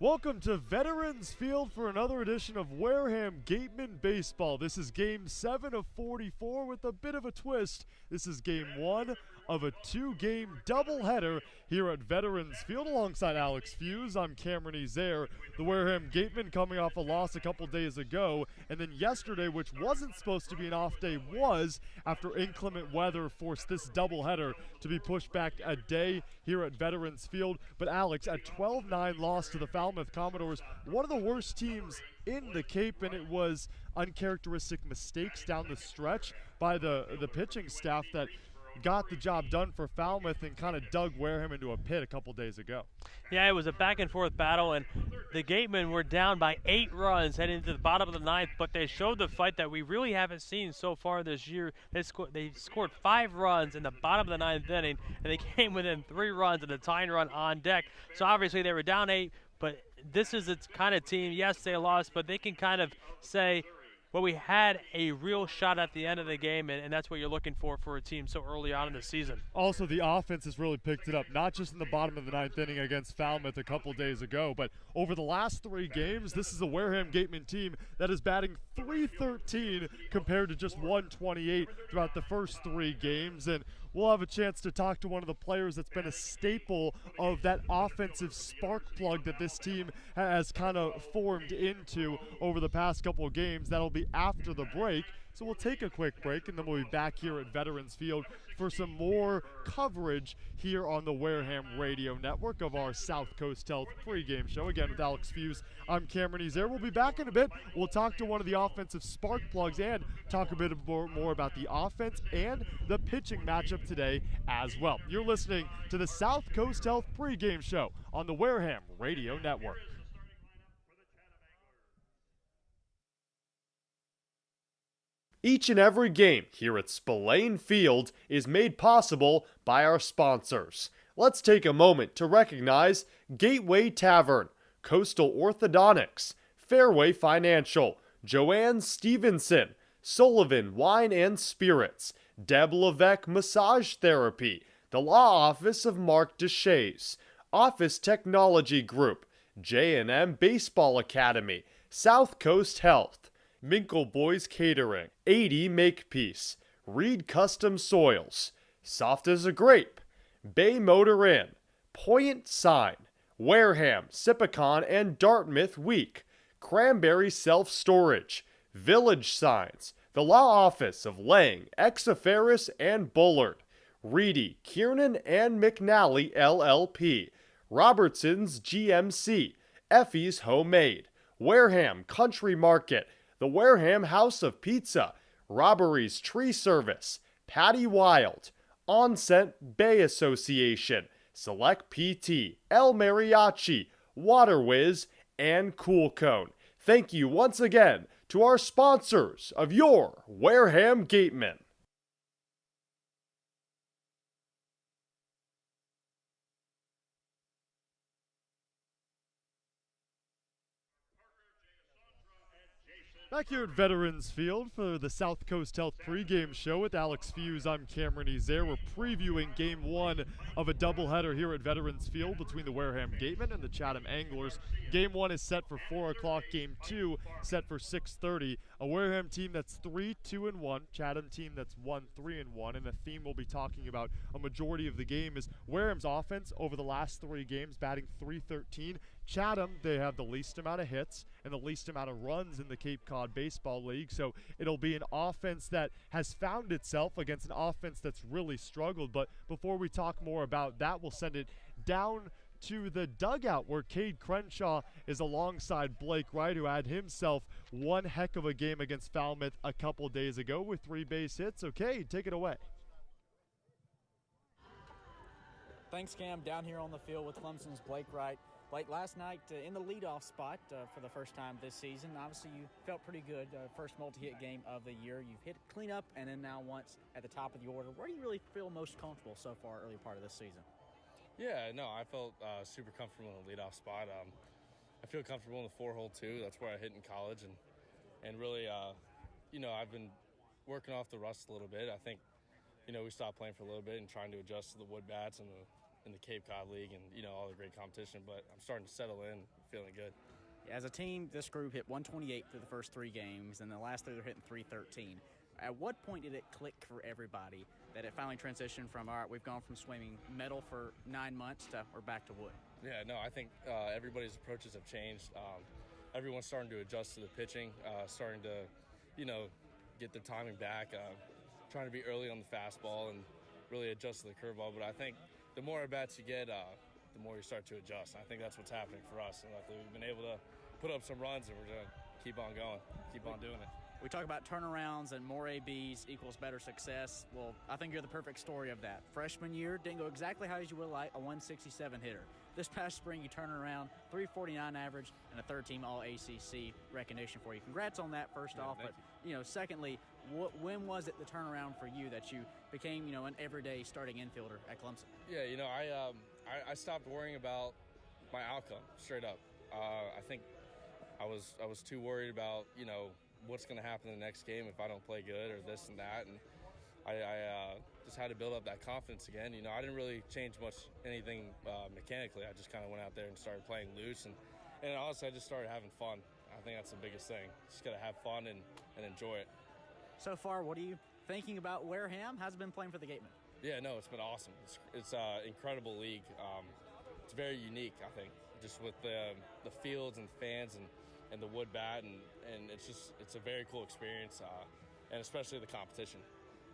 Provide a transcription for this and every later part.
Welcome to Veterans Field for another edition of Wareham Gateman Baseball. This is Game 7 of 44 with a bit of a twist. This is Game 1 of a two-game doubleheader here at Veterans Field alongside Alex Feuz. I'm Cameron Ezeir. The Wareham Gatemen coming off a loss a couple days ago, and then yesterday, which wasn't supposed to be an off day, was after inclement weather forced this doubleheader to be pushed back a day here at Veterans Field. But Alex, a 12-9 loss to the Falmouth Commodores, one of the worst teams in the Cape, and it was uncharacteristic mistakes down the stretch by the pitching staff that got the job done for Falmouth and kind of dug Wareham into a pit a couple days ago. Yeah, it was a back-and-forth battle, and the Gatemen were down by 8 runs heading into the bottom of the ninth, but they showed the fight that we really haven't seen so far this year. They scored 5 runs in the bottom of the ninth inning, and they came within 3 runs and a tying run on deck. So obviously they were down 8, but this is its kind of team. Yes, they lost, but they can kind of say, well, we had a real shot at the end of the game, and that's what you're looking for a team so early on in the season. Also, the offense has really picked it up, not just in the bottom of the ninth inning against Falmouth a couple days ago, but over the last 3 games, this is a Wareham Gateman team that is batting .313 compared to just .128 throughout the first 3 games. And we'll have a chance to talk to one of the players that's been a staple of that offensive spark plug that this team has kind of formed into over the past couple of games. That'll be after the break. So we'll take a quick break, and then we'll be back here at Veterans Field for some more coverage here on the Wareham Radio Network of our South Coast Health pregame show. Again, with Alex Feuz, I'm Cameron Ezeir. We'll be back in a bit. We'll talk to one of the offensive spark plugs and talk a bit more about the offense and the pitching matchup today as well. You're listening to the South Coast Health pregame show on the Wareham Radio Network. Each and every game here at Spillane Field is made possible by our sponsors. Let's take a moment to recognize Gateway Tavern, Coastal Orthodontics, Fairway Financial, Joanne Stevenson, Sullivan Wine and Spirits, Deb Levesque Massage Therapy, the Law Office of Mark Deshays, Office Technology Group, J&M Baseball Academy, South Coast Health, Minkle Boys Catering, 80 Makepeace, Reed Custom Soils, Soft as a Grape, Bay Motor Inn, Point Sign, Wareham, Sipicon and Dartmouth Week, Cranberry Self Storage, Village Signs, the Law Office of Lang, Exaferris and Bullard, Reedy, Kiernan and McNally LLP, Robertson's GMC, Effie's Homemade, Wareham Country Market, the Wareham House of Pizza, Robbery's Tree Service, Patty Wild, Onset Bay Association, Select PT, El Mariachi, Water Whiz, and Cool Cone. Thank you once again to our sponsors of your Wareham Gatemen. Back here at Veterans Field for the South Coast Health pregame show with Alex Feuz. I'm Cameron Ezeir. We're previewing Game 1 of a doubleheader here at Veterans Field between the Wareham Gatemen and the Chatham Anglers. Game 1 is set for 4 o'clock. Game 2 set for 6:30. A Wareham team that's 3-2-1, Chatham team that's 1-3-1, and the theme we'll be talking about a majority of the game is Wareham's offense over the last 3 games, batting .313. Chatham, they have the least amount of hits and the least amount of runs in the Cape Cod Baseball League, so it'll be an offense that has found itself against an offense that's really struggled. But before we talk more about that, we'll send it down to the dugout where Cade Crenshaw is alongside Blake Wright, who had himself one heck of a game against Falmouth a couple days ago with 3 base hits. Okay, take it away. Thanks, Cam. Down here on the field with Clemson's Blake Wright. Blake, last night in the leadoff spot for the first time this season. Obviously, you felt pretty good. First multi-hit game of the year. You've hit cleanup and then now once at the top of the order. Where do you really feel most comfortable so far early part of this season? Yeah, no, I felt super comfortable in the leadoff spot. I feel comfortable in the 4-hole too. That's where I hit in college, and really, I've been working off the rust a little bit. I think, we stopped playing for a little bit and trying to adjust to the wood bats and in the Cape Cod League and, you know, all the great competition. But I'm starting to settle in, feeling good. As a team, this group hit 128 through the first 3 games, and the last 3 they're hitting 313. At what point did it click for everybody that it finally transitioned from, all right, we've gone from swimming metal for 9 months to we're back to wood? Yeah, no, I think everybody's approaches have changed. Everyone's starting to adjust to the pitching, starting to, you know, get their timing back, trying to be early on the fastball and really adjust to the curveball. But I think the more at-bats you get, the more you start to adjust. And I think that's what's happening for us. And luckily we've been able to put up some runs, and we're going to keep on going, keep on doing it. We talk about turnarounds and more ABs equals better success. Well, I think you're the perfect story of that. Freshman year didn't go exactly how you would like, a 167 hitter. This past spring, you turn around, 349 average, and a third-team All-ACC recognition for you. Congrats on that, first off. But, you know, secondly, when was it the turnaround for you that you became, you know, an everyday starting infielder at Clemson? Yeah, you know, I stopped worrying about my outcome, straight up. I think I was too worried about, you know, what's going to happen in the next game if I don't play good or this and that. And I just had to build up that confidence again. You know, I didn't really change anything mechanically. I just kind of went out there and started playing loose. And honestly, I just started having fun. I think that's the biggest thing. Just got to have fun and enjoy it. So far, what are you thinking about Wareham? How's it been playing for the Gatemen? Yeah, no, it's been awesome. It's an incredible league. It's very unique, I think, just with the fields and fans and the wood bat, and it's a very cool experience, and especially the competition.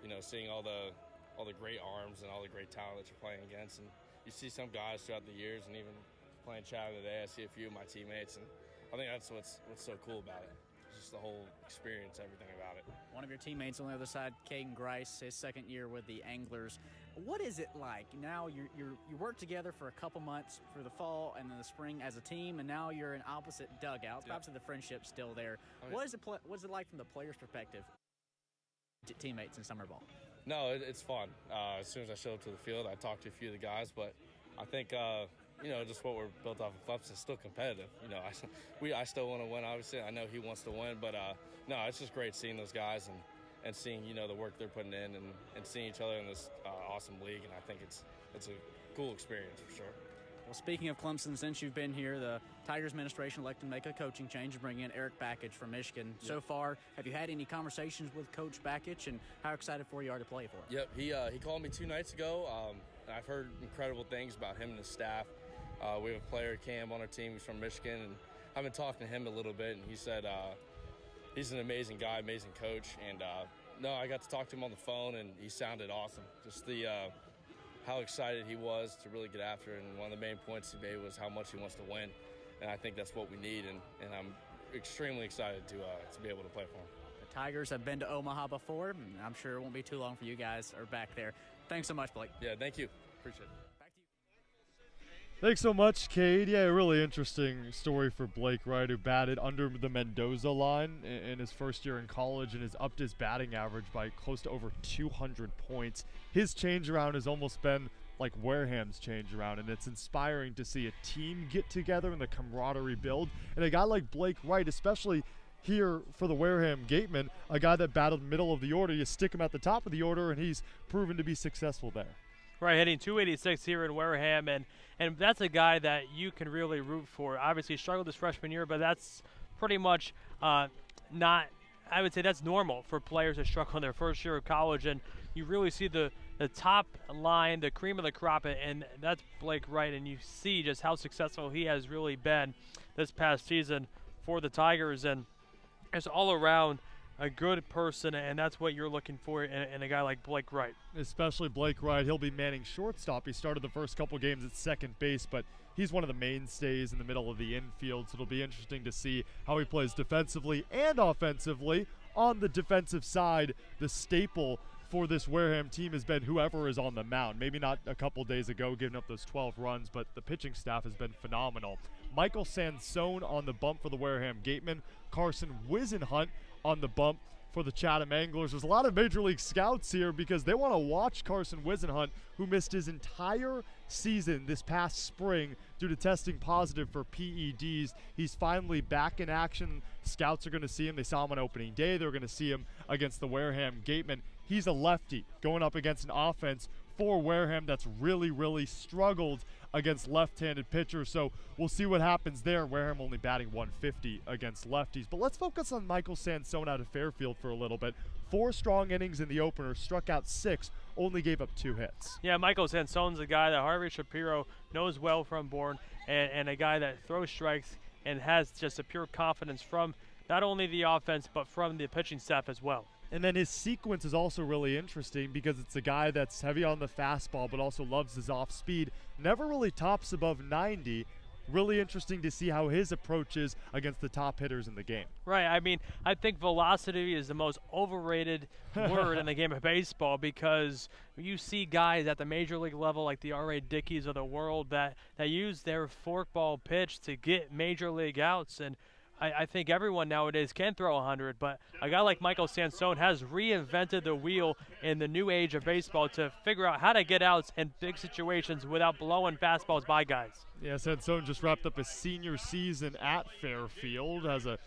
You know, seeing all the great arms and all the great talent that you're playing against, and you see some guys throughout the years, and even playing Chatham today, I see a few of my teammates, and I think that's what's so cool about it. It's just the whole experience, everything about it. One of your teammates on the other side, Caden Grice, his second year with the Anglers. What is it like now? You work together for a couple months for the fall and then the spring as a team, and now you're in opposite dugouts. Yeah. Obviously, the friendship's still there. I mean, what's it like from the player's perspective? Teammates in summer ball. No, it's fun. As soon as I show up to the field, I talk to a few of the guys, but I think you know, just what we're built off of Clemson is still competitive. You know, I still want to win. Obviously, I know he wants to win, but no, it's just great seeing those guys and seeing, you know, the work they're putting in and seeing each other in this awesome league. And I think it's a cool experience for sure. Well, speaking of Clemson, since you've been here, the Tigers administration elected to make a coaching change and bring in Eric Bakich from Michigan. Yep. So far, have you had any conversations with Coach Bakich, and how excited you are to play for him? Yep, he called me 2 nights ago. And I've heard incredible things about him and his staff. We have a player, Cam, on our team. He's from Michigan, and I've been talking to him a little bit, and he said he's an amazing guy, amazing coach. And no, I got to talk to him on the phone, and he sounded awesome. Just how excited he was to really get after it, and one of the main points he made was how much he wants to win, and I think that's what we need, and I'm extremely excited to be able to play for him. The Tigers have been to Omaha before, and I'm sure it won't be too long for you guys are back there. Thanks so much, Blake. Yeah, thank you. Appreciate it. Thanks so much, Cade. Yeah, a really interesting story for Blake Wright, who batted under the Mendoza line in his first year in college and has upped his batting average by close to over 200 points. His change around has almost been like Wareham's change around, and it's inspiring to see a team get together and the camaraderie build. And a guy like Blake Wright, especially here for the Wareham Gatemen, a guy that battled middle of the order, you stick him at the top of the order, and he's proven to be successful there. Right, hitting 286 here in Wareham, and that's a guy that you can really root for. Obviously, he struggled his freshman year, but that's pretty much not, I would say that's normal for players that struggle in their first year of college, and you really see the top line, the cream of the crop, and that's Blake Wright, and you see just how successful he has really been this past season for the Tigers, and it's all around a good person, and that's what you're looking for in a guy like Blake Wright. Especially Blake Wright. He'll be manning shortstop. He started the first couple games at second base, but he's one of the mainstays in the middle of the infield, so it'll be interesting to see how he plays defensively and offensively. On the defensive side, the staple for this Wareham team has been whoever is on the mound. Maybe not a couple days ago giving up those 12 runs, but the pitching staff has been phenomenal. Michael Sansone on the bump for the Wareham Gatemen. Carson Wisenhunt on the bump for the Chatham Anglers. There's a lot of Major League scouts here because they want to watch Carson Wisenhunt, who missed his entire season this past spring due to testing positive for PEDs. He's finally back in action. Scouts are going to see him. They saw him on opening day. They're going to see him against the Wareham Gatemen. He's a lefty going up against an offense for Wareham that's really struggled against left-handed pitchers. So we'll see what happens there. Wareham only batting 150 against lefties. But let's focus on Michael Sansone out of Fairfield for a little bit. 4 strong innings in the opener, struck out 6, only gave up 2 hits. Yeah, Michael Sansone's a guy that Harvey Shapiro knows well from Bourne, and a guy that throws strikes and has just a pure confidence from not only the offense but from the pitching staff as well. And then his sequence is also really interesting because it's a guy that's heavy on the fastball but also loves his off speed. Never really tops above 90. Really interesting to see how his approach is against the top hitters in the game. Right. I mean, I think velocity is the most overrated word in the game of baseball, because you see guys at the major league level like the R.A. Dickies of the world that use their forkball pitch to get major league outs, and I think everyone nowadays can throw 100, but a guy like Michael Sansone has reinvented the wheel in the new age of baseball to figure out how to get outs in big situations without blowing fastballs by guys. Yeah, Sansone just wrapped up his senior season at Fairfield, has a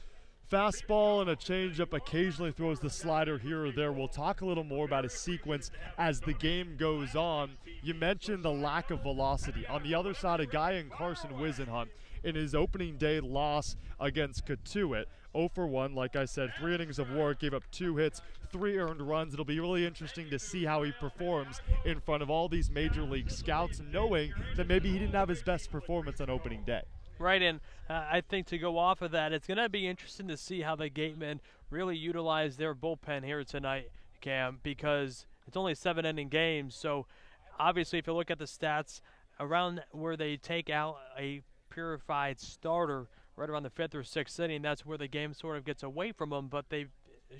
fastball and a changeup, occasionally throws the slider here or there. We'll talk a little more about his sequence as the game goes on. You mentioned the lack of velocity. On the other side, a guy in Carson Wisenhunt in his opening day loss against Katuitt, 0 for 1, like I said, 3 innings of work, gave up 2 hits, 3 earned runs. It'll be really interesting to see how he performs in front of all these major league scouts, knowing that maybe he didn't have his best performance on opening day. Right, and I think to go off of that, it's going to be interesting to see how the Gatemen really utilize their bullpen here tonight, Cam, because it's only 7-inning games. So obviously if you look at the stats, around where they take out a purified starter right around the 5th or 6th inning, that's where the game sort of gets away from them, but they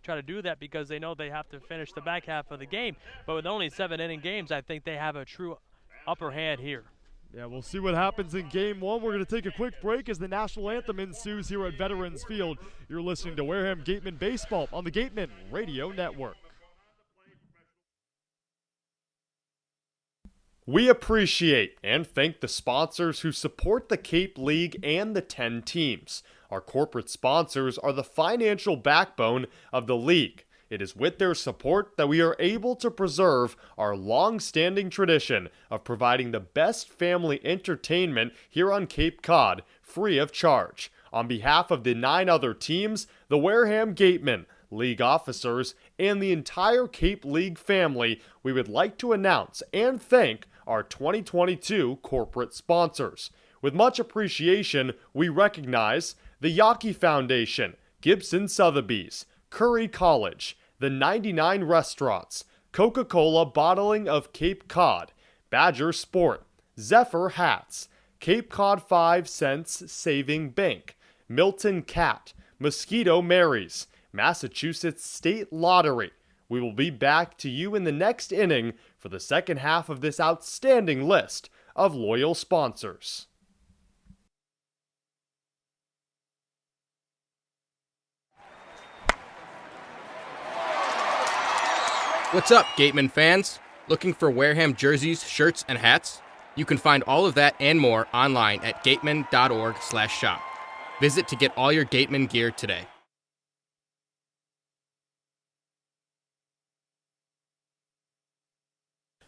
try to do that because they know they have to finish the back half of the game. But with only 7-inning games, I think they have a true upper hand here. Yeah, we'll see what happens in Game 1. We're going to take a quick break as the national anthem ensues here at Veterans Field. You're listening to Wareham Gateman Baseball on the Gateman Radio Network. We appreciate and thank the sponsors who support the Cape League and the 10 teams. Our corporate sponsors are the financial backbone of the league. It is with their support that we are able to preserve our long-standing tradition of providing the best family entertainment here on Cape Cod, free of charge. On behalf of the 9 other teams, the Wareham Gatemen, league officers, and the entire Cape League family, we would like to announce and thank our 2022 corporate sponsors. With much appreciation, we recognize the Yawkey Foundation, Gibson Sotheby's, Curry College, the 99 Restaurants, Coca-Cola Bottling of Cape Cod, Badger Sport, Zephyr Hats, Cape Cod 5 Cents Saving Bank, Milton Cat, Mosquito Marys, Massachusetts State Lottery. We will be back to you in the next inning for the second half of this outstanding list of loyal sponsors. What's up, Gateman fans? Looking for Wareham jerseys, shirts, and hats? You can find all of that and more online at gateman.org/shop. Visit to get all your Gateman gear today.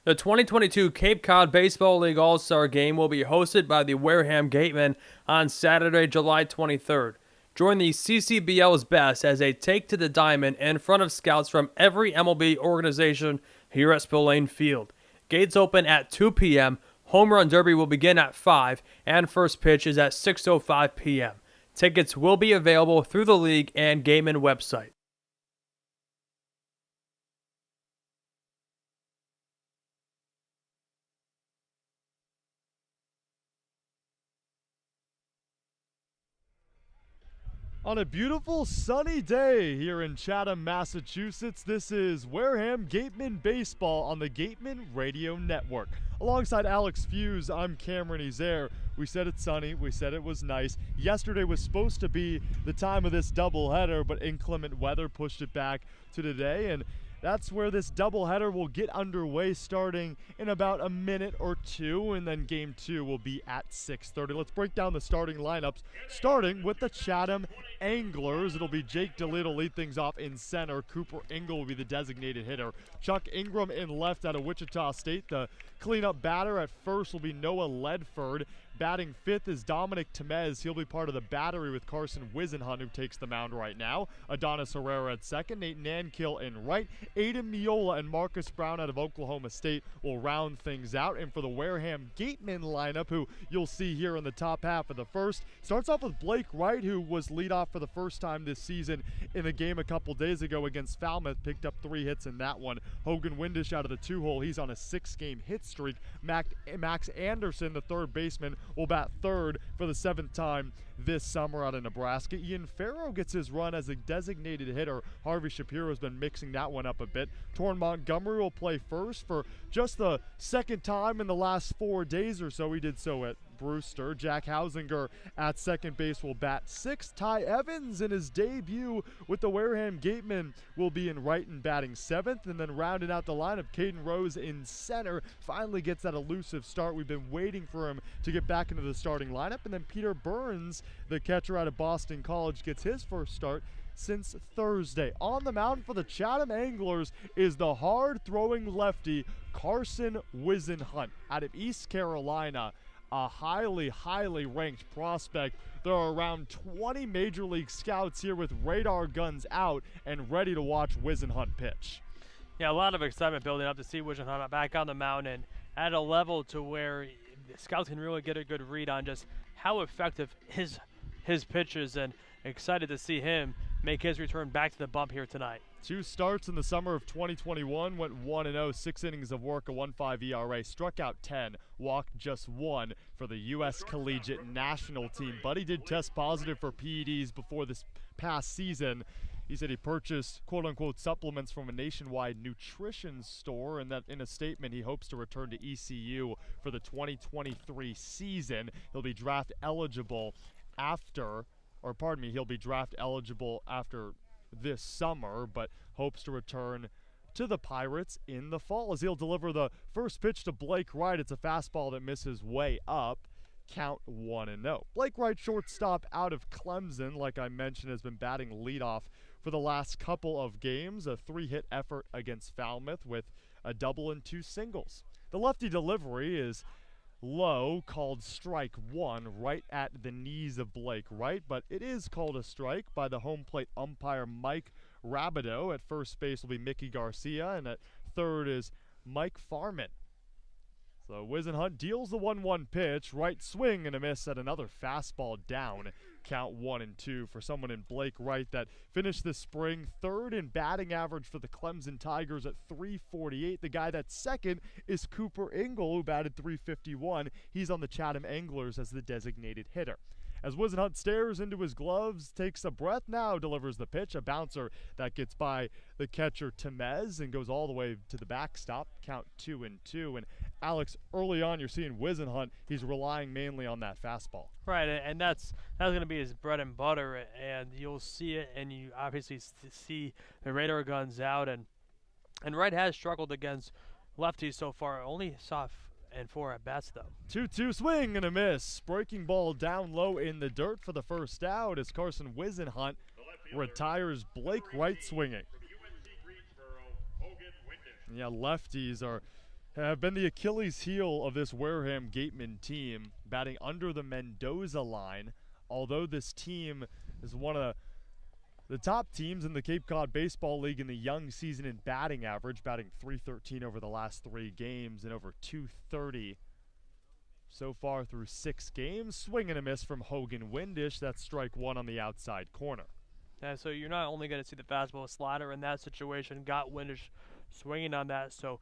The 2022 Cape Cod Baseball League All-Star Game will be hosted by the Wareham Gatemen on Saturday, July 23rd. Join the CCBL's best as they take to the diamond in front of scouts from every MLB organization here at Spillane Field. Gates open at 2 p.m., Home Run Derby will begin at 5, and first pitch is at 6:05 p.m. Tickets will be available through the league and Gateman website. On a beautiful sunny day here in Chatham, Massachusetts, this is Wareham Gateman Baseball on the Gateman Radio Network. Alongside Alex Feuz, I'm Cameron Ezeir. We said it's sunny, we said it was nice. Yesterday was supposed to be the time of this doubleheader, but inclement weather pushed it back to today, and That's where this doubleheader will get underway starting in about a minute or two, and then game 2 will be at 6:30. Let's break down the starting lineups, starting with the Chatham Anglers. It'll be Jake DeLead will lead things off in center. Cooper Ingle will be the designated hitter. Chuck Ingram in left out of Wichita State. The cleanup batter at first will be Noah Ledford. Batting 5th is Dominic Temez. He'll be part of the battery with Carson Wisenhunt, who takes the mound right now. Adonis Herrera at second. Nate Nankill in right. Aiden Miola and Marcus Brown out of Oklahoma State will round things out. And for the Wareham Gateman lineup, who you'll see here in the top half of the first, starts off with Blake Wright, who was leadoff for the first time this season in a game a couple days ago against Falmouth. Picked up 3 hits in that one. Hogan Windish out of the 2-hole. He's on a 6-game hit streak. Max Anderson, the third baseman, will bat third for the 7th time this summer out of Nebraska. Ian Farrow gets his run as a designated hitter. Harvey Shapiro's been mixing that one up a bit. Torrin Montgomery will play first for just the 2nd time in the last 4 days or so. He did so at Brewster. Jack Hausinger at second base will bat 6th. Ty Evans in his debut with the Wareham Gatemen will be in right and batting 7th. And then rounding out the lineup, Caden Rose in center finally gets that elusive start. We've been waiting for him to get back into the starting lineup. And then Peter Burns, the catcher out of Boston College, gets his first start since Thursday. On the mound for the Chatham Anglers is the hard-throwing lefty Carson Wisenhunt out of East Carolina. A highly ranked prospect. There are around 20 Major League scouts here with radar guns out and ready to watch Wisenhunt pitch. Yeah, a lot of excitement building up to see Wisenhunt back on the mound and at a level to where scouts can really get a good read on just how effective his pitches, and excited to see him make his return back to the bump here tonight. 2 starts in the summer of 2021, went 1-0, 6 innings of work, a 1.5 ERA, struck out 10, walked just 1 for the U.S. Collegiate National Team. But he did test positive for PEDs before this past season. He said he purchased quote-unquote supplements from a nationwide nutrition store, and that in a statement he hopes to return to ECU for the 2023 season. He'll be draft eligible after this summer, but hopes to return to the Pirates in the fall as he'll deliver the first pitch to Blake Wright. It's a fastball that misses way up. Count 1-0. Blake Wright, shortstop out of Clemson, like I mentioned, has been batting leadoff for the last couple of games. A 3-hit effort against Falmouth with a double and 2 singles. The lefty delivery is low, called strike 1, right at the knees of Blake Wright, but it is called a strike by the home plate umpire Mike Rabideau. At first base will be Mickey Garcia, and at third is Mike Farman. So Wisenhunt deals the 1-1 pitch, right swing and a miss at another fastball down. Count 1-2 for someone in Blake Wright that finished this spring 3rd in batting average for the Clemson Tigers at .348. The guy that's 2nd is Cooper Ingle, who batted .351. He's on the Chatham Anglers as the designated hitter. As Wisenhunt stares into his gloves, takes a breath, now delivers the pitch, a bouncer that gets by the catcher Temez and goes all the way to the backstop. Count 2-2. And Alex, early on you're seeing Wisenhunt, he's relying mainly on that fastball. Right, and that's going to be his bread and butter, and you'll see it, and you obviously see the radar guns out, and Wright has struggled against lefties so far. Only saw 4 at bats though. 2-2 swing and a miss. Breaking ball down low in the dirt for the first out as Carson Wisenhunt retires Blake Wright swinging. Yeah, lefties have been the Achilles heel of this Wareham Gateman team, batting under the Mendoza line. Although this team is one of the top teams in the Cape Cod Baseball League in the young season in batting average, batting .313 over the last 3 games and over .230 so far through 6 games. Swing and a miss from Hogan Windish. That's strike 1 on the outside corner. Yeah, so you're not only going to see the fastball slider in that situation, got Windish swinging on that, so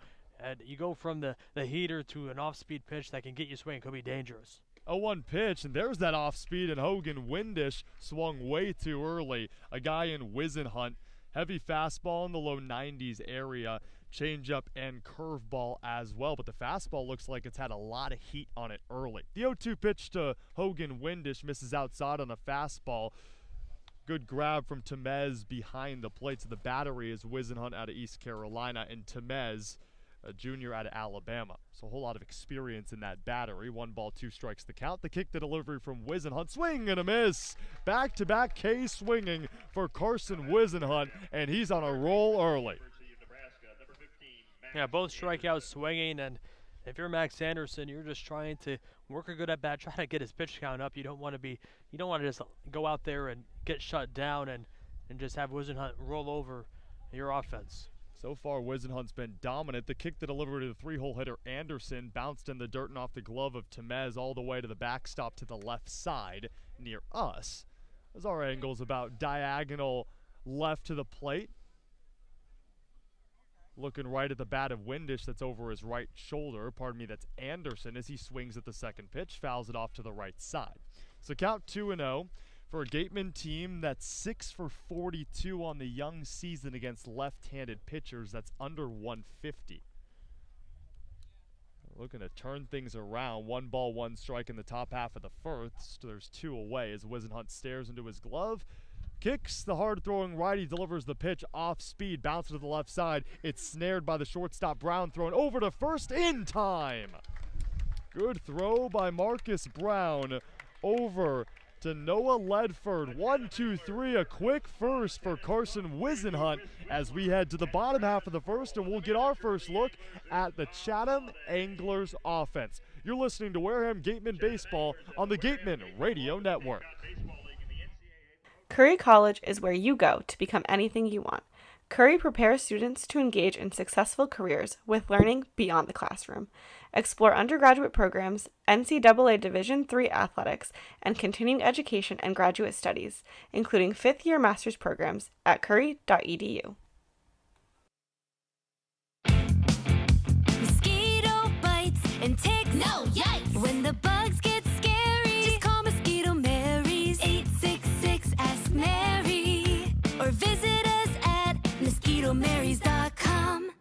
you go from the heater to an off-speed pitch that can get you swinging. Could be dangerous. 0-1 pitch, and there's that off-speed, and Hogan Windish swung way too early. A guy in Wisenhunt, heavy fastball in the low 90s area, changeup and curveball as well, but the fastball looks like it's had a lot of heat on it early. The 0-2 pitch to Hogan Windish misses outside on a fastball. Good grab from Temez behind the plate. So the battery is Wisenhunt out of East Carolina and Temez, a junior out of Alabama. So a whole lot of experience in that battery. 1 ball, 2 strikes the count. The kick, the delivery from Wisenhunt. Swing and a miss. Back-to-back K swinging for Carson Wisenhunt, and he's on a roll early. Yeah, both strikeouts swinging, and if you're Max Anderson, you're just trying to work a good at bat, try to get his pitch count up. You don't want to just go out there and get shut down and just have Wisenhunt roll over your offense. So far, Wisenhunt's been dominant. The kick that delivered to the 3-hole hitter Anderson bounced in the dirt and off the glove of Temez all the way to the backstop to the left side near us. As our angle's about diagonal left to the plate. Looking right at the bat of Windish that's over his right shoulder. Pardon me, that's Anderson as he swings at the second pitch, fouls it off to the right side. So count 2-0 for a Gateman team that's 6 for 42 on the young season against left-handed pitchers. That's under 150. Looking to turn things around. 1 ball, 1 strike in the top half of the first. There's 2 away as Wisenhunt stares into his glove. Kicks the hard-throwing righty, delivers the pitch off speed, bounces to the left side. It's snared by the shortstop Brown, thrown over to first in time. Good throw by Marcus Brown over to Noah Ledford. 1, 2, 3, a quick first for Carson Wisenhunt as we head to the bottom half of the first, and we'll get our first look at the Chatham Anglers offense. You're listening to Wareham Gateman Baseball on the Gateman Radio Network. Curry College is where you go to become anything you want. Curry prepares students to engage in successful careers with learning beyond the classroom. Explore undergraduate programs, NCAA Division III athletics, and continuing education and graduate studies, including 5th-year master's programs at curry.edu. Mosquito bites and ticks. No, yikes! When the bugs get scary, just call Mosquito Mary's 866 Ask Mary or visit us at mosquitomarys.com.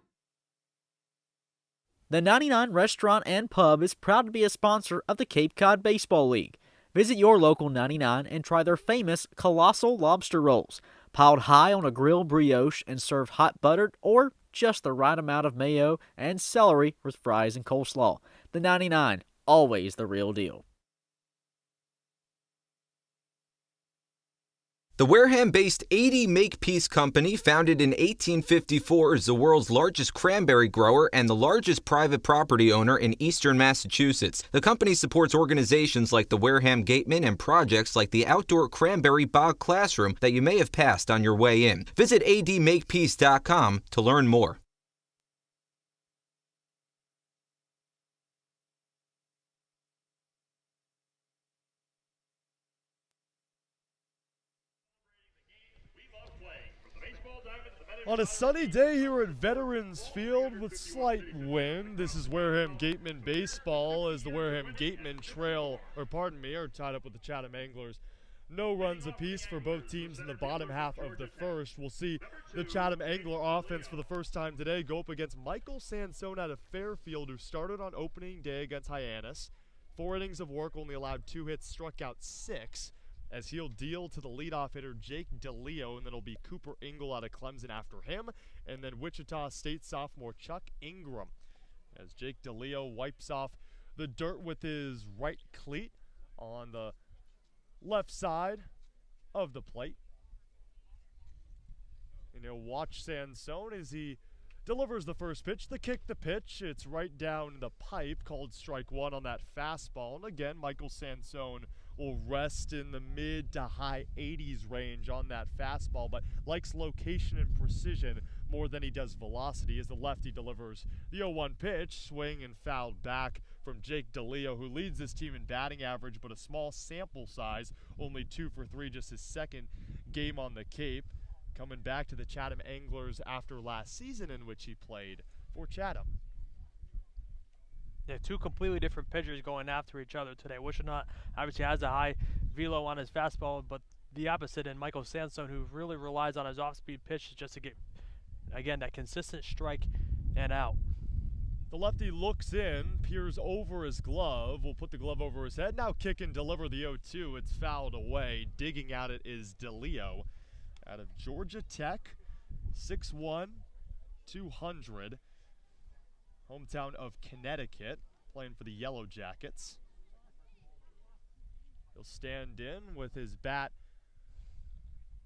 The 99 Restaurant and Pub is proud to be a sponsor of the Cape Cod Baseball League. Visit your local 99 and try their famous Colossal Lobster Rolls, piled high on a grilled brioche and served hot buttered or just the right amount of mayo and celery with fries and coleslaw. The 99, always the real deal. The Wareham-based 80 Makepeace Company, founded in 1854, is the world's largest cranberry grower and the largest private property owner in eastern Massachusetts. The company supports organizations like the Wareham Gateman and projects like the outdoor cranberry bog classroom that you may have passed on your way in. Visit admakepeace.com to learn more. On a sunny day here at Veterans Field with slight wind, this is Wareham Gateman Baseball as the Wareham Gatemen are tied up with the Chatham Anglers. No runs apiece for both teams in the bottom half of the first. We'll see the Chatham Angler offense for the first time today go up against Michael Sansone out of Fairfield, who started on opening day against Hyannis. 4 innings of work, only allowed 2 hits, struck out 6. As he'll deal to the leadoff hitter Jake DeLeo, and then it'll be Cooper Ingle out of Clemson after him, and then Wichita State sophomore Chuck Ingram. As Jake DeLeo wipes off the dirt with his right cleat on the left side of the plate. And you'll watch Sansone as he delivers the first pitch, the kick, the pitch. It's right down the pipe, called strike 1 on that fastball. And again, Michael Sansone will rest in the mid to high 80s range on that fastball, but likes location and precision more than he does velocity as the lefty delivers the 0-1 pitch, swing and fouled back from Jake DeLeo, who leads this team in batting average, but a small sample size, only 2 for 3, just his second game on the Cape, coming back to the Chatham Anglers after last season in which he played for Chatham. Yeah, 2 completely different pitchers going after each other today. Wichita obviously has a high velo on his fastball, but the opposite in Michael Sansone, who really relies on his off-speed pitches just to get, again, that consistent strike and out. The lefty looks in, peers over his glove, will put the glove over his head. Now kick and deliver the 0-2. It's fouled away. Digging at it is DeLeo out of Georgia Tech, 6'1", 200. Hometown of Connecticut, playing for the Yellow Jackets. He'll stand in with his bat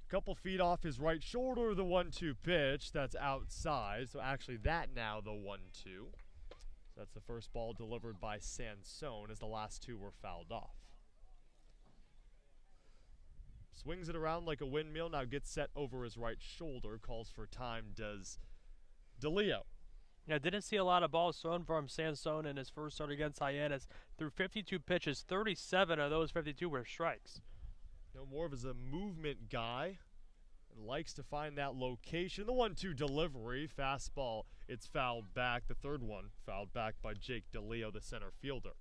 a couple feet off his right shoulder. The 1-2 pitch, that's outside. So actually that now the 1-2. That's the first ball delivered by Sansone as the last two were fouled off. Swings it around like a windmill, now gets set over his right shoulder. Calls for time, does DeLeo. Yeah, didn't see a lot of balls thrown from Sansone in his first start against Hyannis. Through 52 pitches, 37 of those 52 were strikes. No more of as a movement guy. And likes to find that location. The 1-2 delivery, fastball, it's fouled back. The third one fouled back by Jake DeLeo, the center fielder.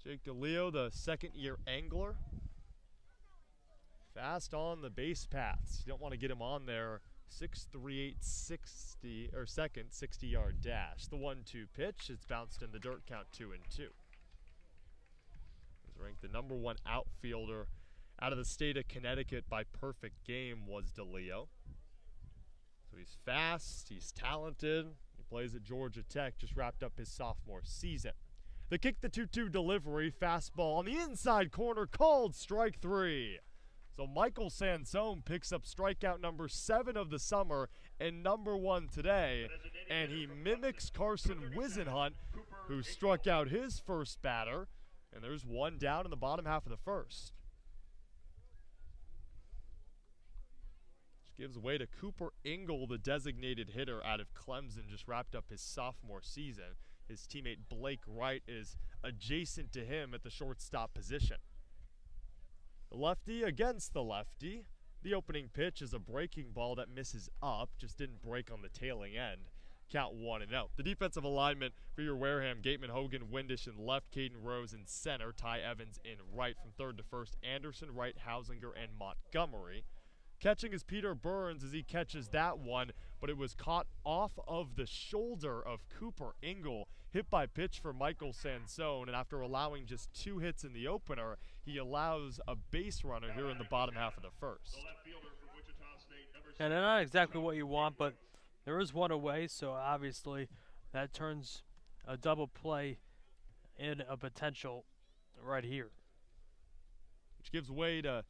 Jake DeLeo, the second-year angler. Fast on the base paths. You don't want to get him on there. 6'3", 60 or second 60-yard dash. The 1-2 pitch, it's bounced in the dirt, count 2-2. He's ranked the #1 outfielder out of the state of Connecticut by perfect game was DeLeo. So he's fast, he's talented. He plays at Georgia Tech, just wrapped up his sophomore season. The kick, the 2-2 delivery, fastball on the inside corner, called strike 3. So Michael Sansone picks up strikeout number 7 of the summer and #1 today. And he mimics Carson Wisenhunt, who struck out his first batter. And there's one down in the bottom half of the first. Which gives way to Cooper Ingle, the designated hitter out of Clemson, just wrapped up his sophomore season. His teammate Blake Wright is adjacent to him at the shortstop position. The lefty against the lefty. The opening pitch is a breaking ball that misses up, just didn't break on the tailing end. Count 1-0. The defensive alignment for your Wareham: Gateman, Hogan, Windish in left, Caden Rose in center, Ty Evans in right. From third to first, Anderson, Wright, Hausinger, and Montgomery. Catching is Peter Burns as he catches that one, but it was caught off of the shoulder of Cooper Ingle. Hit by pitch for Michael Sansone, and after allowing just 2 hits in the opener, he allows a base runner here in the bottom half of the first. And they're not exactly what you want, but there is one away, so obviously that turns a double play in a potential right here. Which gives way to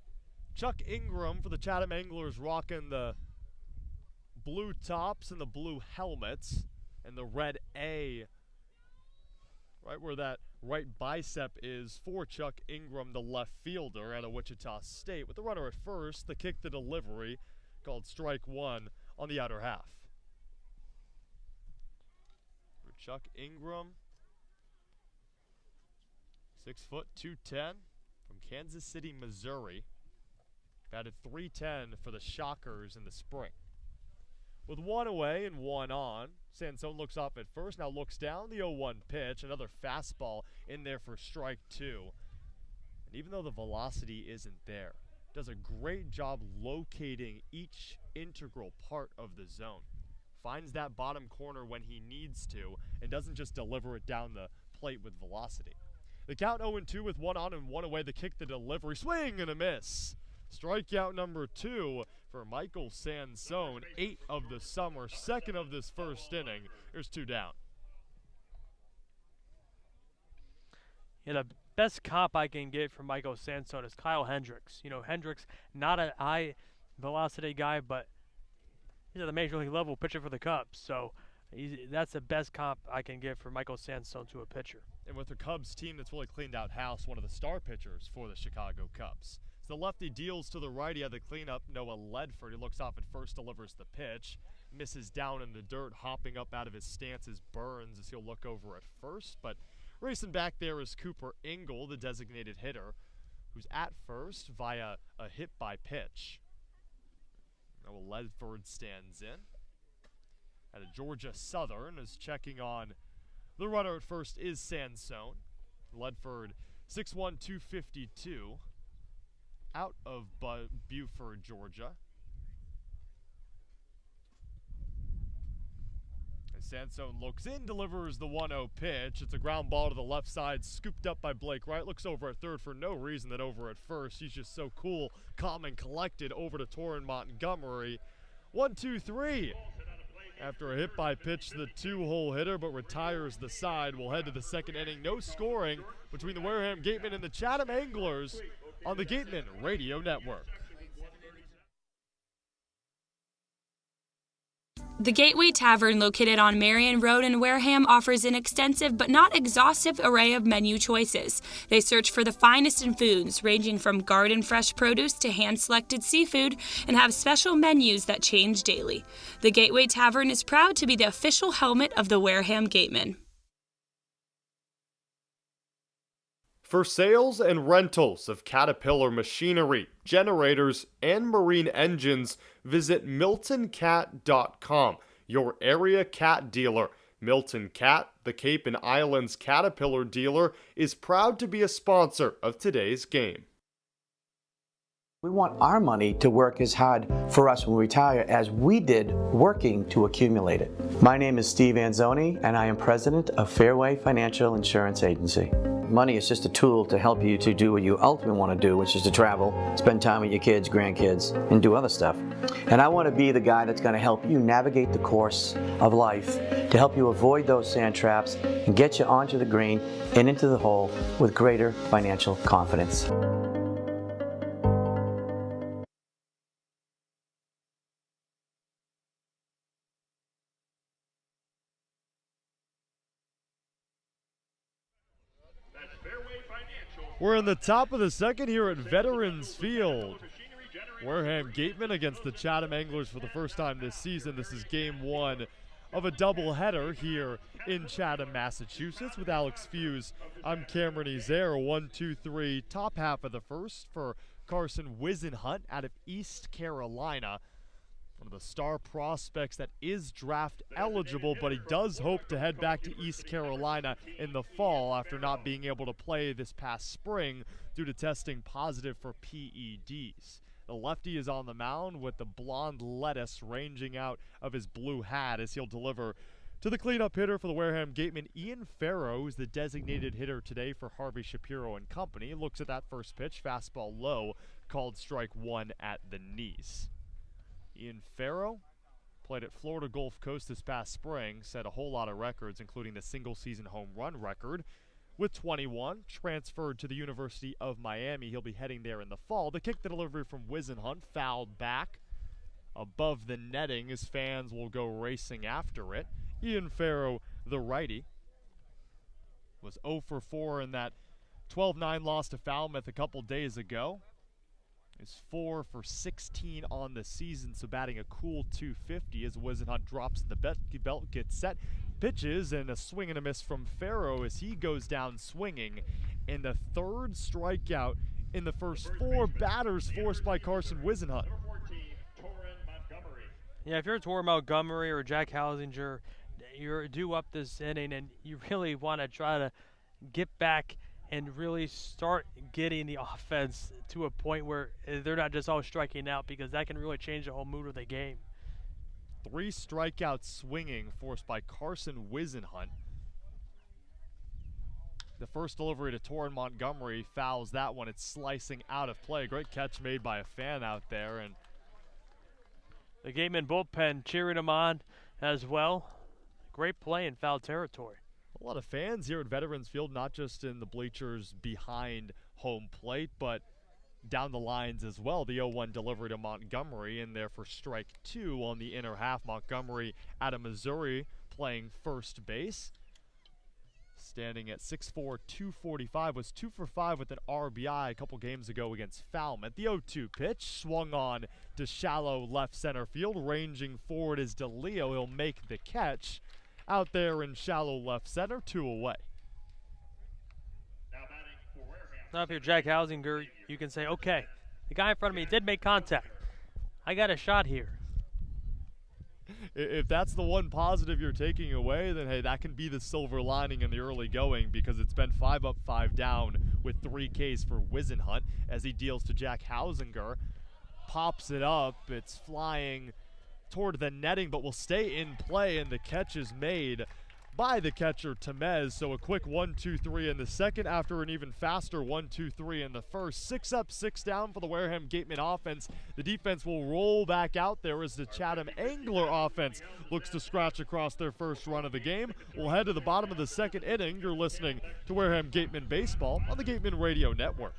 Chuck Ingram for the Chatham Anglers, rocking the blue tops and the blue helmets and the red A right where that right bicep is for Chuck Ingram, the left fielder out of Wichita State. With the runner at first, the kick, the delivery, called strike 1 on the outer half. For Chuck Ingram, 6 foot 210 from Kansas City, Missouri. Batted .310 for the Shockers in the spring. With 1 away and 1 on, Sansone looks off at first, now looks down, the 0-1 pitch, another fastball in there for strike 2. And even though the velocity isn't there, does a great job locating each integral part of the zone. Finds that bottom corner when he needs to, and doesn't just deliver it down the plate with velocity. The count 0-2 with 1 on and 1 away, the kick, the delivery, swing and a miss. Strikeout number 2 for Michael Sansone, 8 of the summer, 2nd of this first inning. There's 2 down. Yeah, the best comp I can get from Michael Sansone is Kyle Hendricks. You know, Hendricks, not a high velocity guy, but he's at the major league level pitcher for the Cubs. So that's the best comp I can get for Michael Sansone to a pitcher. And with the Cubs team that's really cleaned out house, one of the star pitchers for the Chicago Cubs. So the lefty deals to the righty at the cleanup, Noah Ledford. He looks off at first, delivers the pitch. Misses down in the dirt, hopping up out of his stance is Burns as he'll look over at first. But racing back there is Cooper Ingle, the designated hitter, who's at first via a hit by pitch. Noah Ledford stands in. At a Georgia Southern is checking on the runner at first is Sansone. Ledford, 6'1", 252. out of Beaufort, Georgia. As Sansone looks in, delivers the 1-0 pitch. It's a ground ball to the left side, scooped up by Blake Wright. Looks over at third for no reason than over at first. He's just so cool, calm, and collected. Over to Torrin Montgomery. 1-2-3. After a hit by pitch to the 2-hole hitter, but retires the side. We'll head to the second inning. No scoring between the Wareham Gatemen and the Chatham Anglers on the Gatemen Radio Network. The Gateway Tavern, located on Marion Road in Wareham, offers an extensive but not exhaustive array of menu choices. They search for the finest in foods, ranging from garden fresh produce to hand-selected seafood, and have special menus that change daily. The Gateway Tavern is proud to be the official helmet of the Wareham Gatemen. For sales and rentals of Caterpillar machinery, generators, and marine engines, visit MiltonCat.com, your area cat dealer. Milton Cat, the Cape and Islands Caterpillar dealer, is proud to be a sponsor of today's game. We want our money to work as hard for us when we retire as we did working to accumulate it. My name is Steve Anzoni, and I am president of Fairway Financial Insurance Agency. Money is just a tool to help you to do what you ultimately want to do, which is to travel, spend time with your kids, grandkids, and do other stuff. And I want to be the guy that's going to help you navigate the course of life to help you avoid those sand traps and get you onto the green and into the hole with greater financial confidence. We're in the top of the second here at Veterans Field. Wareham Gatemen against the Chatham Anglers for the first time this season. This is game one of a doubleheader here in Chatham, Massachusetts with Alex Feuz. I'm Cameron Ezeir. 1-2-3, top half of the first for Carson Wisenhunt out of East Carolina. One of the star prospects that is draft eligible, but he does hope to head back to East Carolina in the fall after not being able to play this past spring due to testing positive for PEDs. The lefty is on the mound with the blonde lettuce ranging out of his blue hat as he'll deliver to the cleanup hitter for the Wareham Gatemen, Ian Farrow, who's the designated hitter today for Harvey Shapiro and company. Looks at that first pitch, fastball low, called strike one at the knees. Ian Farrow played at Florida Gulf Coast this past spring, set a whole lot of records, including the single-season home run record with 21, transferred to the University of Miami. He'll be heading there in the fall. The kick, the delivery from Wisenhunt, fouled back above the netting as fans will go racing after it. Ian Farrow, the righty, was 0 for 4 in that 12-9 loss to Falmouth a couple days ago. Is 4 for 16 on the season, so batting a cool .250 as Wisenhunt drops the belt, gets set, pitches, and a swing and a miss from Farrow as he goes down swinging. And the third strikeout in the first 4 batters forced by Carson Wisenhunt. Yeah, if you're Torrin Montgomery or Jack Hausinger, you're due up this inning, and you really want to try to get back and really start getting the offense to a point where they're not just all striking out, because that can really change the whole mood of the game. 3 strikeouts swinging forced by Carson Wisenhunt. The first delivery to Torrin Montgomery fouls that one. It's slicing out of play. Great catch made by a fan out there. And the Gateman bullpen cheering him on as well. Great play in foul territory. A lot of fans here at Veterans Field, not just in the bleachers behind home plate, but down the lines as well. The 0-1 delivery to Montgomery in there for strike 2 on the inner half. Montgomery out of Missouri playing first base. Standing at 6'4", 245, was 2 for 5 with an RBI a couple games ago against Falmouth. The 0-2 pitch swung on to shallow left center field. Ranging forward is DeLeo. He'll make the catch. Out there in shallow left center, 2 away. Now if you're Jack Hausinger, you can say, okay, the guy in front of me did make contact. I got a shot here. If that's the one positive you're taking away, then hey, that can be the silver lining in the early going, because it's been 5 up, 5 down with 3 Ks for Wisenhunt as he deals to Jack Hausinger. Pops it up. It's flying toward the netting, but will stay in play, and the catch is made by the catcher Temez. So a quick 1-2-3 in the second after an even faster 1-2-3 in the first. 6 up, 6 down for the Wareham Gateman offense. The defense will roll back out there as the Chatham Angler offense looks to scratch across their first run of the game. We'll head to the bottom of the second inning. You're listening to Wareham Gateman Baseball on the Gateman Radio Network.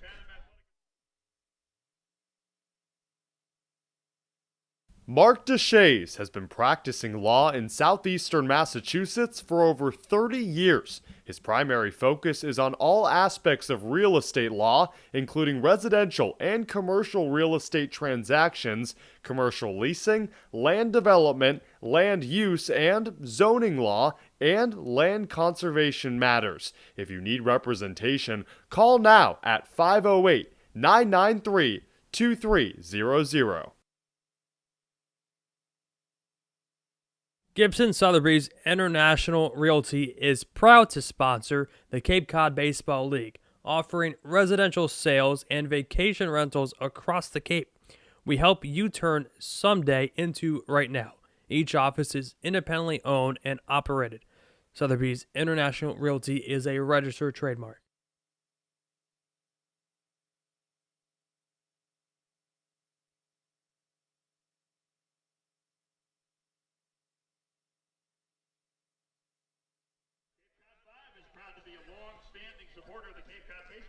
Mark Deshays has been practicing law in southeastern Massachusetts for over 30 years. His primary focus is on all aspects of real estate law, including residential and commercial real estate transactions, commercial leasing, land development, land use and zoning law, and land conservation matters. If you need representation, call now at 508-993-2300. Gibson Sotheby's International Realty is proud to sponsor the Cape Cod Baseball League, offering residential sales and vacation rentals across the Cape. We help you turn someday into right now. Each office is independently owned and operated. Sotheby's International Realty is a registered trademark.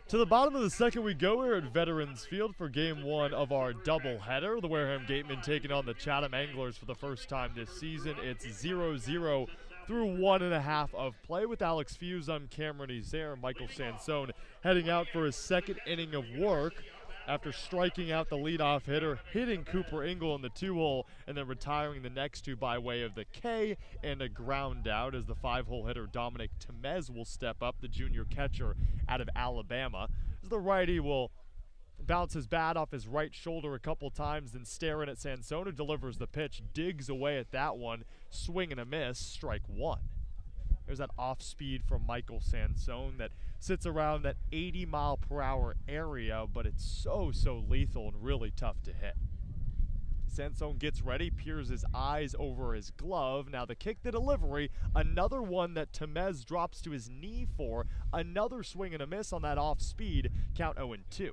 To the bottom of the second we go here at Veterans Field for Game 1 of our doubleheader. The Wareham Gatemen taking on the Chatham Anglers for the first time this season. It's 0-0 through 1.5 of play with Alex Feuz on Cameron Ezeir and Michael Sansone heading out for his second inning of work after striking out the leadoff hitter, hitting Cooper Ingle in the 2-hole, and then retiring the next 2 by way of the K and a ground out as the 5-hole hitter Dominic Temez will step up, the junior catcher out of Alabama. As the righty will bounce his bat off his right shoulder a couple times, then stare in at Sansone, who delivers the pitch, digs away at that one, swing and a miss, strike 1. There's that off speed from Michael Sansone that sits around that 80-mile-per-hour area, but it's so lethal and really tough to hit. Sansone gets ready, peers his eyes over his glove. Now the kick, the delivery, another one that Temez drops to his knee for, another swing and a miss on that off speed, count 0-2.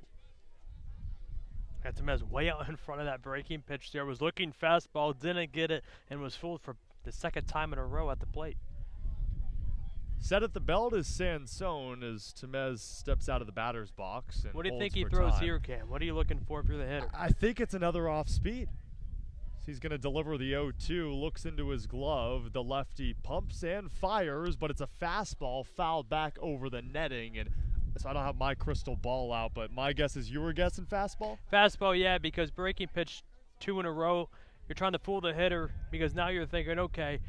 Temez way out in front of that breaking pitch there, was looking fastball, didn't get it, and was fooled for the second time in a row at the plate. Set at the belt is Sansone as Temez steps out of the batter's box. And what do you think he throws here, Cam? What are you looking for if you're the hitter? I think it's another off speed. He's going to deliver the 0-2, looks into his glove. The lefty pumps and fires, but it's a fastball fouled back over the netting. And so I don't have my crystal ball out, but my guess is you were guessing fastball? Fastball, yeah, because breaking pitch 2 in a row, you're trying to fool the hitter because now you're thinking, okay,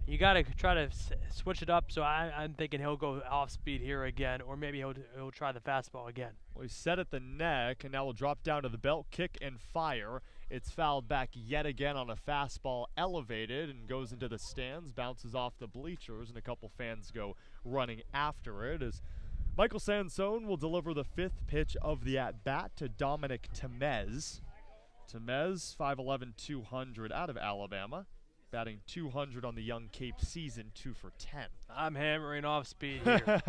you got to try to switch it up, so I'm thinking he'll go off speed here again, or maybe he'll try the fastball again. Well, he's set at the neck, and now we'll drop down to the belt, kick and fire. It's fouled back yet again on a fastball, elevated, and goes into the stands, bounces off the bleachers, and a couple fans go running after it as Michael Sansone will deliver the 5th pitch of the at-bat to Dominic Temez. Temez, 5'11", 200 out of Alabama. Batting 200 on the Young Cape season, 2 for 10. I'm hammering off speed here.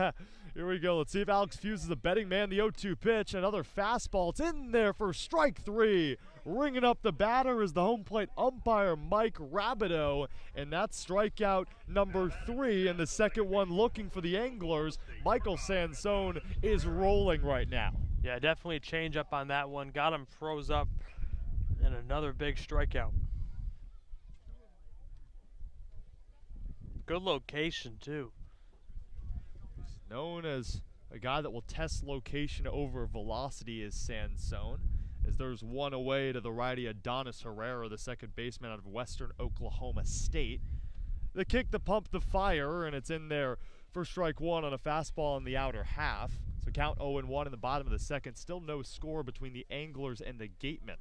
Here we go. Let's see if Alex Feuz is a betting man. The 0-2 pitch, another fastball. It's in there for strike 3. Ringing up the batter is the home plate umpire, Mike Rabideau. And that's strikeout number 3. And the second one looking for the Anglers. Michael Sansone is rolling right now. Yeah, definitely a change up on that one. Got him froze up. And another big strikeout. Good location, too. He's known as a guy that will test location over velocity is Sansone, as there's one away to the righty Adonis Herrera, the second baseman out of Western Oklahoma State. The kick, the pump, the fire, and it's in there for strike 1 on a fastball in the outer half. So count 0-1 in the bottom of the second. Still no score between the Anglers and the Gatemen.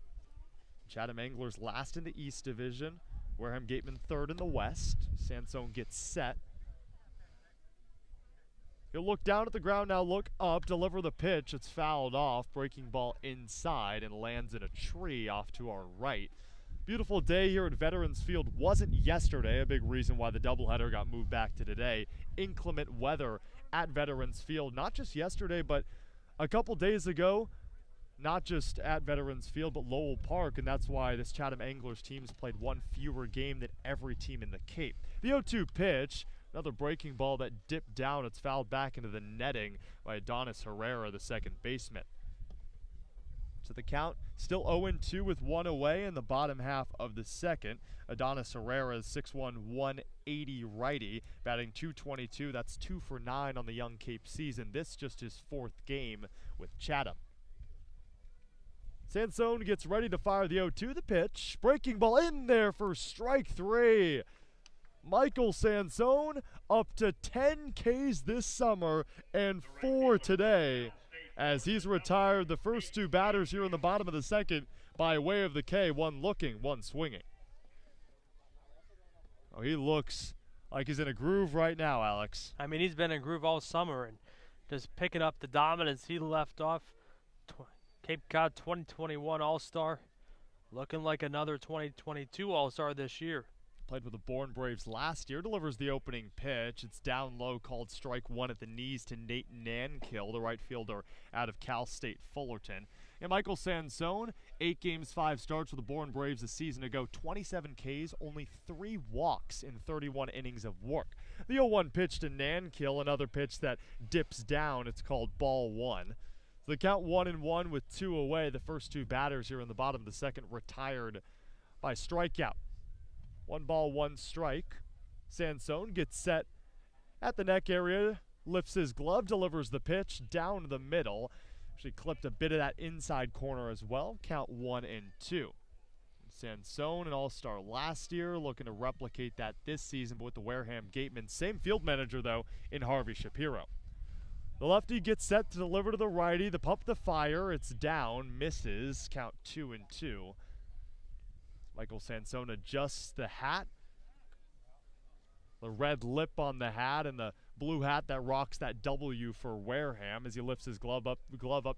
Chatham Anglers last in the East Division. Wareham Gatemen 3rd in the West. Sansone gets set. He'll look down at the ground now, look up, deliver the pitch. It's fouled off. Breaking ball inside and lands in a tree off to our right. Beautiful day here at Veterans Field. Wasn't yesterday, a big reason why the doubleheader got moved back to today. Inclement weather at Veterans Field, not just yesterday, but a couple days ago. Not just at Veterans Field, but Lowell Park, and that's why this Chatham Anglers team has played one fewer game than every team in the Cape. The 0-2 pitch, another breaking ball that dipped down. It's fouled back into the netting by Adonis Herrera, the second baseman. So the count still 0-2 with one away in the bottom half of the second. Adonis Herrera is 6'1", 180 righty, batting .222. That's 2 for 9 on the Young Cape season. This just his fourth game with Chatham. Sansone gets ready to fire the 0-2. The pitch. Breaking ball in there for strike 3. Michael Sansone up to 10 Ks this summer and 4 today as he's retired the first two batters here in the bottom of the second by way of the K. One looking, one swinging. Oh, he looks like he's in a groove right now, Alex. I mean, he's been in a groove all summer and just picking up the dominance he left off. Cape Cod 2021 All-Star, looking like another 2022 All-Star this year. Played with the Bourne Braves last year, delivers the opening pitch. It's down low, called strike one at the knees to Nate Nankill, the right fielder out of Cal State Fullerton. And Michael Sansone, 8 games, 5 starts with the Bourne Braves a season ago, 27 Ks, only 3 walks in 31 innings of work. The 0-1 pitch to Nankill, another pitch that dips down. It's called ball 1. The count 1-1 with 2 away. The first two batters here in the bottom of the second retired by strikeout. 1 ball, 1 strike. Sansone gets set at the neck area, lifts his glove, delivers the pitch down the middle. Actually clipped a bit of that inside corner as well. Count 1-2. Sansone, an all-star last year, looking to replicate that this season, but with the Wareham Gatemen. Same field manager, though, in Harvey Shapiro. The lefty gets set to deliver to the righty. The pump to fire. It's down. Misses. Count 2-2. Michael Sansone adjusts the hat. The red lip on the hat and the blue hat that rocks that W for Wareham as he lifts his glove up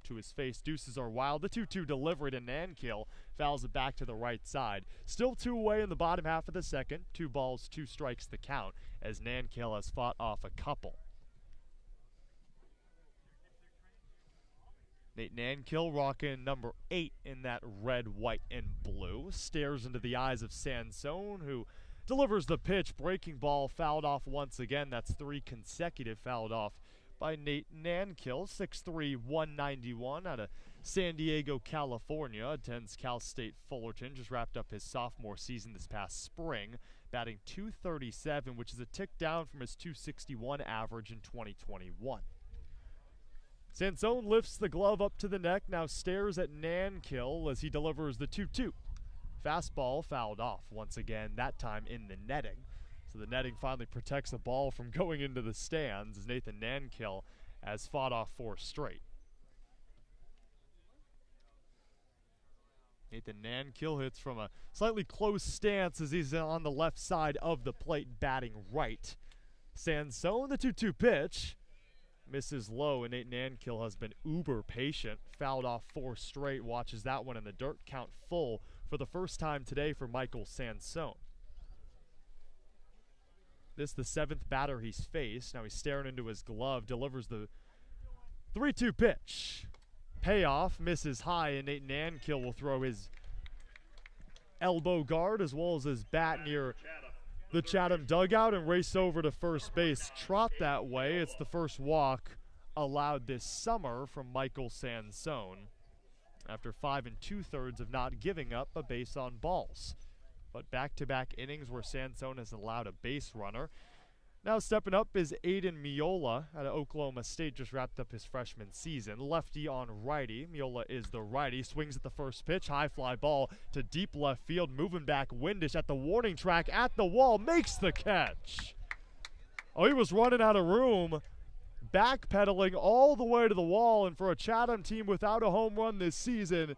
to his face. Deuces are wild. The 2-2 delivery to Nankill fouls it back to the right side. Still 2 away in the bottom half of the second. 2 balls, 2 strikes the count as Nankill has fought off a couple. Nate Nankill rocking number 8 in that red, white, and blue. Stares into the eyes of Sansone, who delivers the pitch. Breaking ball fouled off once again. That's 3 consecutive fouled off by Nate Nankill. 6'3", 191 out of San Diego, California. Attends Cal State Fullerton. Just wrapped up his sophomore season this past spring, batting .237, which is a tick down from his .261 average in 2021. Sansone lifts the glove up to the neck, now stares at Nankill as he delivers the 2-2. Fastball fouled off once again, that time in the netting. So the netting finally protects the ball from going into the stands as Nathan Nankill has fought off 4 straight. Nathan Nankill hits from a slightly close stance as he's on the left side of the plate, batting right. Sansone, the 2-2 pitch. Misses low, and Nate Nankill has been uber patient. Fouled off 4 straight. Watches that one in the dirt. Count full for the first time today for Michael Sansone. This is the 7th batter he's faced. Now he's staring into his glove. Delivers the 3-2 pitch. Payoff. Misses high, and Nate Nankill will throw his elbow guard as well as his bat near the Chatham dugout and race over to first base. Trot that way. It's the first walk allowed this summer from Michael Sansone after 5 2/3 of not giving up a base on balls. But back-to-back innings where Sansone has allowed a base runner. Now stepping up is Aiden Miola out of Oklahoma State, just wrapped up his freshman season. Lefty on righty. Miola is the righty. Swings at the first pitch. High fly ball to deep left field. Moving back Windish at the warning track at the wall. Makes the catch. Oh, he was running out of room. Backpedaling all the way to the wall. And for a Chatham team without a home run this season,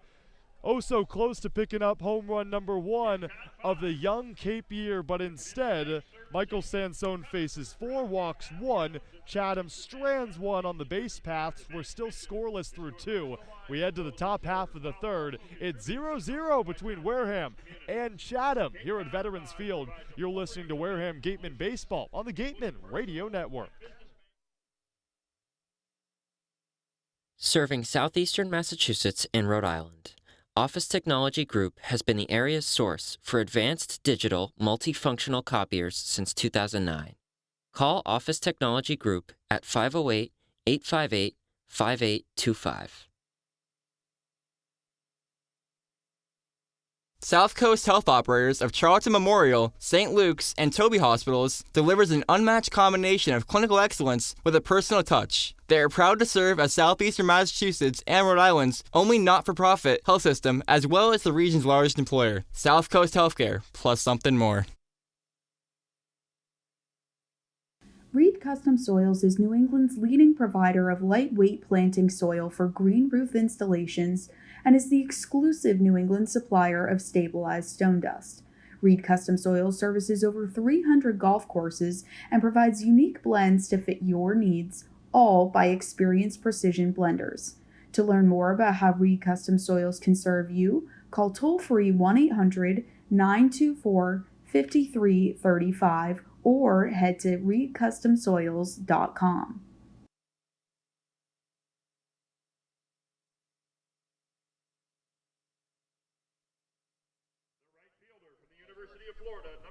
Oh so close to picking up home run number 1 of the young Cape year, but instead, Michael Sansone faces 4, walks 1. Chatham strands 1 on the base paths. We're still scoreless through 2. We head to the top half of the third. It's 0-0 between Wareham and Chatham here at Veterans Field. You're listening to Wareham Gateman Baseball on the Gateman Radio Network. Serving southeastern Massachusetts and Rhode Island, Office Technology Group has been the area's source for advanced digital multifunctional copiers since 2009. Call Office Technology Group at 508-858-5825. South Coast Health Operators of Charlton Memorial, St. Luke's, and Toby Hospitals delivers an unmatched combination of clinical excellence with a personal touch. They are proud to serve as Southeastern Massachusetts and Rhode Island's only not-for-profit health system, as well as the region's largest employer. South Coast Healthcare, plus something more. Reed Custom Soils is New England's leading provider of lightweight planting soil for green roof installations and is the exclusive New England supplier of stabilized stone dust. Reed Custom Soils services over 300 golf courses and provides unique blends to fit your needs, all by experienced precision blenders. To learn more about how Reed Custom Soils can serve you, call toll-free 1-800-924-5335 or head to reedcustomsoils.com.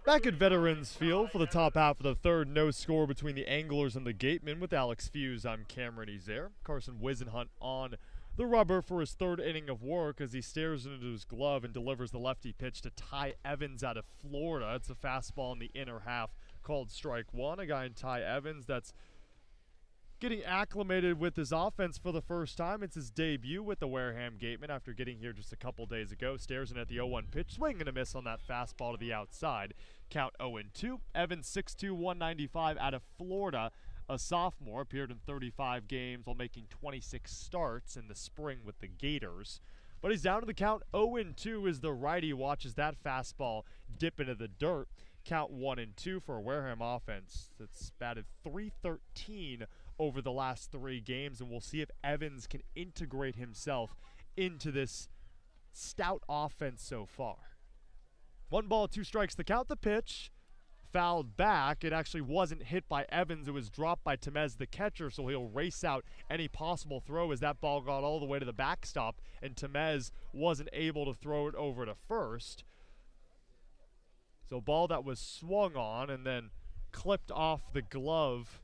Back at Veterans Field for the top half of the third, no score between the Anglers and the Gatemen. With Alex Feuz, I'm Cameron Ezeir. Carson Wisenhunt on the rubber for his third inning of work as he stares into his glove and delivers the lefty pitch to Ty Evans out of Florida. It's a fastball in the inner half called strike 1. A guy in Ty Evans that's getting acclimated with his offense for the first time. It's his debut with the Wareham Gatemen after getting here just a couple days ago. Stares in at the 0-1 pitch, swing and a miss on that fastball to the outside. Count 0-2. Evans 6'2", 195 out of Florida. A sophomore, appeared in 35 games while making 26 starts in the spring with the Gators. But he's down to the count 0-2 as the righty watches that fastball dip into the dirt. Count 1-2 for a Wareham offense that's batted .313 over the last 3 games, and we'll see if Evans can integrate himself into this stout offense so far. 1 ball, 2 strikes. The count, the pitch, fouled back. It actually wasn't hit by Evans. It was dropped by Temez, the catcher, so he'll race out any possible throw as that ball got all the way to the backstop, and Temez wasn't able to throw it over to first. So ball that was swung on and then clipped off the glove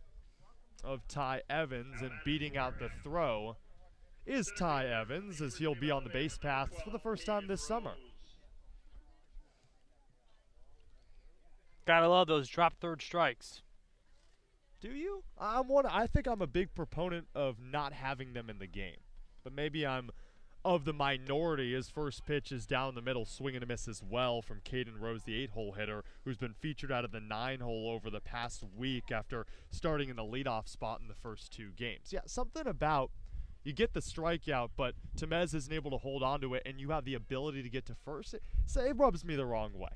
of Ty Evans, and beating out the throw is Ty Evans as he'll be on the base paths for the first time this summer. Gotta love those drop third strikes. Do you? I think I'm a big proponent of not having them in the game, but maybe I'm of the minority. His first pitch is down the middle, swing and a miss as well from Caden Rose, the 8-hole hitter, who's been featured out of the 9-hole over the past week after starting in the leadoff spot in the first 2 games. Yeah, something about you get the strikeout, but Temez isn't able to hold on to it, and you have the ability to get to first. It rubs me the wrong way.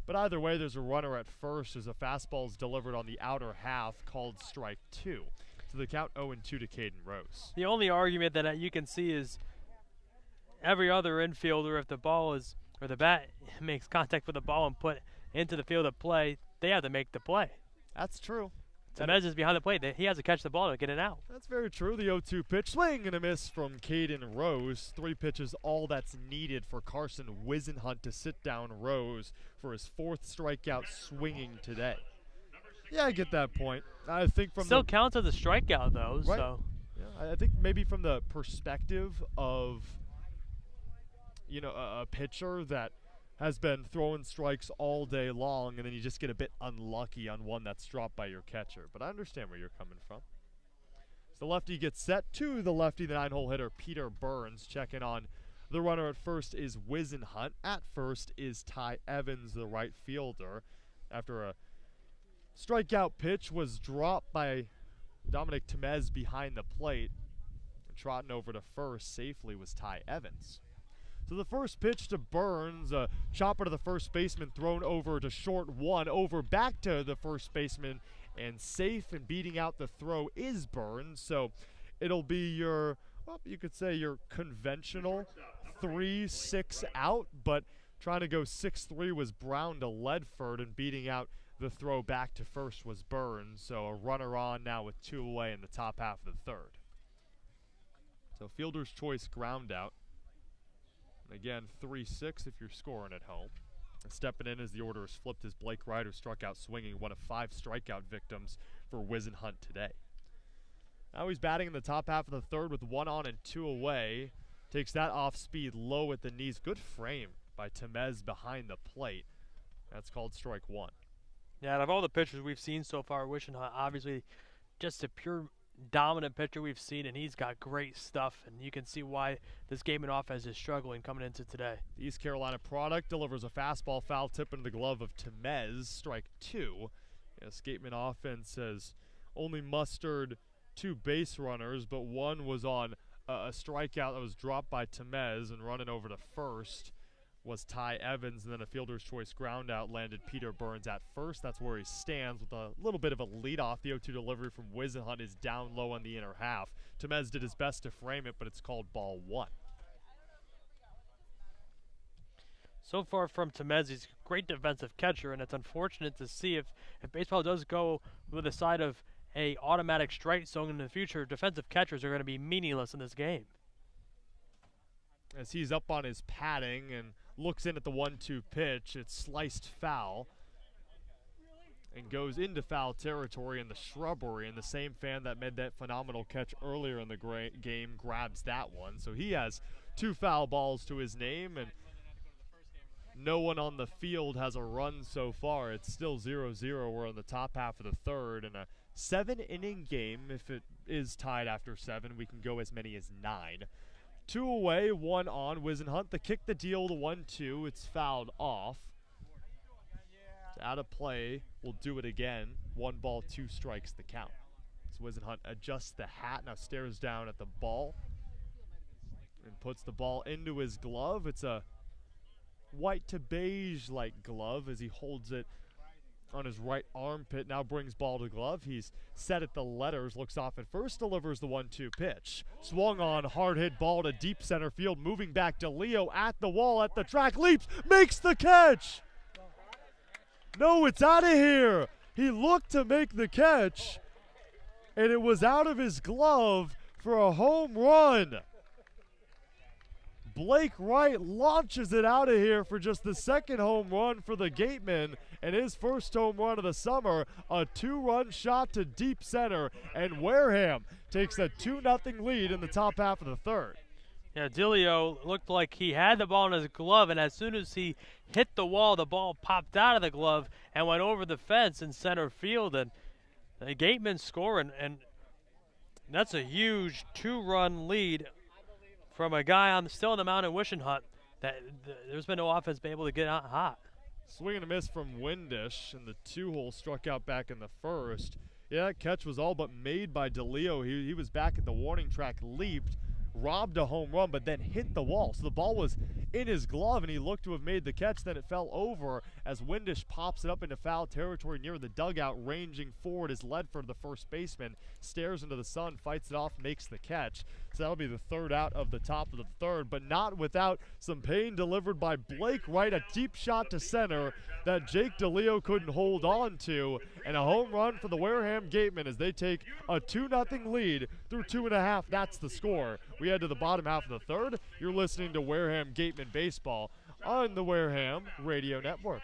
But either way, there's a runner at first as a fastball is delivered on the outer half called strike 2. So the count 0-2 to Caden Rose. The only argument that you can see is every other infielder, if the ball is, or the bat makes contact with the ball and put into the field of play, they have to make the play. That's true. Temez is behind the plate. He has to catch the ball to get it out. That's very true. The 0-2 pitch, swing and a miss from Caden Rose. 3 pitches, all that's needed for Carson Wisenhunt to sit down Rose for his 4th strikeout swinging today. Yeah, I get that point. I think from still counts as a strikeout though. Right. So yeah, I think maybe from the perspective of a pitcher that has been throwing strikes all day long, and then you just get a bit unlucky on one that's dropped by your catcher. But I understand where you're coming from. So the lefty gets set to the lefty, the 9-hole hitter, Peter Burns. Checking on the runner at first is Wisenhunt. At first is Ty Evans, the right fielder. After a strikeout pitch was dropped by Dominic Temez behind the plate, and trotting over to first safely was Ty Evans. So the first pitch to Burns, a chopper to the first baseman, thrown over to short one, over back to the first baseman, and safe, and beating out the throw is Burns. So it'll be your, well, you could say your conventional 3-6 out, but trying to go 6-3 was Brown to Ledford, and beating out the throw back to first was Burns. So a runner on now with 2 away in the top half of the third. So fielder's choice ground out. And again, 3-6 if you're scoring at home. And stepping in as the order is flipped is Blake Wright, who struck out swinging, one of 5 strikeout victims for Whisenhunt today. Now he's batting in the top half of the third with 1 on and 2 away. Takes that off speed low at the knees. Good frame by Temez behind the plate. That's called strike 1. Yeah, out of all the pitchers we've seen so far, Whisenhunt, obviously just a pure dominant pitcher we've seen, and he's got great stuff, and you can see why this Gateman offense is struggling coming into today. The East Carolina product delivers a fastball foul tip into the glove of Temez, strike 2. Yes, Gateman offense has only mustered 2 base runners, but one was on a strikeout that was dropped by Temez, and running over to first was Ty Evans, and then a fielder's choice ground out landed Peter Burns at first. That's where he stands with a little bit of a leadoff. The 0-2 delivery from Whisenhunt is down low on the inner half. Temez did his best to frame it, but it's called ball 1. So far from Temez, he's a great defensive catcher, and it's unfortunate to see if baseball does go with the side of a automatic strike zone in the future, defensive catchers are going to be meaningless in this game. As he's up on his padding and looks in at the 1-2 pitch, it's sliced foul and goes into foul territory in the shrubbery, and the same fan that made that phenomenal catch earlier in the game grabs that one. So he has 2 foul balls to his name, and no one on the field has a run so far. It's still 0-0. We're on the top half of the third, and a 7-inning game. If it is tied after 7, we can go as many as 9. 2 away, 1 on. Whisenhunt, the kick the deal, the 1-2. It's fouled off. It's out of play. We'll do it again. 1 ball, 2 strikes the count. So Whisenhunt adjusts the hat, now stares down at the ball and puts the ball into his glove. It's a white to beige like glove as he holds it on his right armpit. Now brings ball to glove. He's set at the letters, looks off at first, delivers the 1-2 pitch. Swung on, hard hit ball to deep center field, moving back to Leo at the wall, at the track, leaps, makes the catch. No, it's out of here. He looked to make the catch, and it was out of his glove for a home run. Blake Wright launches it out of here for just the 2nd home run for the Gateman, and his first home run of the summer, a 2-run shot to deep center, and Wareham takes a 2-0 lead in the top half of the third. Yeah, Dilio looked like he had the ball in his glove, and as soon as he hit the wall, the ball popped out of the glove and went over the fence in center field, and the Gateman scoring, and that's a huge 2-run lead from a guy still on the mound in Whisenhunt. There's been no offense been able to get out hot. Swing and a miss from Windish, and the 2-hole struck out back in the first. Yeah, that catch was all but made by DeLeo. He was back at the warning track, leaped, robbed a home run, but then hit the wall. So the ball was in his glove, and he looked to have made the catch. Then it fell over as Windish pops it up into foul territory near the dugout. Ranging forward is Ledford, the first baseman, stares into the sun, fights it off, makes the catch. So that'll be the 3rd out of the top of the 3rd, but not without some pain delivered by Blake Wright. A deep shot to center that Jake DeLeo couldn't hold on to, and a home run for the Wareham Gatemen as they take a 2-0 lead through 2.5. That's the score. We head to the bottom half of the 3rd. You're listening to Wareham Gatemen Baseball on the Wareham Radio Network.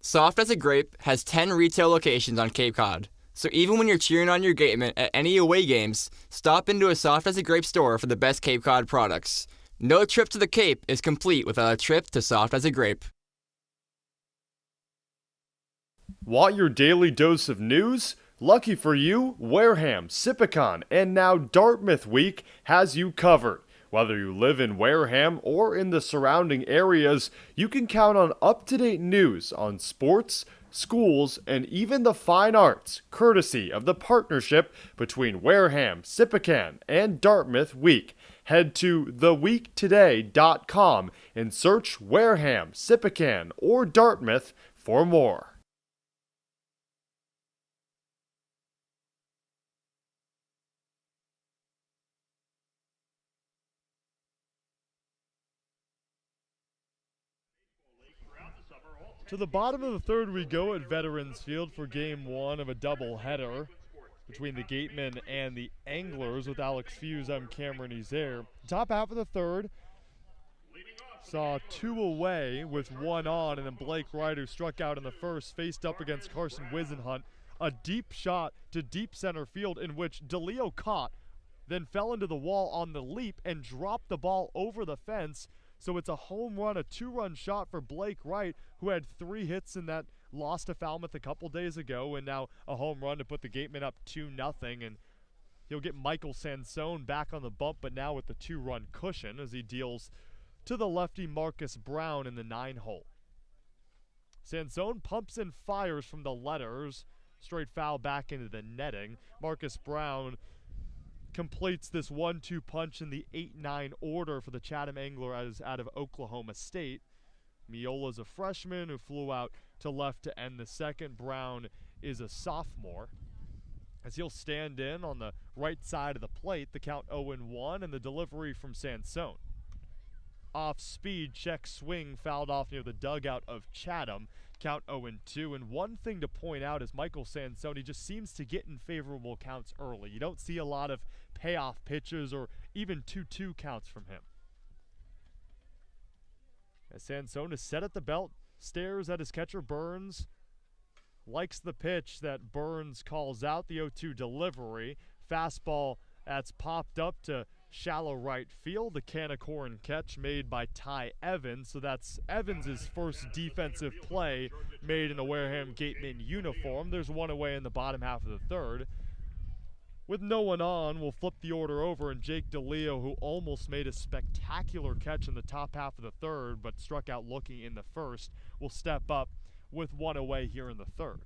Soft as a Grape has 10 retail locations on Cape Cod. So even when you're cheering on your Gatemen at any away games, stop into a Soft as a Grape store for the best Cape Cod products. No trip to the Cape is complete without a trip to Soft as a Grape. Want your daily dose of news? Lucky for you, Wareham, Sipicon, and now Dartmouth Week has you covered. Whether you live in Wareham or in the surrounding areas, you can count on up-to-date news on sports, schools, and even the fine arts, courtesy of the partnership between Wareham, Sippacan, and Dartmouth Week. Head to theweektoday.com and search Wareham, Sippacan, or Dartmouth for more. To the bottom of the third we go at Veterans Field for Game 1 of a doubleheader between the Gatemen and the Anglers. With Alex Feuz, I'm Cameron Ezeir. Top half of the third saw 2 away with 1 on, and then Blake Wright, who struck out in the first, faced up against Carson Wisenhunt. A deep shot to deep center field in which DeLeo caught, then fell into the wall on the leap and dropped the ball over the fence. So it's a home run, a 2-run shot for Blake Wright, who had 3 hits in that loss to Falmouth a couple days ago, and now a home run to put the Gatemen up 2-0. And he'll get Michael Sansone back on the bump, but now with the 2-run cushion as he deals to the lefty Marcus Brown in the 9-hole. Sansone pumps and fires from the letters, straight foul back into the netting. Marcus Brown completes this 1-2 punch in the 8-9 order for the Chatham Angler out of Oklahoma State. Miola's a freshman who flew out to left to end the second. Brown is a sophomore, as he'll stand in on the right side of the plate. The count 0-1 and the delivery from Sansone. Off speed, check swing fouled off near the dugout of Chatham. Count 0-2. And one thing to point out is Michael Sansone, he just seems to get in favorable counts early. You don't see a lot of payoff pitches or even 2-2 counts from him. As Sansone is set at the belt, stares at his catcher Burns, likes the pitch that Burns calls out, the 0-2 delivery. Fastball that's popped up to shallow right field. The can of corn catch made by Ty Evans. So that's Evans' first defensive play made in a Wareham Gateman uniform. There's 1 away in the bottom half of the third. With no one on, we'll flip the order over, and Jake DeLeo, who almost made a spectacular catch in the top half of the third but struck out looking in the first, will step up with 1 away here in the third.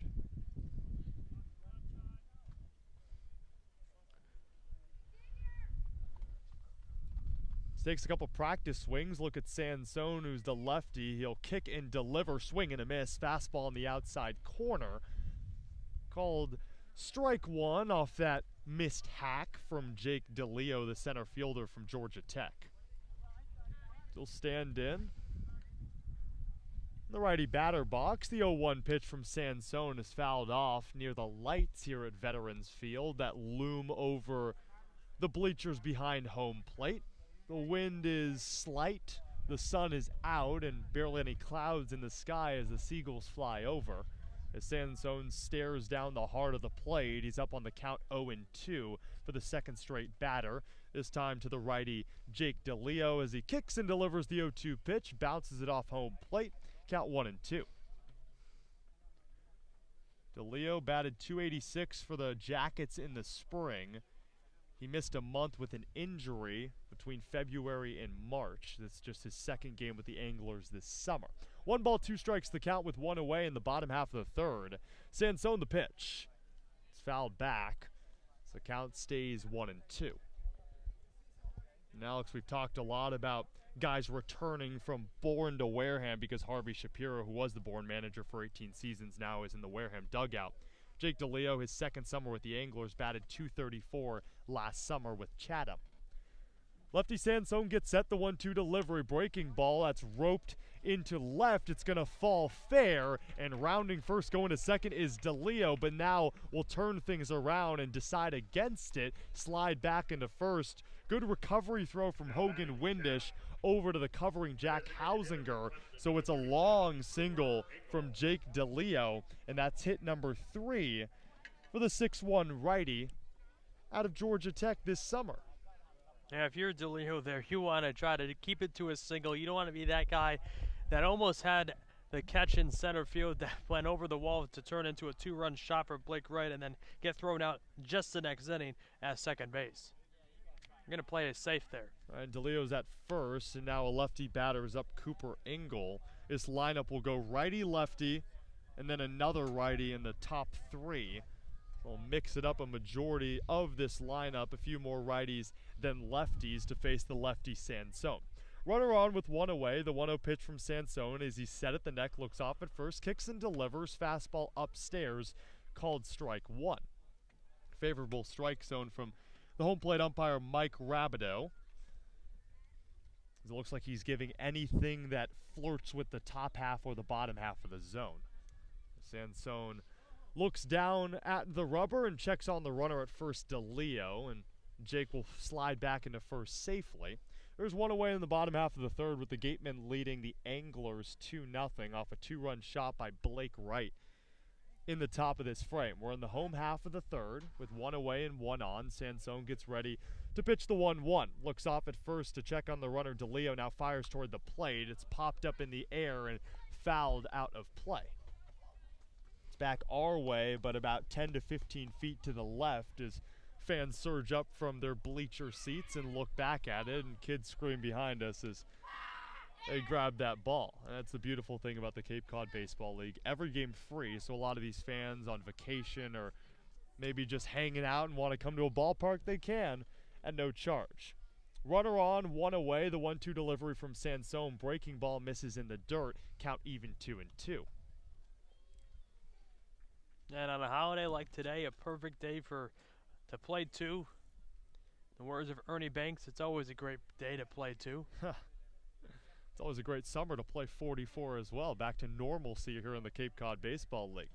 Takes a couple practice swings. Look at Sansone, who's the lefty. He'll kick and deliver, swing and a miss. Fastball on the outside corner. Called strike 1 off that missed hack from Jake DeLeo, the center fielder from Georgia Tech. He'll stand in the righty batter box. The 0-1 pitch from Sansone is fouled off near the lights here at Veterans Field that loom over the bleachers behind home plate. The wind is slight, the sun is out, and barely any clouds in the sky as the seagulls fly over. As Sansone stares down the heart of the plate, he's up on the count 0-2 for the second straight batter. This time to the righty Jake DeLeo as he kicks and delivers the 0-2 pitch, bounces it off home plate, count 1-2. DeLeo batted .286 for the Jackets in the spring. He missed a month with an injury between February and March. That's just his second game with the Anglers this summer. 1 ball, 2 strikes the count with 1 away in the bottom half of the third. Sansone the pitch. It's fouled back, so the count stays 1-2. And Alex, we've talked a lot about guys returning from Bourne to Wareham because Harvey Shapiro, who was the Bourne manager for 18 seasons, now is in the Wareham dugout. Jake DeLeo, his second summer with the Anglers, batted .234 last summer with Chatham. Lefty Sansone gets set, the 1-2 delivery, breaking ball that's roped into left. It's going to fall fair, and rounding first going to second is DeLeo, but now we'll turn things around and decide against it, slide back into first. Good recovery throw from Hogan Windish over to the covering Jack Hausinger. So it's a long single from Jake DeLeo, and that's hit number 3 for the 6'1 righty out of Georgia Tech this summer. Yeah, if you're DeLeo there, you want to try to keep it to a single. You don't want to be that guy that almost had the catch in center field that went over the wall to turn into a 2-run shot for Blake Wright and then get thrown out just the next inning at second base. You're going to play it safe there. All right, DeLeo's at first, and now a lefty batter is up, Cooper Engel. This lineup will go righty-lefty and then another righty in the top 3. We'll mix it up a majority of this lineup, a few more righties than lefties to face the lefty Sansone. Runner on with 1 away, the 1-0 pitch from Sansone as he's set at the neck, looks off at first, kicks and delivers, fastball upstairs, called strike 1. Favorable strike zone from the home plate umpire Mike Rabideau. It looks like he's giving anything that flirts with the top half or the bottom half of the zone. Sansone looks down at the rubber and checks on the runner at first, DeLeo, and Jake will slide back into first safely. There's 1 away in the bottom half of the third with the Gatemen leading the Anglers 2-0 off a 2-run shot by Blake Wright in the top of this frame. We're in the home half of the third with 1 away and 1 on. Sansone gets ready to pitch the 1-1. Looks off at first to check on the runner. DeLeo now fires toward the plate. It's popped up in the air and fouled out of play. It's back our way, but about 10 to 15 feet to the left as fans surge up from their bleacher seats and look back at it, and kids scream behind us as they grab that ball. And that's the beautiful thing about the Cape Cod Baseball League. Every game free, so a lot of these fans on vacation or maybe just hanging out and want to come to a ballpark, they can at no charge. Runner on, 1 away, the 1-2 delivery from Sansone. Breaking ball misses in the dirt, count even 2-2. And on a holiday like today, a perfect day to play 2. In the words of Ernie Banks, it's always a great day to play 2. It's always a great summer to play 44 as well. Back to normalcy here in the Cape Cod Baseball League.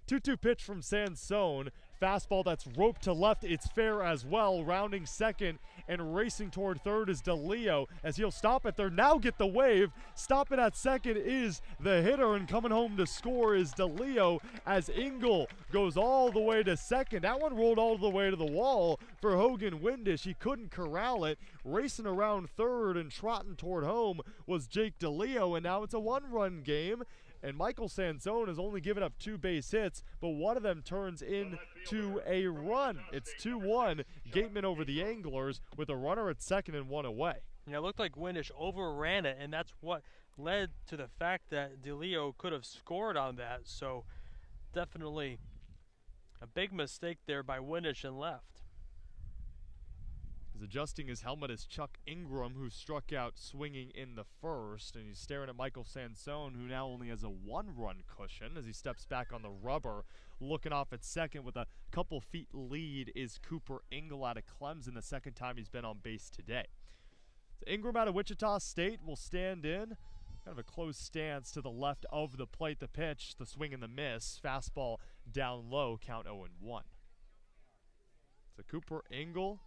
2-2 pitch from Sansone. Fastball that's roped to left. It's fair as well. Rounding second and racing toward third is DeLeo as he'll stop at third. Now get the wave. Stopping at second is the hitter, and coming home to score is DeLeo as Engel goes all the way to second. That one rolled all the way to the wall for Hogan Windish. He couldn't corral it. Racing around third and trotting toward home was Jake DeLeo, and now it's a 1-run game. And Michael Sansone has only given up 2 base hits, but one of them turns into a run. It's 2-1, Gatemen over the Anglers with a runner at second and 1 away. Yeah, it looked like Windish overran it, and that's what led to the fact that DeLeo could have scored on that. So definitely a big mistake there by Windish and left. He's adjusting his helmet is Chuck Ingram, who struck out swinging in the first, and he's staring at Michael Sansone, who now only has a 1-run cushion as he steps back on the rubber. Looking off at second with a couple feet lead is Cooper Engel out of Clemson, the second time he's been on base today. So Ingram out of Wichita State will stand in. Kind of a close stance to the left of the plate. The pitch, the swing and the miss. Fastball down low, count 0-1. So Cooper Engel,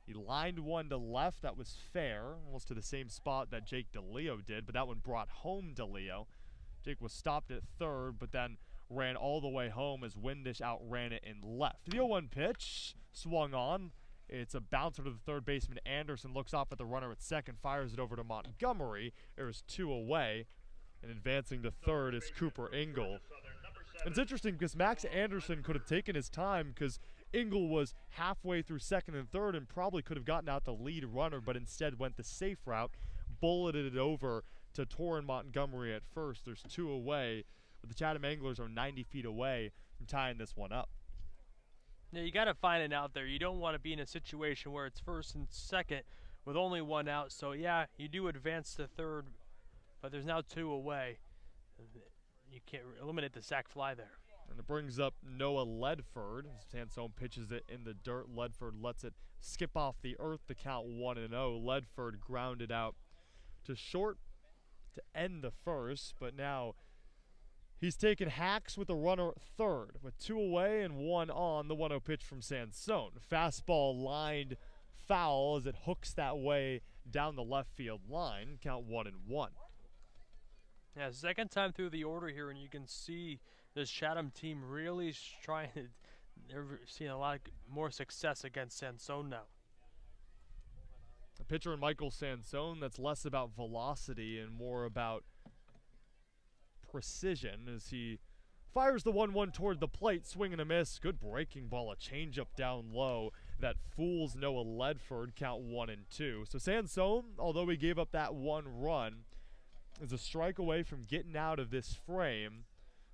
he lined one to left. That was fair, almost to the same spot that Jake DeLeo did, but that one brought home DeLeo. Jake was stopped at third, but then ran all the way home as Windish outran it and left. The 0-1 pitch swung on. It's a bouncer to the third baseman. Anderson looks off at the runner at second, fires it over to Montgomery. There's 2 away, and advancing to third is Cooper Engel. It's interesting because Max Anderson could have taken his time because Engel was halfway through second and third and probably could have gotten out the lead runner, but instead went the safe route, bulleted it over to Torrin Montgomery at first. There's 2 away, but the Chatham Anglers are 90 feet away from tying this one up. Yeah, you got to find it out there. You don't want to be in a situation where it's first and second with only 1 out. So, yeah, you do advance to third, but there's now 2 away. You can't eliminate the sac fly there. And it brings up Noah Ledford. Sansone pitches it in the dirt. Ledford lets it skip off the earth to count 1-0. Ledford grounded out to short to end the first, but now he's taken hacks with a runner at third with 2 away and 1 on. The 1-0 pitch from Sansone. Fastball lined foul as it hooks that way down the left field line. Count 1-1. Yeah, second time through the order here, and you can see this Chatham team really trying to, they're seeing a lot more success against Sansone now. A pitcher in Michael Sansone that's less about velocity and more about precision as he fires the 1-1 toward the plate, swing and a miss. Good breaking ball, a changeup down low that fools Noah Ledford, count 1-2. So Sansone, although he gave up that 1 run, is a strike away from getting out of this frame.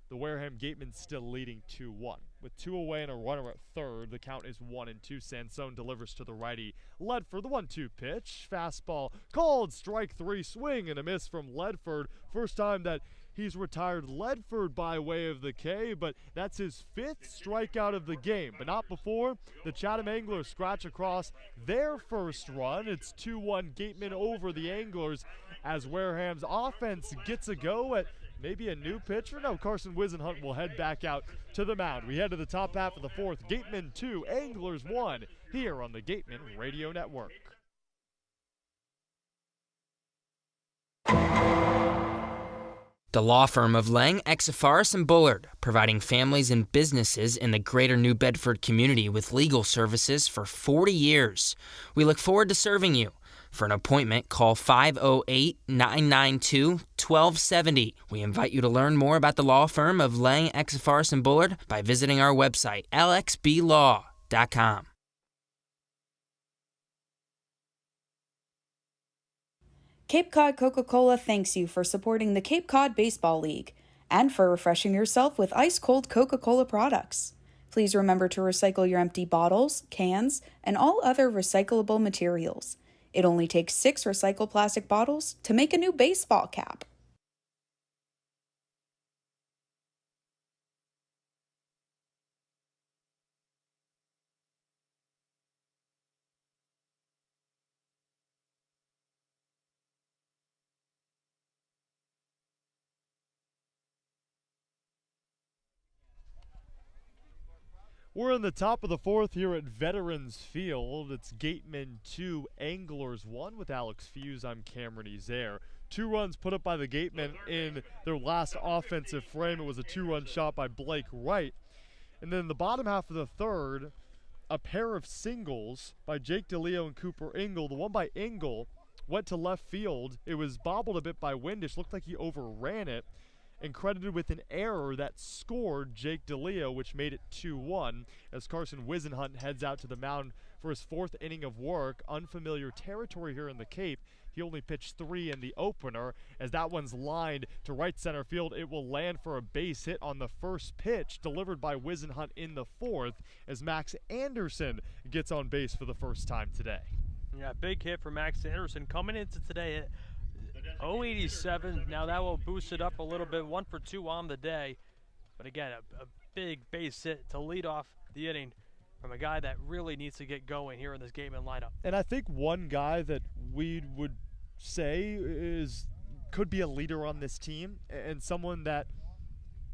the Wareham Gatemen still leading 2-1. With 2 away and a runner at third, the count is 1-2. Sansone delivers to the righty. Ledford, the 1-2 pitch. Fastball called, strike 3, swing and a miss from Ledford. First time that he's retired Ledford by way of the K, but that's his 5th strikeout of the game. But not before the Chatham Anglers scratch across their first run. It's 2-1 Gatemen over the Anglers as Wareham's offense gets a go at maybe a new pitcher. No, Carson Wisenhunt will head back out to the mound. We head to the top half of the 4th. Gatemen 2, Anglers 1, here on the Gatemen Radio Network. The law firm of Lang, Exifaris & Bullard, providing families and businesses in the greater New Bedford community with legal services for 40 years. We look forward to serving you. For an appointment, call 508-992-1270. We invite you to learn more about the law firm of Lang, Exifaris & Bullard by visiting our website, lxblaw.com. Cape Cod Coca-Cola thanks you for supporting the Cape Cod Baseball League and for refreshing yourself with ice-cold Coca-Cola products. Please remember to recycle your empty bottles, cans, and all other recyclable materials. It only takes 6 recycled plastic bottles to make a new baseball cap. We're in the top of the 4th here at Veterans Field. It's Gatemen 2, Anglers 1 with Alex Feuz. I'm Cameron Ezeir. 2 runs put up by the Gatemen in their last offensive frame. It was a 2-run shot by Blake Wright. And then in the bottom half of the 3rd, a pair of singles by Jake DeLeo and Cooper Ingle. The one by Ingle went to left field. It was bobbled a bit by Windish. Looked like he overran it, and credited with an error that scored Jake DeLeo, which made it 2-1 as Carson Wisenhunt heads out to the mound for his 4th inning of work. Unfamiliar territory here in the Cape. He only pitched 3 in the opener. As that one's lined to right center field, it will land for a base hit on the first pitch, delivered by Wisenhunt in the 4th, as Max Anderson gets on base for the first time today. Yeah, big hit for Max Anderson coming into today at 087. Now that will boost it up a little bit. 1 for 2 on the day. But again, a big base hit to lead off the inning from a guy that really needs to get going here in this Gatemen lineup. And I think one guy that we would say could be a leader on this team and someone that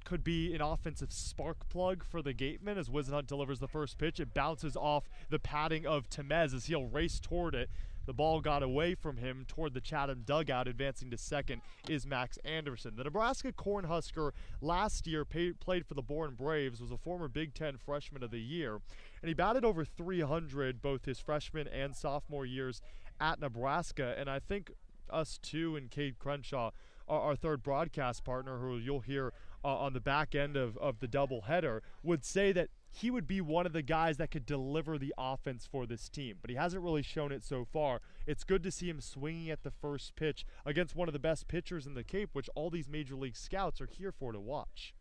could be an offensive spark plug for the Gatemen as Wisenhunt delivers the first pitch. It bounces off the padding of Temez as he'll race toward it. The ball got away from him toward the Chatham dugout. Advancing to second is Max Anderson. The Nebraska Cornhusker last year played for the Bourne Braves, was a former Big Ten Freshman of the Year, and he batted over 300 both his freshman and sophomore years at Nebraska. And I think us two and Cade Crenshaw, our 3rd broadcast partner, who you'll hear on the back end of the doubleheader, would say that he would be one of the guys that could deliver the offense for this team, but he hasn't really shown it so far. It's good to see him swinging at the first pitch against one of the best pitchers in the Cape, which all these Major League scouts are here for to watch.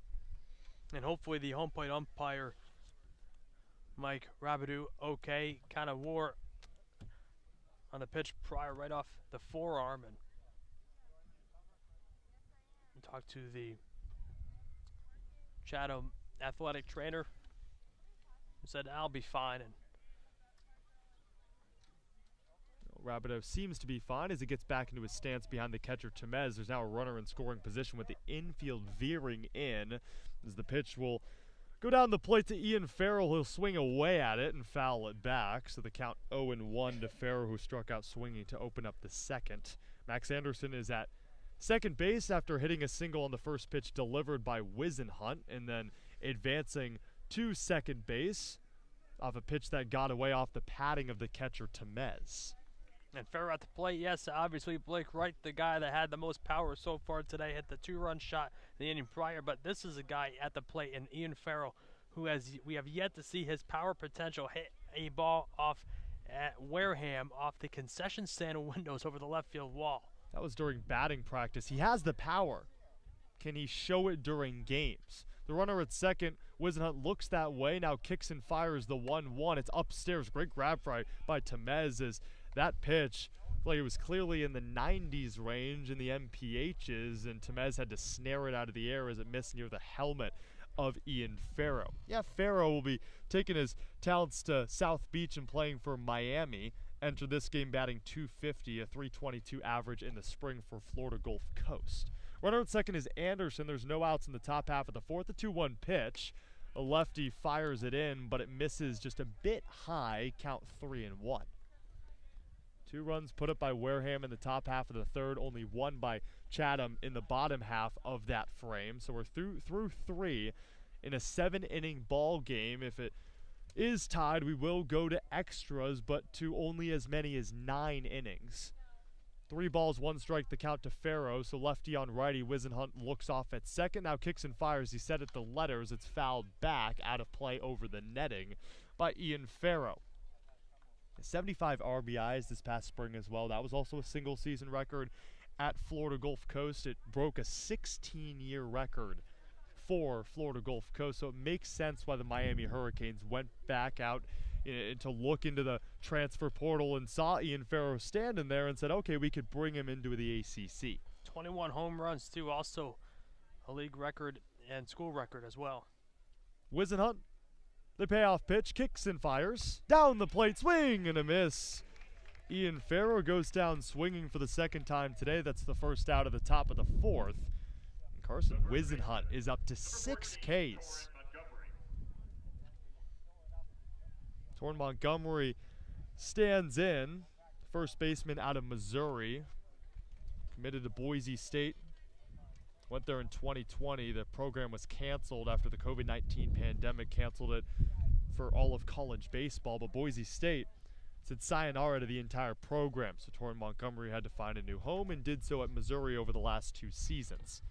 And hopefully the home plate umpire, Mike Rabideau, kind of wore on the pitch prior right off the forearm, and talked to the Chatham athletic trainer, who said, "I'll be fine." And Rabideau seems to be fine as he gets back into his stance behind the catcher Temez. There's now a runner in scoring position with the infield veering in as the pitch will go down the plate to Ian Farrell. He'll swing away at it and foul it back. So the count 0-1 to Farrell, who struck out swinging to open up the second. Max Anderson is at second base after hitting a single on the first pitch delivered by Wisenhunt, and then advancing to second base off a pitch that got away off the padding of the catcher Temez. And Farrell at the plate, yes, obviously Blake Wright, the guy that had the most power so far today, hit the 2-run shot in the inning prior, but this is a guy at the plate, and Ian Farrell, who we have yet to see his power potential hit a ball off at Wareham off the concession stand windows over the left field wall. That was during batting practice. He has the power. can he show it during games? The runner at second, Wisenhunt looks that way, now kicks and fires the 1-1. It's upstairs. Great grab by Temez as that pitch, like it was clearly in the 90s range in the MPHs, and Temez had to snare it out of the air as it missed near the helmet of Ian Farrow. Yeah, Farrow will be taking his talents to South Beach and playing for Miami. Entered this game batting .250, a .322 average in the spring for Florida Gulf Coast. Runner at second is Anderson. There's no outs in the top half of the fourth. The 2-1 pitch. A lefty fires it in, but it misses just a bit high. Count 3-1. 2 runs put up by Wareham in the top half of the third. Only 1 by Chatham in the bottom half of that frame. So we're through 3 in a 7-inning ball game. If it is tied, we will go to extras, but to only as many as 9 innings. 3 balls, 1 strike, the count to Farrow. So lefty on righty, Wisenhunt looks off at second. Now kicks and fires. He set it the letters. It's fouled back, out of play over the netting by Ian Farrow. 75 RBIs this past spring as well. That was also a single season record at Florida Gulf Coast. It broke a 16-year record for Florida Gulf Coast, so it makes sense why the Miami Hurricanes went back out to look into the transfer portal and saw Ian Farrow standing there and said, okay, we could bring him into the ACC. 21 home runs, too, also a league record and school record as well. Wisenhunt, the payoff pitch, kicks and fires. Down the plate, swing and a miss. Ian Farrow goes down swinging for the second time today. That's the first out of the top of the fourth. And Carson Wisenhunt is up to 6 Ks. Torrin Montgomery stands in. First baseman out of Missouri. Committed to Boise State. Went there in 2020. The program was canceled after the COVID-19 pandemic canceled it for all of college baseball. But Boise State said sayonara to the entire program. So Torrin Montgomery had to find a new home and did so at Missouri over the last 2 seasons.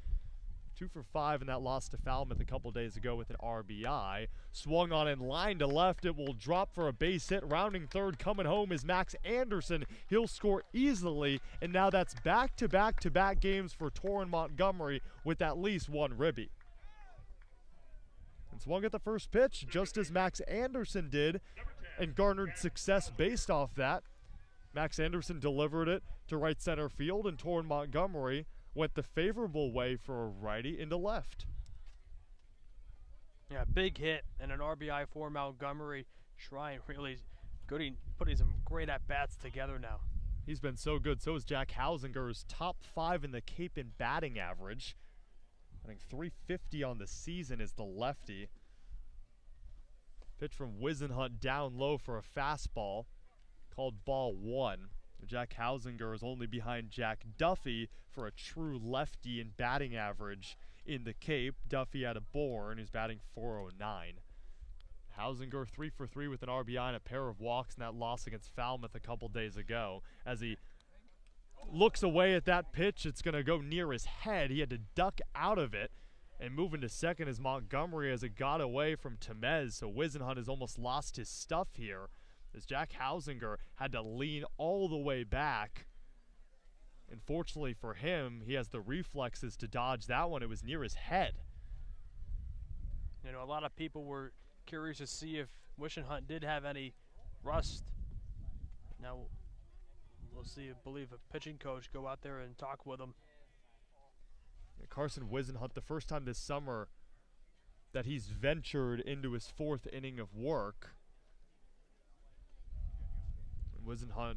2 for 5 in that loss to Falmouth a couple days ago with an RBI. Swung on in line to left. It will drop for a base hit. Rounding third, coming home is Max Anderson. He'll score easily, and now that's back-to-back-to-back games for Torrin Montgomery with at least 1 ribby. And swung at the first pitch, just as Max Anderson did, and garnered success based off that. Max Anderson delivered it to right center field, and Torrin Montgomery went the favorable way for a righty into left. Yeah, big hit and an RBI for Montgomery. Trying really good, putting some great at-bats together now. He's been so good. So is Jack Hausinger's top 5 in the Cape in batting average. I think .350 on the season is the lefty. Pitch from Wisenhunt down low for a fastball. Called ball 1. Jack Hausinger is only behind Jack Duffy for a true lefty in batting average in the Cape. Duffy out of Bourne, who's batting .409. Hausinger 3 for 3 with an RBI and a pair of walks in that loss against Falmouth a couple days ago. As he looks away at that pitch, it's going to go near his head. He had to duck out of it, and moving to second is Montgomery as it got away from Temez. So Wisenhunt has almost lost his stuff here, as Jack Hausinger had to lean all the way back. And fortunately for him, he has the reflexes to dodge that one. It was near his head. You know, a lot of people were curious to see if Wisenhunt did have any rust. Now, we'll see, I believe a pitching coach go out there and talk with him. Yeah, Carson Wisenhunt, the first time this summer that he's ventured into his 4th inning of work. Wisenhunt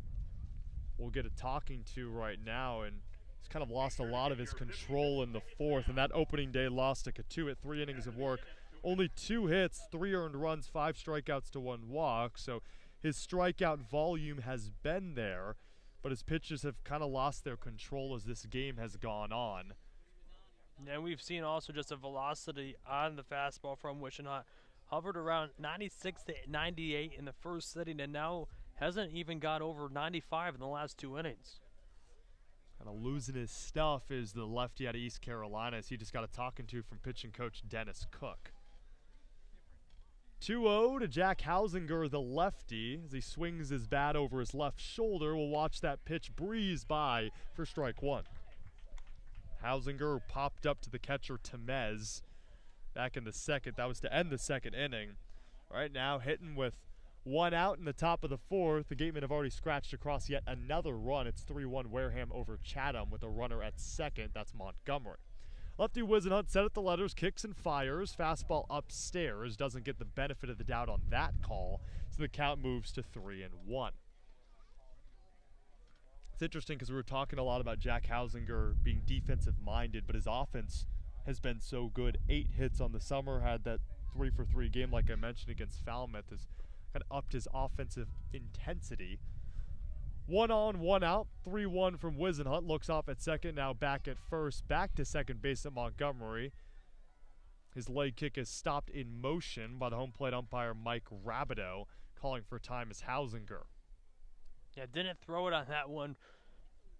will get a talking to right now, and he's kind of lost a lot of his control in the 4th, and that opening day loss to Katu at 3 innings of work. Only 2 hits, 3 earned runs, 5 strikeouts to 1 walk, so his strikeout volume has been there, but his pitches have kind of lost their control as this game has gone on. And we've seen also just a velocity on the fastball from Wisenhunt. Hovered around 96 to 98 in the first sitting, and now hasn't even got over 95 in the last 2 innings. Kind of losing his stuff is the lefty out of East Carolina, as he just got a talking to from pitching coach Dennis Cook. 2-0 to Jack Hausinger, the lefty, as he swings his bat over his left shoulder. We'll watch that pitch breeze by for strike 1. Hausinger popped up to the catcher Temez back in the second. That was to end the second inning. Right now, hitting with one out in the top of the fourth. The Gatemen have already scratched across yet another run. It's 3-1 Wareham over Chatham with a runner at second. That's Montgomery. Lefty Wisenhunt set at the letters, kicks and fires. Fastball upstairs. Doesn't get the benefit of the doubt on that call. So the count moves to 3-1. It's interesting because we were talking a lot about Jack Hausinger being defensive-minded, but his offense has been so good. 8 hits on the summer, had that 3-for-3 game like I mentioned against Falmouth. Has kind of upped his offensive intensity. 1 on, 1 out, 3-1 from Wisenhunt. Looks off at second, now back at first. Back to second base at Montgomery. His leg kick is stopped in motion by the home plate umpire Mike Rabideau, calling for time as Hausinger. Yeah, didn't throw it on that one.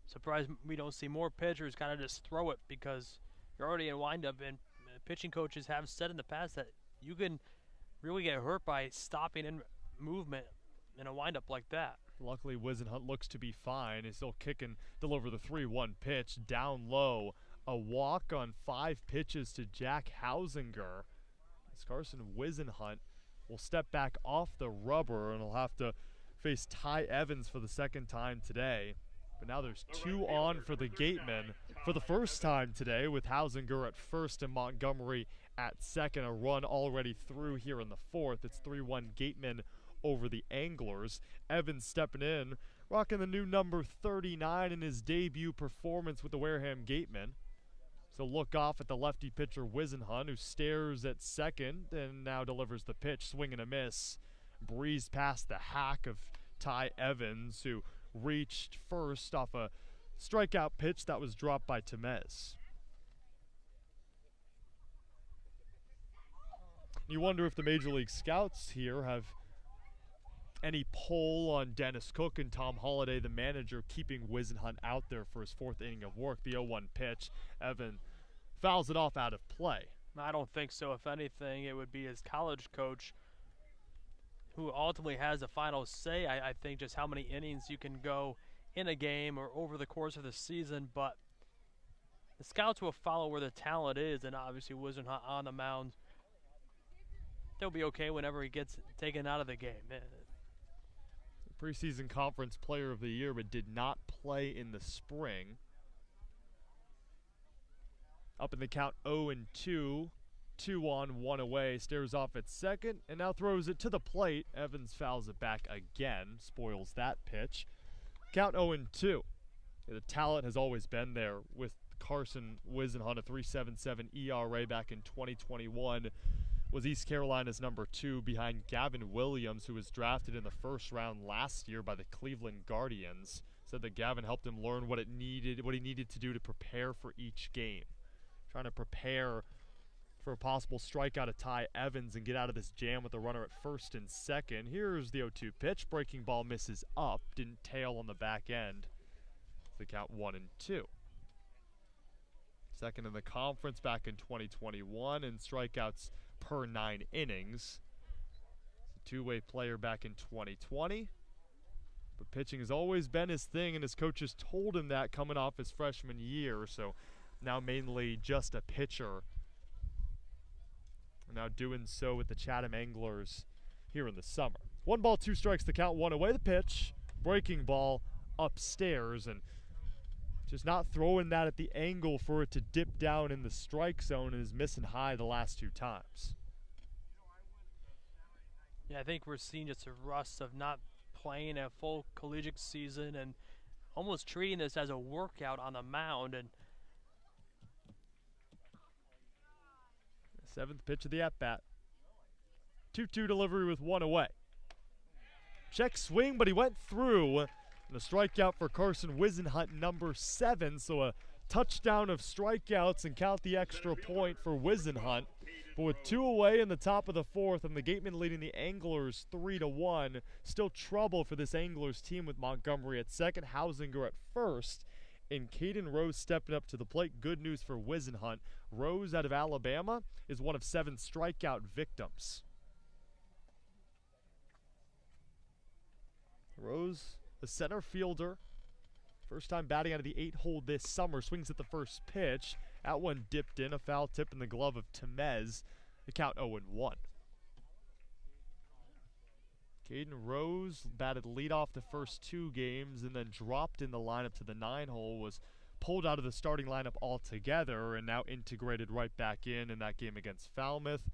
Surprised we don't see more pitchers kind of just throw it because you're already in windup, and pitching coaches have said in the past that you can really get hurt by stopping in movement in a windup like that. Luckily, Wisenhunt looks to be fine. He's still kicking, deliver the 3-1 pitch. Down low, a walk on 5 pitches to Jack Hausinger. As Carson Wisenhunt will step back off the rubber and will have to face Ty Evans for the second time today. But now there's 2 on for the Gatemen for the first time today, with Hausinger at first and Montgomery at second. A run already through here in the fourth. It's 3-1 Gatemen over the Anglers. Evans stepping in, rocking the new number 39 in his debut performance with the Wareham Gatemen. So look off at the lefty pitcher Wisenhunt, who stares at second and now delivers the pitch. Swing and a miss. Breezed past the hack of Ty Evans, who reached first off a strikeout pitch that was dropped by Temez. You wonder if the Major League Scouts here have any pull on Dennis Cook and Tom Holliday, the manager, keeping Wisenhunt out there for his 4th inning of work. The 0-1 pitch. Evan fouls it off out of play. I don't think so. If anything, it would be his college coach who ultimately has the final say. I think just how many innings you can go in a game or over the course of the season, but the scouts will follow where the talent is, and obviously Wisenhunt on the mound, they'll be okay whenever he gets taken out of the game. Preseason Conference Player of the Year, but did not play in the spring. Up in the count, 0-2. 2 on, 1 away. Stares off at second and now throws it to the plate. Evans fouls it back again. Spoils that pitch. Count 0-2. The talent has always been there with Carson Wisenhunt, a 3.77 ERA back in 2021. Was East Carolina's number 2 behind Gavin Williams, who was drafted in the first round last year by the Cleveland Guardians. Said that Gavin helped him learn what he needed to do to prepare for each game. Trying to prepare for a possible strikeout of Ty Evans and get out of this jam with a runner at first and second. Here's the 0-2 pitch. Breaking ball misses up. Didn't tail on the back end. The count 1-2. Second in the conference back in 2021 and strikeouts per 9 innings. It's a two-way player back in 2020. But pitching has always been his thing, and his coaches told him that coming off his freshman year. So now mainly just a pitcher. Now doing so with the Chatham Anglers here in the summer. 1 ball, 2 strikes, the count, 1 away. The pitch, breaking ball upstairs, and just not throwing that at the angle for it to dip down in the strike zone, and is missing high the last 2 times. Yeah, I think we're seeing just a rust of not playing a full collegiate season and almost treating this as a workout on the mound. And 7th pitch of the at-bat. 2-2 delivery with 1 away. Check swing, but he went through. And a strikeout for Carson Wisenhunt, number 7. So a touchdown of strikeouts and count the extra point for Wisenhunt. But with 2 away in the top of the 4th and the Gatemen leading the Anglers 3-1, still trouble for this Anglers team with Montgomery at second, Hausinger at first, and Caden Rose stepping up to the plate. Good news for Wisenhunt. Rose out of Alabama is one of 7 strikeout victims. Rose, the center fielder First time batting out of the 8-hole this summer. Swings at the first pitch. That one dipped in. A foul tip in the glove of Temez. The count 0-1. Caden Rose batted leadoff the first 2 games and then dropped in the lineup to the 9-hole. Was pulled out of the starting lineup altogether and now integrated right back in that game against Falmouth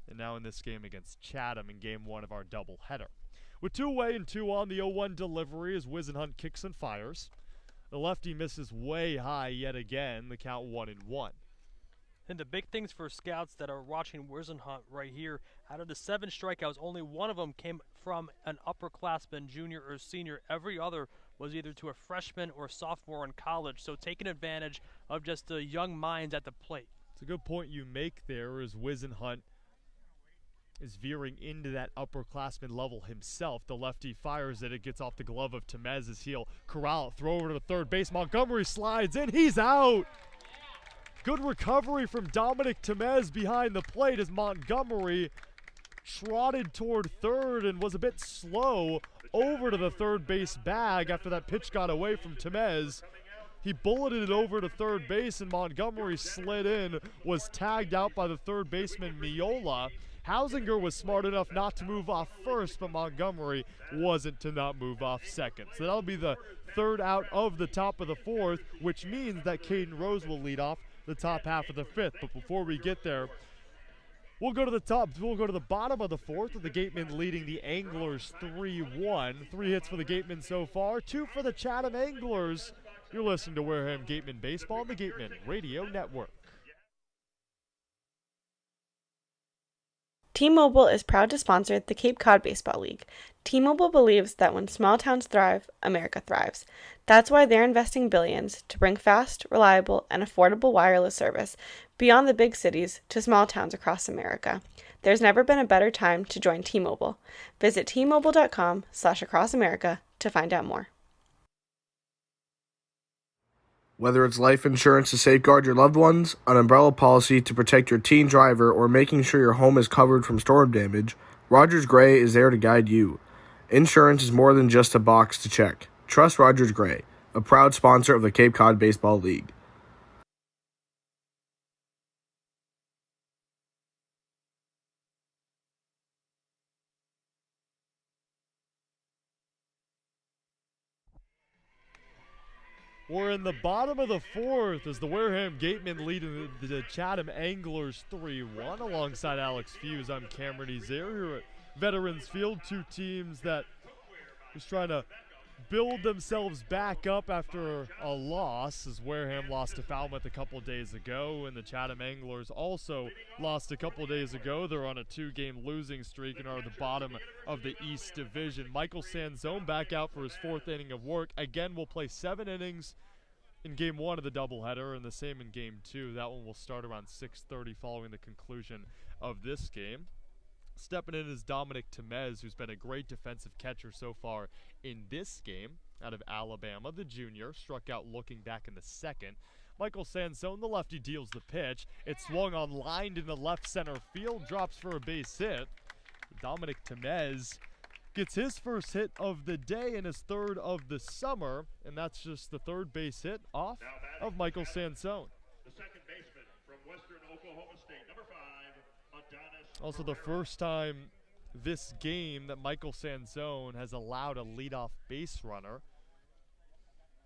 and now in this game against Chatham in game 1 of our doubleheader. With 2 away and 2 on, the 0-1 delivery as Wisenhunt kicks and fires. The lefty misses way high yet again, the count 1-1. And the big things for scouts that are watching Wisenhunt right here, out of the 7 strikeouts, only one of them came from an upperclassman, junior or senior. Every other was either to a freshman or sophomore in college, so taking advantage of just the young minds at the plate. It's a good point you make there as Wisenhunt is veering into that upperclassman level himself. The lefty fires it. It gets off the glove of Temez as he'll corral it, throw over to the third base. Montgomery slides in. He's out. Good recovery from Dominic Temez behind the plate as Montgomery trotted toward third and was a bit slow over to the third base bag after that pitch got away from Temez. He bulleted it over to third base and Montgomery slid in, was tagged out by the third baseman Miola. Hausinger was smart enough not to move off first, but Montgomery wasn't to not move off second. So that'll be the third out of the top of the 4th, which means that Caden Rose will lead off the top half of the 5th. But before we get there, we'll go to the bottom of the 4th with the Gatemen leading the Anglers 3-1. 3 hits for the Gatemen so far, 2 for the Chatham Anglers. You're listening to Wareham Gatemen Baseball on the Gatemen Radio Network. T-Mobile is proud to sponsor the Cape Cod Baseball League. T-Mobile believes that when small towns thrive, America thrives. That's why they're investing billions to bring fast, reliable, and affordable wireless service beyond the big cities to small towns across America. There's never been a better time to join T-Mobile. Visit T-Mobile.com/acrossamerica to find out more. Whether it's life insurance to safeguard your loved ones, an umbrella policy to protect your teen driver, or making sure your home is covered from storm damage, Rogers Gray is there to guide you. Insurance is more than just a box to check. Trust Rogers Gray, a proud sponsor of the Cape Cod Baseball League. We're in the bottom of the 4th as the Wareham Gatemen lead the Chatham Anglers 3-1 alongside Alex Feuz. I'm Cameron Ezeir here at Veterans Field. 2 teams that just trying to build themselves back up after a loss as Wareham lost to Falmouth a couple days ago and the Chatham Anglers also lost a couple days ago. They're on a 2-game losing streak and are at the bottom of the East Division. Michael Sanzone back out for his 4th inning of work. Again, we'll play 7 innings in game 1 of the doubleheader and the same in game 2. That one will start around 6:30 following the conclusion of this game. Stepping in is Dominic Temez, who's been a great defensive catcher so far in this game out of Alabama. The junior struck out looking back in the 2nd. Michael Sanzone, the lefty, deals the pitch. It swung on line in the left center field, drops for a base hit. Dominic Temez gets his first hit of the day and his 3rd of the summer, and that's just the 3rd base hit off of Michael Sanzone. The second baseman from Western Oklahoma State, number 5, Adonis. Also the first time this game that Michael Sanzone has allowed a leadoff base runner.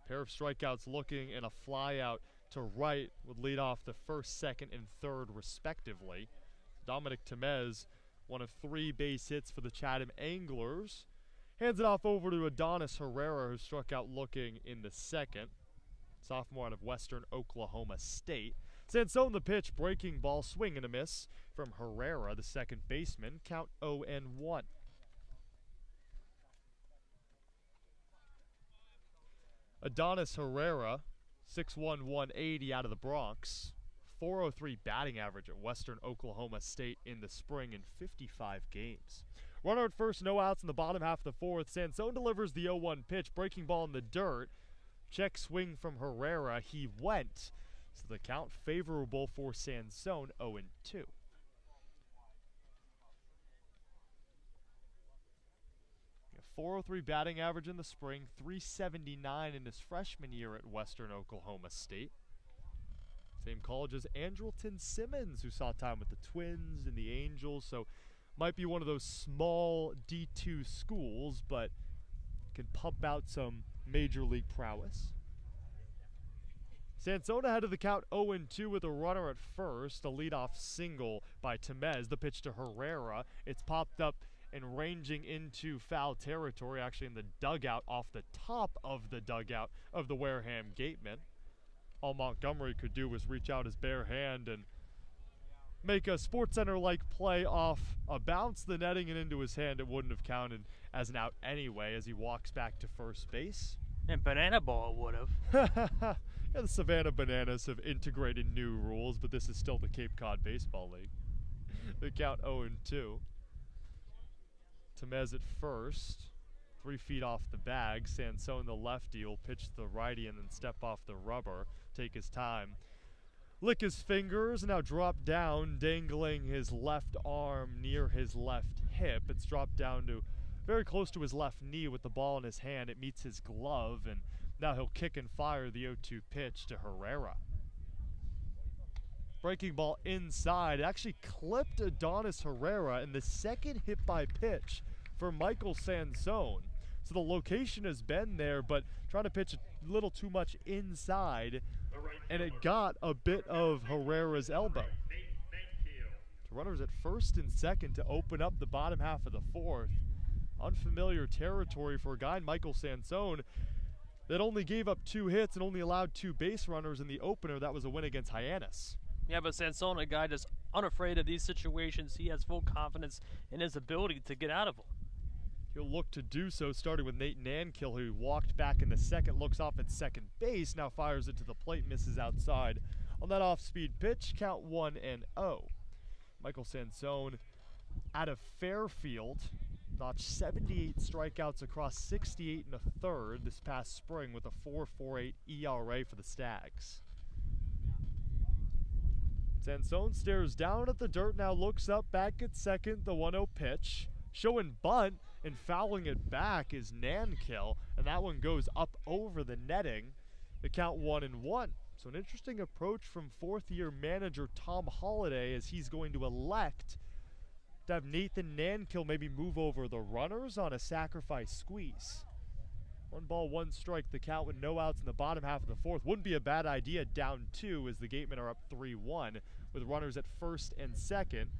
Pair of strikeouts looking and a fly out to right would lead off the 1st, 2nd, and 3rd respectively. Dominic Temez, one of 3 base hits for the Chatham Anglers. Hands it off over to Adonis Herrera, who struck out looking in the 2nd. Sophomore out of Western Oklahoma State. Sanzone the pitch, breaking ball, swing and a miss from Herrera, the second baseman. Count 0-1. Adonis Herrera, 6'1", 180 out of the Bronx. 403 batting average at Western Oklahoma State in the spring in 55 games. Runner at first, no outs in the bottom half of the 4th. Sanzone delivers the 0-1 pitch, breaking ball in the dirt. Check swing from Herrera. He went. So the count favorable for Sanzone, 0-2. .403 batting average in the spring, .379 in his freshman year at Western Oklahoma State. Same college as Andrelton Simmons, who saw time with the Twins and the Angels, so might be one of those small D2 schools, but can pump out some major league prowess. Sansona headed the count 0-2 with a runner at first, a leadoff single by Temez. The pitch to Herrera. It's popped up and ranging into foul territory, actually in the dugout, off the top of the dugout of the Wareham Gatemen. All Montgomery could do was reach out his bare hand and make a SportsCenter-like play off a bounce the netting and into his hand. It wouldn't have counted as an out anyway as he walks back to first base. And Banana Ball would have. Yeah, the Savannah Bananas have integrated new rules, but this is still the Cape Cod Baseball League. The count 0-2. Temez at first, 3 feet off the bag. Sansone, the lefty, will pitch the righty and then step off the rubber, take his time, lick his fingers, and now drop down, dangling his left arm near his left hip. It's dropped down to very close to his left knee with the ball in his hand. It meets his glove, and now he'll kick and fire the 0-2 pitch to Herrera. Breaking ball inside. It actually clipped Adonis Herrera in the second hit by pitch for Michael Sansone. So the location has been there, but trying to pitch a little too much inside, and it got a bit of Herrera's elbow. The runners at first and second to open up the bottom half of the fourth. Unfamiliar territory for a guy, Michael Sansone, that only gave up 2 hits and only allowed 2 base runners in the opener. That was a win against Hyannis. Yeah, but Sansone, a guy just unafraid of these situations. He has full confidence in his ability to get out of them. He'll look to do so, starting with Nate Nankill, who walked back in the second, looks off at second base, now fires it to the plate, misses outside. On that off-speed pitch, count 1-0. Michael Sansone out of Fairfield notched 78 strikeouts across 68 and a third this past spring with a 4.48 ERA for the Stags. Sansone stares down at the dirt, now looks up, back at second, the 1-0 pitch. Showing bunt and fouling it back is Nankill, and that one goes up over the netting. The count 1-1. So an interesting approach from fourth-year manager Tom Holliday, as he's going to elect to have Nathan Nankill maybe move over the runners on a sacrifice squeeze. 1 ball, 1 strike, the count with no outs in the bottom half of the fourth. Wouldn't be a bad idea down 2 as the Gatemen are up 3-1 with runners at first and second.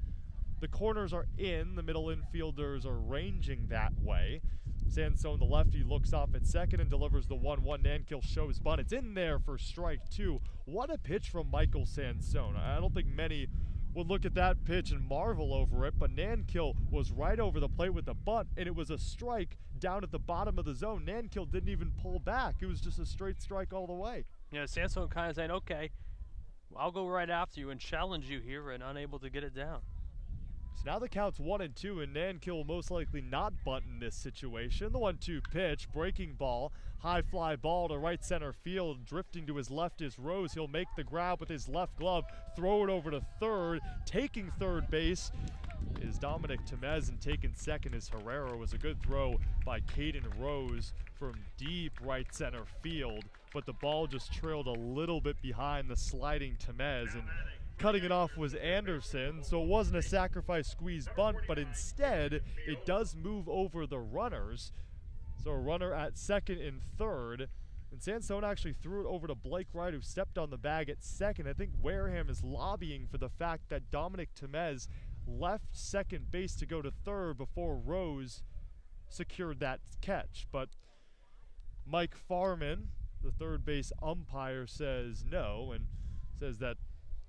The corners are in, the middle infielders are ranging that way. Sansone, the lefty, looks off at second and delivers the 1-1. Nankill shows bunt. It's in there for strike 2. What a pitch from Michael Sansone. I don't think many would look at that pitch and marvel over it, but Nankill was right over the plate with the bunt, and it was a strike down at the bottom of the zone. Nankill didn't even pull back. It was just a straight strike all the way. Yeah, Sansone kind of saying, okay, I'll go right after you and challenge you here, and unable to get it down. So now the count's 1-2, and Nankill will most likely not bunt in this situation. The 1-2 pitch, breaking ball, high fly ball to right center field, drifting to his left is Rose. He'll make the grab with his left glove, throw it over to third. Taking third base is Dominic Temez, and taking second is Herrera. Was a good throw by Caden Rose from deep right center field, but the ball just trailed a little bit behind the sliding Temez, and cutting it off was Anderson, so it wasn't a sacrifice squeeze bunt, but instead it does move over the runners. So a runner at second and third, and Sansone actually threw it over to Blake Wright, who stepped on the bag at second. I think Wareham is lobbying for the fact that Dominic Temez left second base to go to third before Rose secured that catch, but Mike Farman, the third base umpire, says no, and says that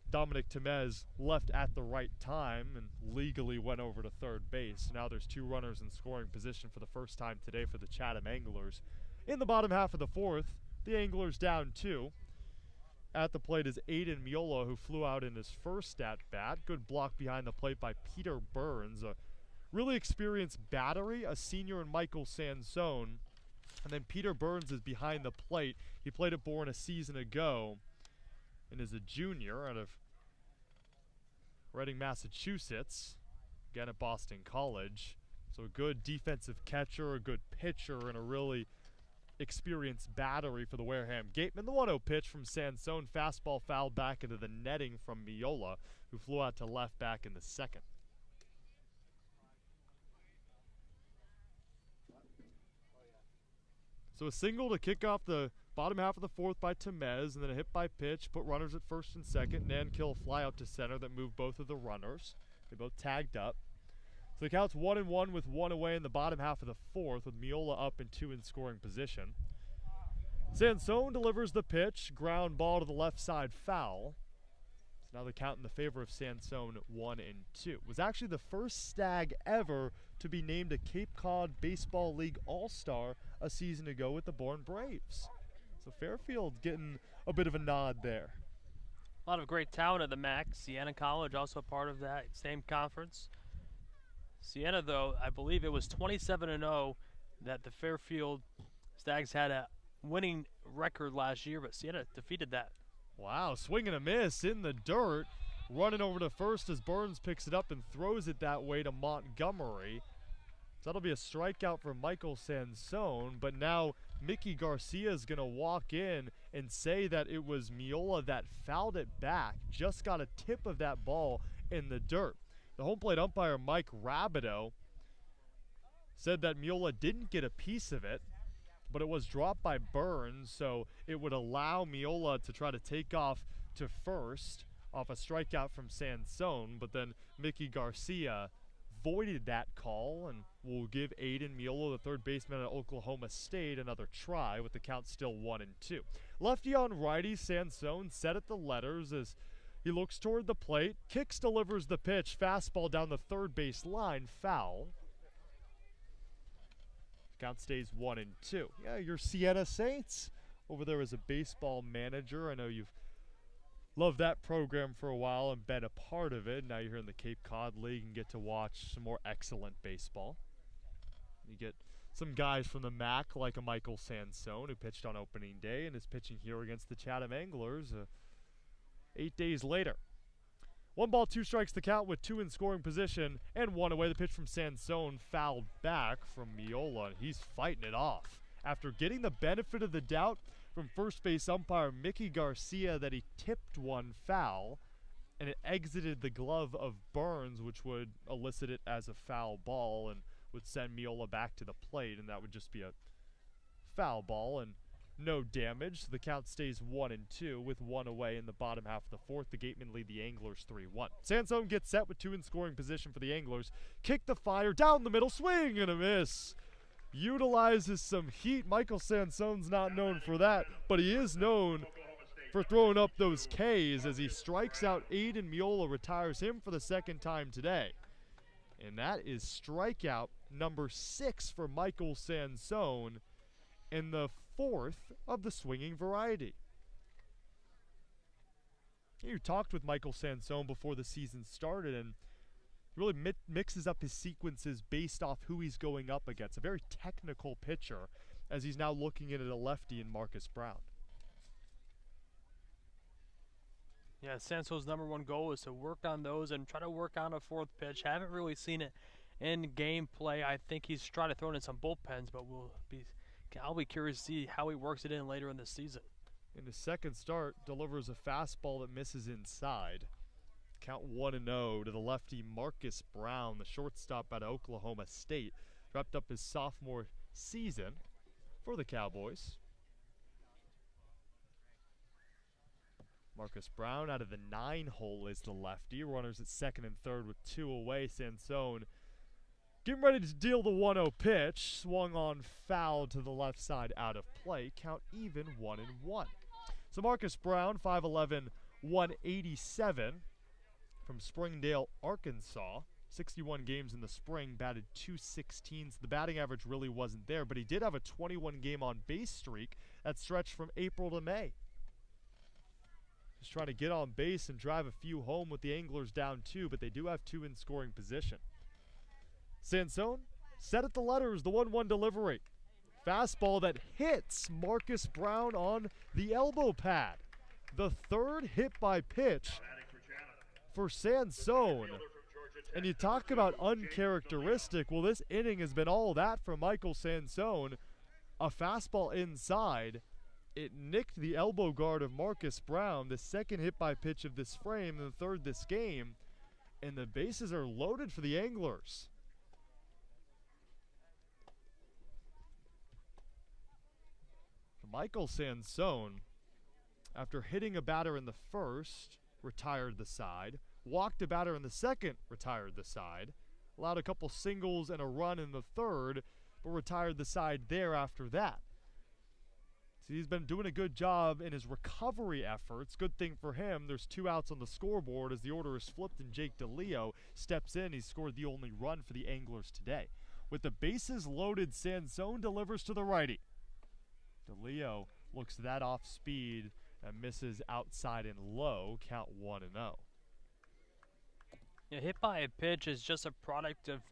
Dominic Temez left at the right time and legally went over to third base. Now there's 2 runners in scoring position for the first time today for the Chatham Anglers. In the bottom half of the fourth, the Anglers down 2. At the plate is Aiden Miola, who flew out in his first at-bat. Good block behind the plate by Peter Burns, a really experienced battery, a senior in Michael Sansone. And then Peter Burns is behind the plate. He played at Bourne a season ago and is a junior out of Reading, Massachusetts, again at Boston College. So a good defensive catcher, a good pitcher, and a really experienced battery for the Wareham Gatemen. The 1-0 pitch from Sansone. Fastball fouled back into the netting from Miola, who flew out to left back in the second. So a single to kick off the bottom half of the fourth by Temez, and then a hit by pitch, put runners at first and second. Nankill fly out to center that moved both of the runners. They both tagged up. So the count's 1-1 with one away in the bottom half of the fourth, with Miola up and two in scoring position. Sansone delivers the pitch, ground ball to the left side, foul. So now the count in the favor of Sansone, 1-2. It was actually the first Stag ever to be named a Cape Cod Baseball League All-Star a season ago with the Bourne Braves. So Fairfield getting a bit of a nod there. A lot of great talent at the MAC. Siena College also part of that same conference. Siena, though, I believe it was 27-0 that the Fairfield Stags had a winning record last year, but Siena defeated that. Wow, swing and a miss in the dirt. Running over to first as Burns picks it up and throws it that way to Montgomery. So that'll be a strikeout for Michael Sansone, but now Mickey Garcia is going to walk in and say that it was Miola that fouled it back. Just got a tip of that ball in the dirt. The home plate umpire, Mike Rabideau, said that Miola didn't get a piece of it, but it was dropped by Burns, so it would allow Miola to try to take off to first off a strikeout from Sansone, but then Mickey Garcia voided that call and will give Aiden Miola, the third baseman at Oklahoma State, another try with the count still 1-2. Lefty on righty, Sansone set at the letters as he looks toward the plate, kicks, delivers the pitch, fastball down the third base line, foul. Count stays 1-2. Yeah, your Siena Saints over there as a baseball manager. I know you've loved that program for a while and been a part of it. Now you're here in the Cape Cod League and get to watch some more excellent baseball. You get some guys from the MAC like a Michael Sansone, who pitched on opening day and is pitching here against the Chatham Anglers 8 days later. 1 ball, 2 strikes the count with 2 in scoring position and 1 away. The pitch from Sansone fouled back from Miola, and he's fighting it off. After getting the benefit of the doubt from first base umpire Mickey Garcia that he tipped one foul, and it exited the glove of Burns, which would elicit it as a foul ball and would send Miola back to the plate, and that would just be a foul ball and no damage. So the count stays 1-2 with 1 away in the bottom half of the fourth. The Gatemen lead the Anglers 3-1. Sansone gets set with 2 in scoring position for the Anglers. Kick the fire down the middle, swing and a miss. Utilizes some heat. Michael Sansone's not known for that, but he is known for throwing up those Ks as he strikes out Aiden Miola, retires him for the second time today. And that is strikeout number 6 for Michael Sansone in the 4th of the swinging variety. You talked with Michael Sansone before the season started, and really mixes up his sequences based off who he's going up against. A very technical pitcher, as he's now looking at a lefty in Marcus Brown. Yeah, Sansone's number 1 goal is to work on those and try to work on a 4th pitch. Haven't really seen it in gameplay. I think he's trying to throw in some bullpens, but I'll be curious to see how he works it in later in the season. In his second start, delivers a fastball that misses inside. Count 1-0 to the lefty Marcus Brown, the shortstop out of Oklahoma State. Wrapped up his sophomore season for the Cowboys. Marcus Brown out of the 9 hole is the lefty. Runners at second and third with 2 away. Sansone getting ready to deal the 1-0 pitch. Swung on foul to the left side out of play. Count even 1-1. So Marcus Brown, 5'11", 187 from Springdale, Arkansas. 61 games in the spring, batted .216. The batting average really wasn't there, but he did have a 21-game on-base streak that stretched from April to May. Just trying to get on base and drive a few home with the Anglers down 2, but they do have 2 in scoring position. Sansone set at the letters, the 1-1 delivery. Fastball that hits Marcus Brown on the elbow pad. The 3rd hit by pitch for Sansone. And you talk about uncharacteristic. Well, this inning has been all that for Michael Sansone. A fastball inside. It nicked the elbow guard of Marcus Brown, the second hit by pitch of this frame, and the third this game. And the bases are loaded for the Anglers. Michael Sansone, after hitting a batter in the first, retired the side. Walked a batter in the second, retired the side. Allowed a couple singles and a run in the third, but retired the side there after that. So he's been doing a good job in his recovery efforts. Good thing for him, there's 2 outs on the scoreboard as the order is flipped and Jake DeLeo steps in. He scored the only run for the Anglers today. With the bases loaded, Sansone delivers to the righty. DeLeo looks that off speed and misses outside and low, count 1-0. Yeah, hit by a pitch is just a product of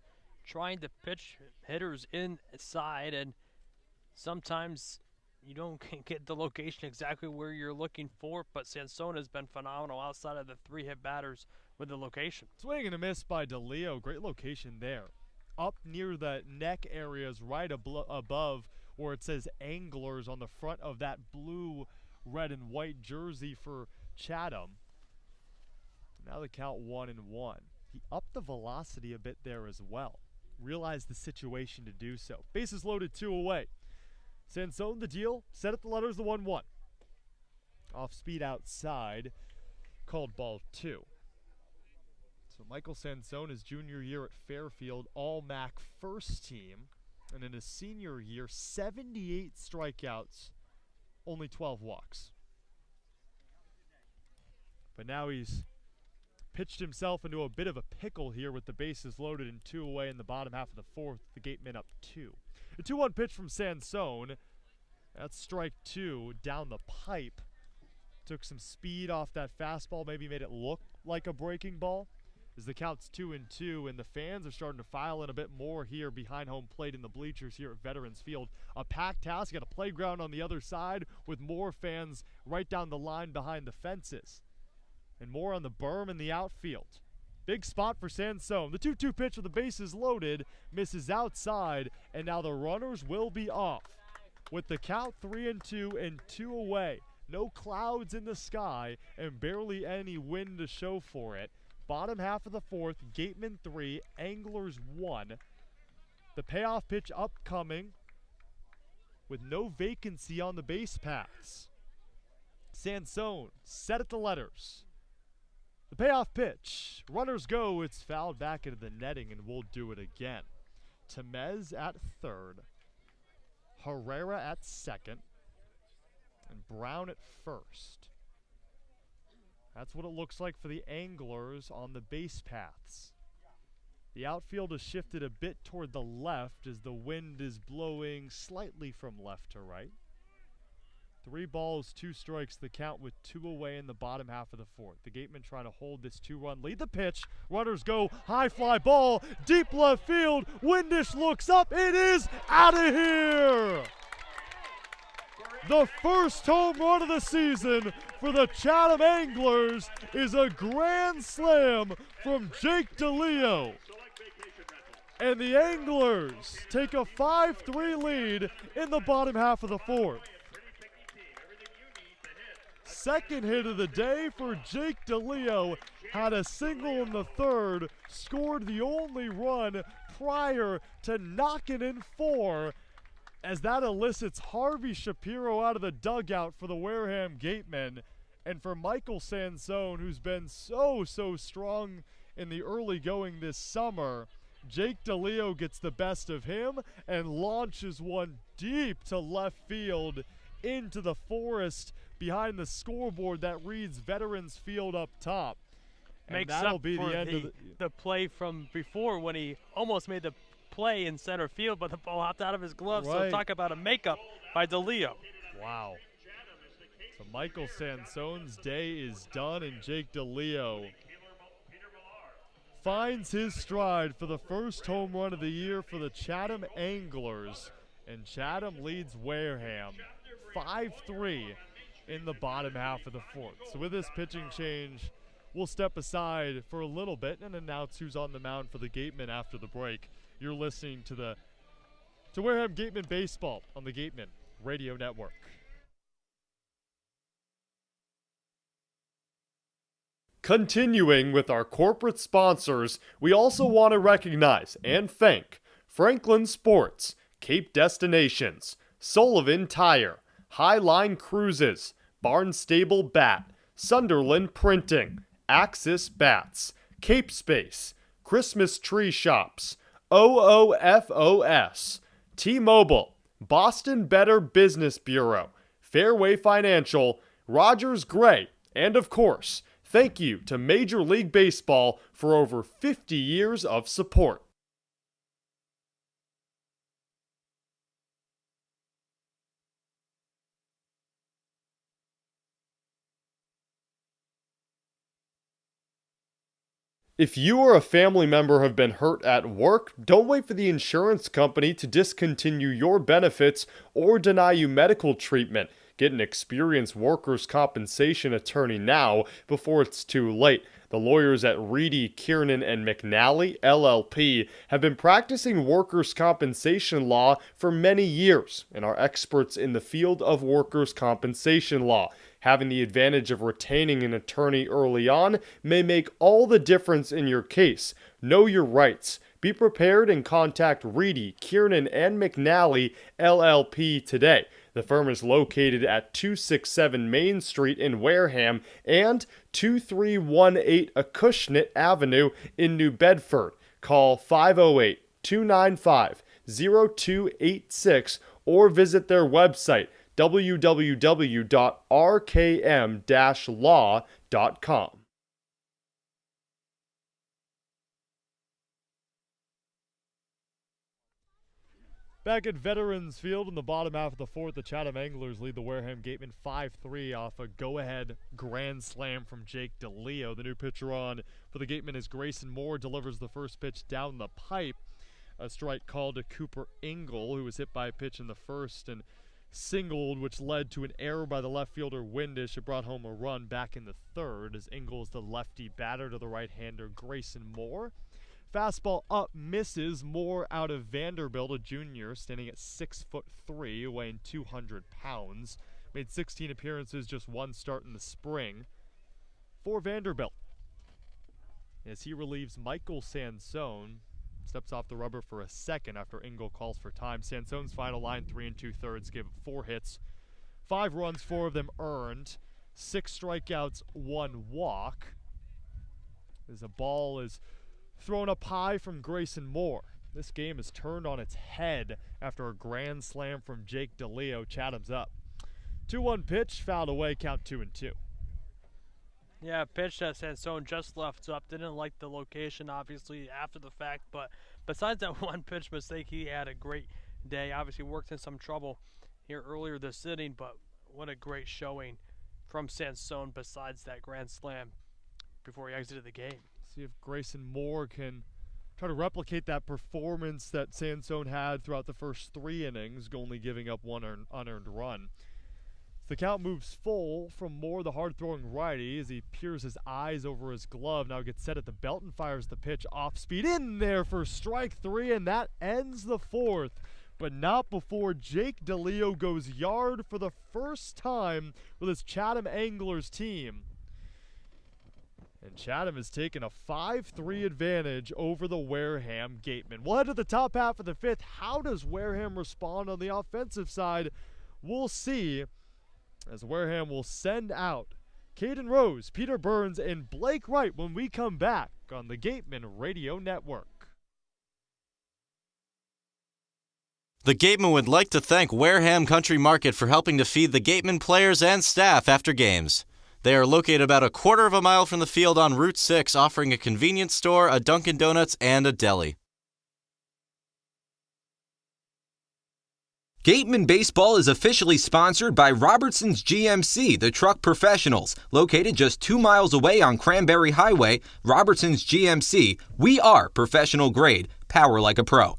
trying to pitch hitters inside, and sometimes you don't get the location exactly where you're looking for, but Sansone has been phenomenal outside of the 3 hit batters with the location. Swing and a miss by DeLeo. Great location there. Up near the neck areas right above where it says Anglers on the front of that blue, red, and white jersey for Chatham. Now the count 1-1. He upped the velocity a bit there as well. Realized the situation to do so. Bases loaded, 2 away. Sansone the deal, set up the letters, the 1-1. Off speed outside, called ball 2. So Michael Sansone, his junior year at Fairfield, all-MAC first team. And in his senior year, 78 strikeouts, only 12 walks. But now he's pitched himself into a bit of a pickle here with the bases loaded and 2 away in the bottom half of the 4th. The Gatemen up 2. A 2-1 pitch from Sansone. That's strike 2 down the pipe. Took some speed off that fastball, maybe made it look like a breaking ball. As the count's 2-2, and the fans are starting to file in a bit more here behind home plate in the bleachers here at Veterans Field. A packed house, got a playground on the other side with more fans right down the line behind the fences. And more on the berm in the outfield. Big spot for Sansone. The 2-2 pitch with the bases loaded, misses outside, and now the runners will be off. With the count 3-2 and 2 away. No clouds in the sky and barely any wind to show for it. Bottom half of the 4th, Gatemen 3, Anglers 1. The payoff pitch upcoming with no vacancy on the base paths. Sansone set at the letters. The payoff pitch. Runners go. It's fouled back into the netting, and we'll do it again. Temez at 3rd. Herrera at 2nd. And Brown at 1st. That's what it looks like for the Anglers on the base paths. The outfield is shifted a bit toward the left as the wind is blowing slightly from left to right. 3 balls, 2 strikes, the count with 2 away in the bottom half of the 4th. The Gatemen trying to hold this 2-run lead. The pitch, runners go, high fly ball, deep left field. Windish looks up, it is out of here! The first home run of the season for the Chatham Anglers is a grand slam from Jake DeLeo. And the Anglers take a 5-3 lead in the bottom half of the 4th. Second hit of the day for Jake DeLeo. Had a single in the 3rd, scored the only run prior to knocking in 4. As that elicits Harvey Shapiro out of the dugout for the Wareham Gatemen. And for Michael Sansone, who's been so strong in the early going this summer, Jake DeLeo gets the best of him and launches one deep to left field into the forest behind the scoreboard that reads Veterans Field up top. And Makes that'll up be for the end of the play from before when he almost made the play in center field, but the ball hopped out of his glove. Right. So talk about a makeup by DeLeo. Wow. So Michael Sansone's day is done, and Jake DeLeo finds his stride for the first home run of the year for the Chatham Anglers. And Chatham leads Wareham 5-3 in the bottom half of the 4th. So with this pitching change, we'll step aside for a little bit and announce who's on the mound for the Gatemen after the break. You're listening to Wareham Gatemen Baseball on the Gatemen Radio Network. Continuing with our corporate sponsors, we also want to recognize and thank Franklin Sports, Cape Destinations, Sullivan Tire, Highline Cruises, Barnstable Bat, Sunderland Printing, Axis Bats, Cape Space, Christmas Tree Shops, OOFOS, T-Mobile, Boston Better Business Bureau, Fairway Financial, Rogers Gray, and of course, thank you to Major League Baseball for over 50 years of support. If you or a family member have been hurt at work, don't wait for the insurance company to discontinue your benefits or deny you medical treatment. Get an experienced workers' compensation attorney now before it's too late. The lawyers at Reedy, Kiernan, and McNally, LLP, have been practicing workers' compensation law for many years and are experts in the field of workers' compensation law. Having the advantage of retaining an attorney early on may make all the difference in your case. Know your rights. Be prepared and contact Reedy, Kiernan, and McNally, LLP today. The firm is located at 267 Main Street in Wareham and 2318 Acushnet Avenue in New Bedford. Call 508-295-0286 or visit their website www.rkm-law.com. Back at Veterans Field in the bottom half of the fourth, the Chatham Anglers lead the Wareham Gatemen 5-3 off a go-ahead grand slam from Jake DeLeo. The new pitcher on for the Gatemen is Grayson Moore, delivers the first pitch down the pipe. A strike called to Cooper Ingle, who was hit by a pitch in the first and singled, which led to an error by the left fielder Windish. It brought home a run back in the third as Ingle's the lefty batter to the right-hander Grayson Moore. Fastball up, misses. Moore out of Vanderbilt, a junior, standing at 6'3", weighing 200 pounds. Made 16 appearances, just one start in the spring for Vanderbilt. As he relieves Michael Sansone, steps off the rubber for a second after Ingle calls for time. Sansone's final line, 3 2/3, gave up 4 hits, 5 runs, 4 of them earned, 6 strikeouts, 1 walk. As a ball is thrown up high from Grayson Moore. This game is turned on its head after a grand slam from Jake DeLeo. Chatham's up. 2-1 pitch, fouled away, count 2-2. Yeah, pitch that Sansone just left up. Didn't like the location, obviously, after the fact. But besides that one pitch mistake, he had a great day. Obviously worked in some trouble here earlier this inning, but what a great showing from Sansone besides that grand slam before he exited the game. See if Grayson Moore can try to replicate that performance that Sansone had throughout the first 3 innings, only giving up 1 unearned run. The count moves full from Moore, the hard-throwing righty, as he peers his eyes over his glove. Now gets set at the belt and fires the pitch off speed in there for strike 3, and that ends the fourth. But not before Jake DeLeo goes yard for the first time with his Chatham Anglers team. And Chatham has taken a 5-3 advantage over the Wareham Gatemen. We'll head to the top half of the fifth. How does Wareham respond on the offensive side? We'll see, as Wareham will send out Caden Rose, Peter Burns, and Blake Wright when we come back on the Gatemen Radio Network. The Gatemen would like to thank Wareham Country Market for helping to feed the Gatemen players and staff after games. They are located about a quarter of a mile from the field on Route 6, offering a convenience store, a Dunkin' Donuts, and a deli. Gatemen Baseball is officially sponsored by Robertson's GMC, the truck professionals. Located just 2 miles away on Cranberry Highway, Robertson's GMC, we are professional grade, power like a pro.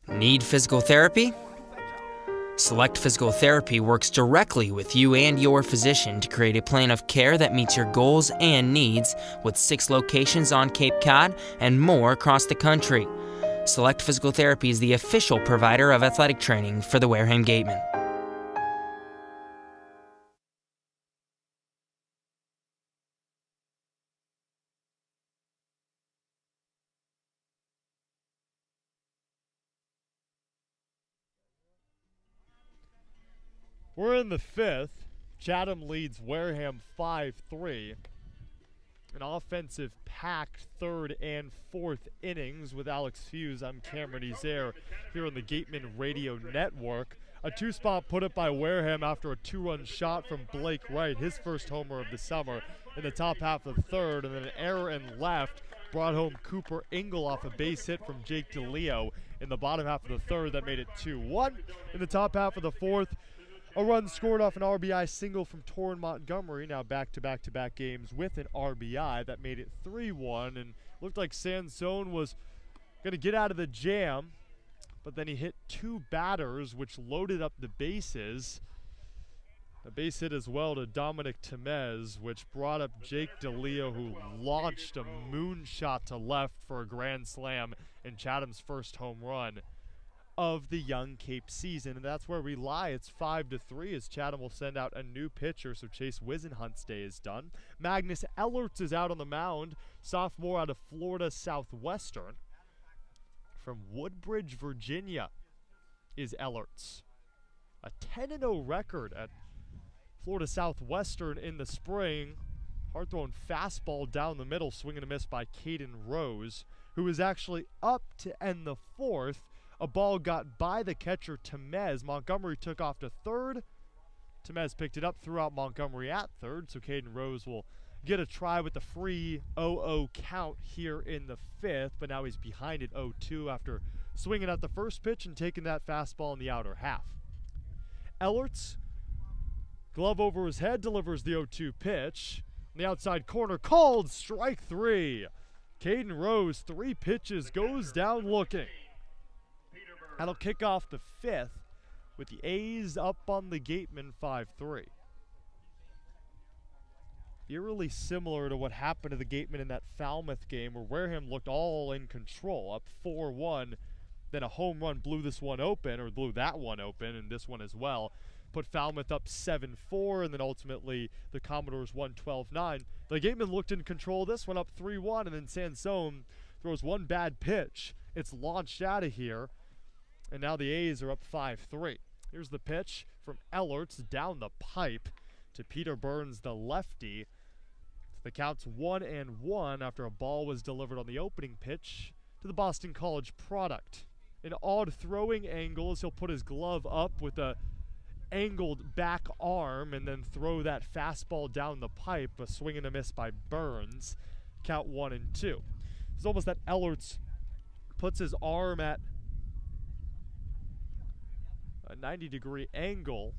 Need physical therapy? Select Physical Therapy works directly with you and your physician to create a plan of care that meets your goals and needs, with 6 locations on Cape Cod and more across the country. Select Physical Therapy is the official provider of athletic training for the Wareham Gatemen. We're in the 5th. Chatham leads Wareham 5-3. An offensive packed 3rd and 4th innings with Alex Feuz. I'm Cameron Ezeir here on the Gateman Radio Network. A 2-spot put up by Wareham after a 2-run shot from Blake Wright, his first homer of the summer, in the top half of the 3rd, and then an error and left brought home Cooper Ingle off a base hit from Jake DeLeo in the bottom half of the 3rd. That made it 2-1. In the top half of the 4th, a run scored off an RBI single from Torrin Montgomery, now back-to-back games with an RBI. That made it 3-1, and looked like Sansone was going to get out of the jam, but then he hit 2 batters, which loaded up the bases. A base hit as well to Dominic Temez, which brought up Jake DeLeo, who launched a moonshot to left for a grand slam in Chatham's first home run of the Young Cape season, and that's where we lie. It's 5-3 as Chatham will send out a new pitcher, so Chase Wisenhunt's day is done. Magnus Ellerts is out on the mound, sophomore out of Florida Southwestern. From Woodbridge, Virginia is Ellerts. A 10-0 record at Florida Southwestern in the spring. Hard-thrown fastball down the middle, swing and a miss by Caden Rose, who is actually up to end the 4th. A ball got by the catcher, Temez. Montgomery took off to 3rd. Temez picked it up, threw out Montgomery at 3rd, so Caden Rose will get a try with the free 0-0 count here in the 5th, but now he's behind at 0-2 after swinging at the first pitch and taking that fastball in the outer half. Ellerts, glove over his head, delivers the 0-2 pitch. On the outside corner, called strike 3. Caden Rose, 3 pitches, goes down looking. That'll kick off the 5th with the A's up on the Gatemen 5-3. Eerily similar to what happened to the Gatemen in that Falmouth game where Wareham looked all in control, up 4-1. Then a home run blew this one open, or blew that one open, and this one as well. Put Falmouth up 7-4, and then ultimately the Commodores won 12-9. The Gatemen looked in control, this one up 3-1, and then Sansone throws one bad pitch. It's launched out of here. And now the A's are up 5-3. Here's the pitch from Ellerts down the pipe to Peter Burns, the lefty. The count's 1-1 after a ball was delivered on the opening pitch to the Boston College product. An odd throwing angle as he'll put his glove up with a angled back arm and then throw that fastball down the pipe. A swing and a miss by Burns. Count 1-2. It's almost that Ellerts puts his arm at a 90-degree angle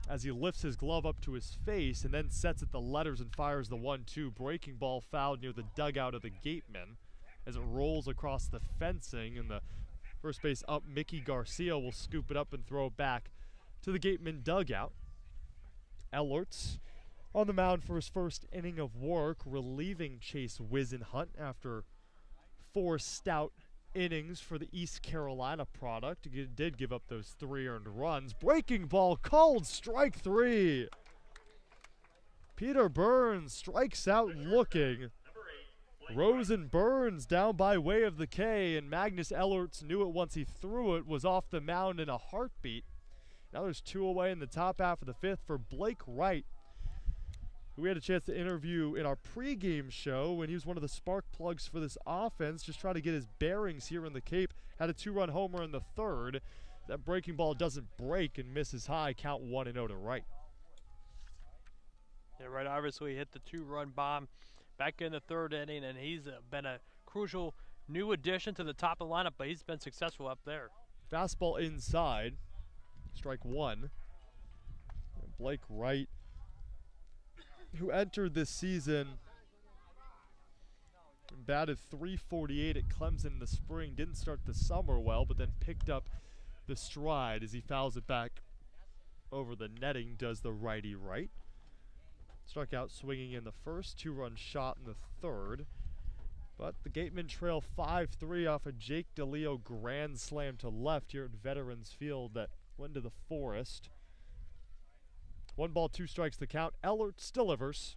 as he lifts his glove up to his face and then sets at the letters and fires the 1-2. Breaking ball fouled near the dugout of the Gatemen as it rolls across the fencing, and the first base up Mickey Garcia will scoop it up and throw it back to the Gatemen dugout. Ellerts on the mound for his first inning of work, relieving Chase Wisenhunt after 4 stout innings for the East Carolina product. He did give up those 3 earned runs. Breaking ball called strike 3. Peter Burns strikes out looking. Rose and Burns down by way of the K, and Magnus Ellerts knew it once he threw it, was off the mound in a heartbeat. Now there's 2 away in the top half of the 5th for Blake Wright, who we had a chance to interview in our pregame show when he was one of the spark plugs for this offense, just trying to get his bearings here in the Cape. Had a 2-run homer in the 3rd. That breaking ball doesn't break and misses high. Count 1-0 to Wright. Yeah, Wright obviously hit the 2-run bomb back in the 3rd inning, and he's been a crucial new addition to the top of the lineup, but he's been successful up there. Fastball inside. Strike 1. And Blake Wright, who entered this season and batted .348 at Clemson in the spring, didn't start the summer well, but then picked up the stride as he fouls it back over the netting does the righty right. Struck out swinging in the first, 2-run shot in the third. But the Gatemen trail 5-3 off a Jake DeLeo grand slam to left here at Veterans Field that went to the forest. 1 ball, 2 strikes the count. Ellerts delivers.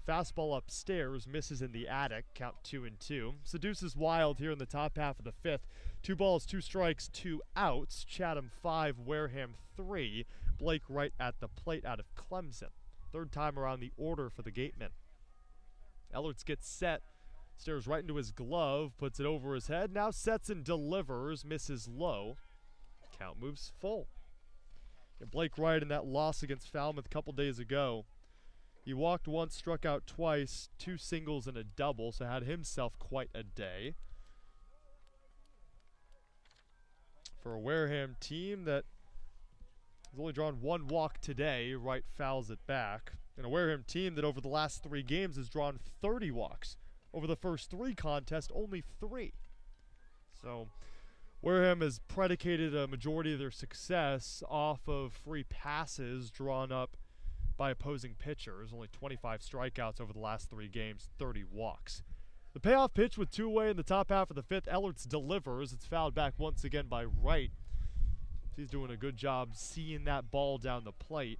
Fastball upstairs, misses in the attic, count 2-2. Seduces wild here in the top half of the 5th. 2 balls, 2 strikes, 2 outs. Chatham 5, Wareham 3. Blake Wright at the plate out of Clemson. 3rd time around the order for the Gatemen. Ellerts gets set, stares right into his glove, puts it over his head, now sets and delivers, misses low. Count moves full. And Blake Wright in that loss against Falmouth a couple days ago, he walked once, struck out twice, 2 singles and a double, so had himself quite a day. For a Wareham team that has only drawn 1 walk today, Wright fouls it back. And a Wareham team that over the last 3 games has drawn 30 walks. Over the first 3 contests, only 3. So Wareham has predicated a majority of their success off of free passes drawn up by opposing pitchers. Only 25 strikeouts over the last 3 games, 30 walks. The payoff pitch with 2 away in the top half of the 5th. Ellerts delivers. It's fouled back once again by Wright. He's doing a good job seeing that ball down the plate.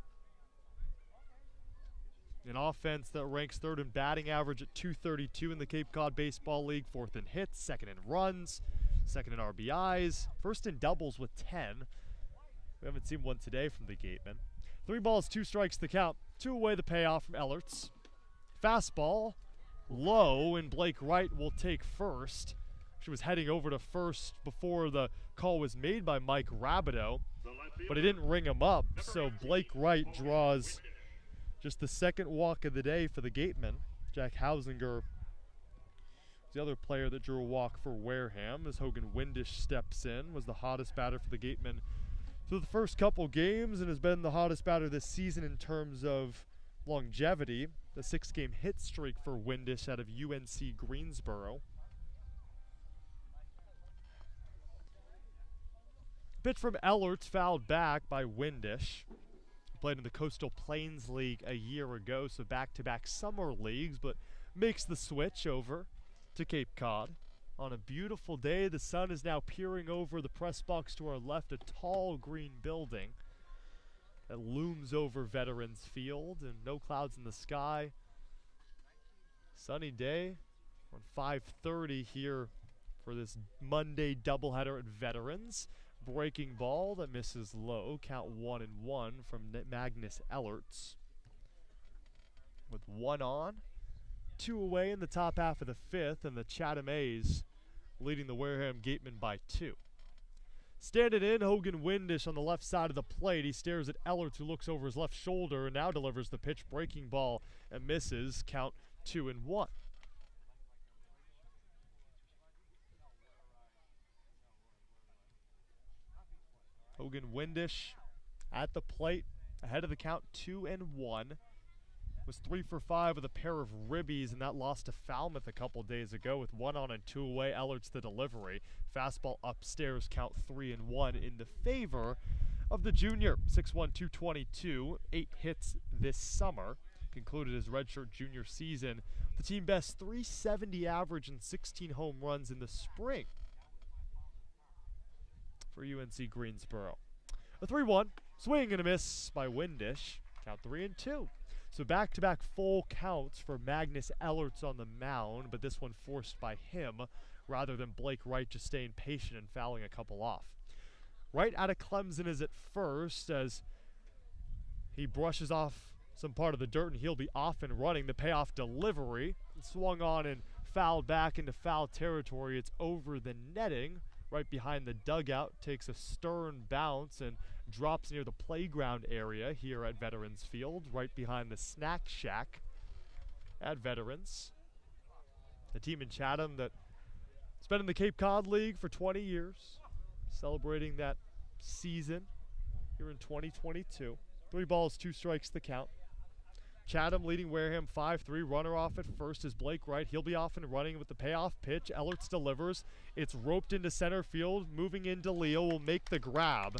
An offense that ranks 3rd in batting average at .232 in the Cape Cod Baseball League, 4th in hits, 2nd in runs, 2nd in RBIs, 1st in doubles with 10. We haven't seen one today from the Gatemen. 3 balls, 2 strikes the count. 2 away the payoff from Ellerts. Fastball low, and Blake Wright will take first. She was heading over to first before the call was made by Mike Rabideau, but it didn't ring him up, so Blake Wright draws just the 2nd walk of the day for the Gatemen. Jack Hausinger was the other player that drew a walk for Wareham as Hogan Windish steps in, was the hottest batter for the Gatemen through the first couple games and has been the hottest batter this season in terms of longevity. The 6-game hit streak for Windish out of UNC Greensboro. Pitch from Ellerts fouled back by Windish. Played in the Coastal Plains League a year ago, so back-to-back summer leagues, but makes the switch over to Cape Cod. On a beautiful day, the sun is now peering over the press box to our left, a tall green building that looms over Veterans Field, and no clouds in the sky. Sunny day on 5:30 here for this Monday doubleheader at Veterans. Breaking ball that misses low, count 1-1 from Magnus Ellerts. With 1 on, 2 away in the top half of the 5th, and the Chatham A's leading the Wareham Gatemen by 2. Standing in, Hogan Windish on the left side of the plate. He stares at Ellerts, who looks over his left shoulder and now delivers the pitch. Breaking ball and misses, count 2-1. Hogan Windish at the plate, ahead of the count, 2-1. Was 3 for 5 with a pair of ribbies, and that lost to Falmouth a couple days ago with 1 on and 2 away. Ellerts the delivery. Fastball upstairs, count 3-1 in the favor of the junior. 6'1", 222, 8 hits this summer. Concluded his redshirt junior season. The team best 370 average and 16 home runs in the spring for UNC Greensboro. A 3-1, swing and a miss by Windish. Count 3-2. So back-to-back full counts for Magnus Ellerts on the mound, but this one forced by him rather than Blake Wright just staying patient and fouling a couple off. Wright out of Clemson is at first as he brushes off some part of the dirt, and he'll be off and running. The payoff delivery swung on and fouled back into foul territory. It's over the netting. Right behind the dugout, takes a stern bounce and drops near the playground area here at Veterans Field, right behind the snack shack at Veterans. The team in Chatham that's been in the Cape Cod League for 20 years, celebrating that season here in 2022. 3 balls, 2 strikes the count. Chatham leading Wareham 5-3. Runner off at first is Blake Wright. He'll be off and running with the payoff pitch. Ellerts delivers. It's roped into center field. Moving in, DeLeo will make the grab.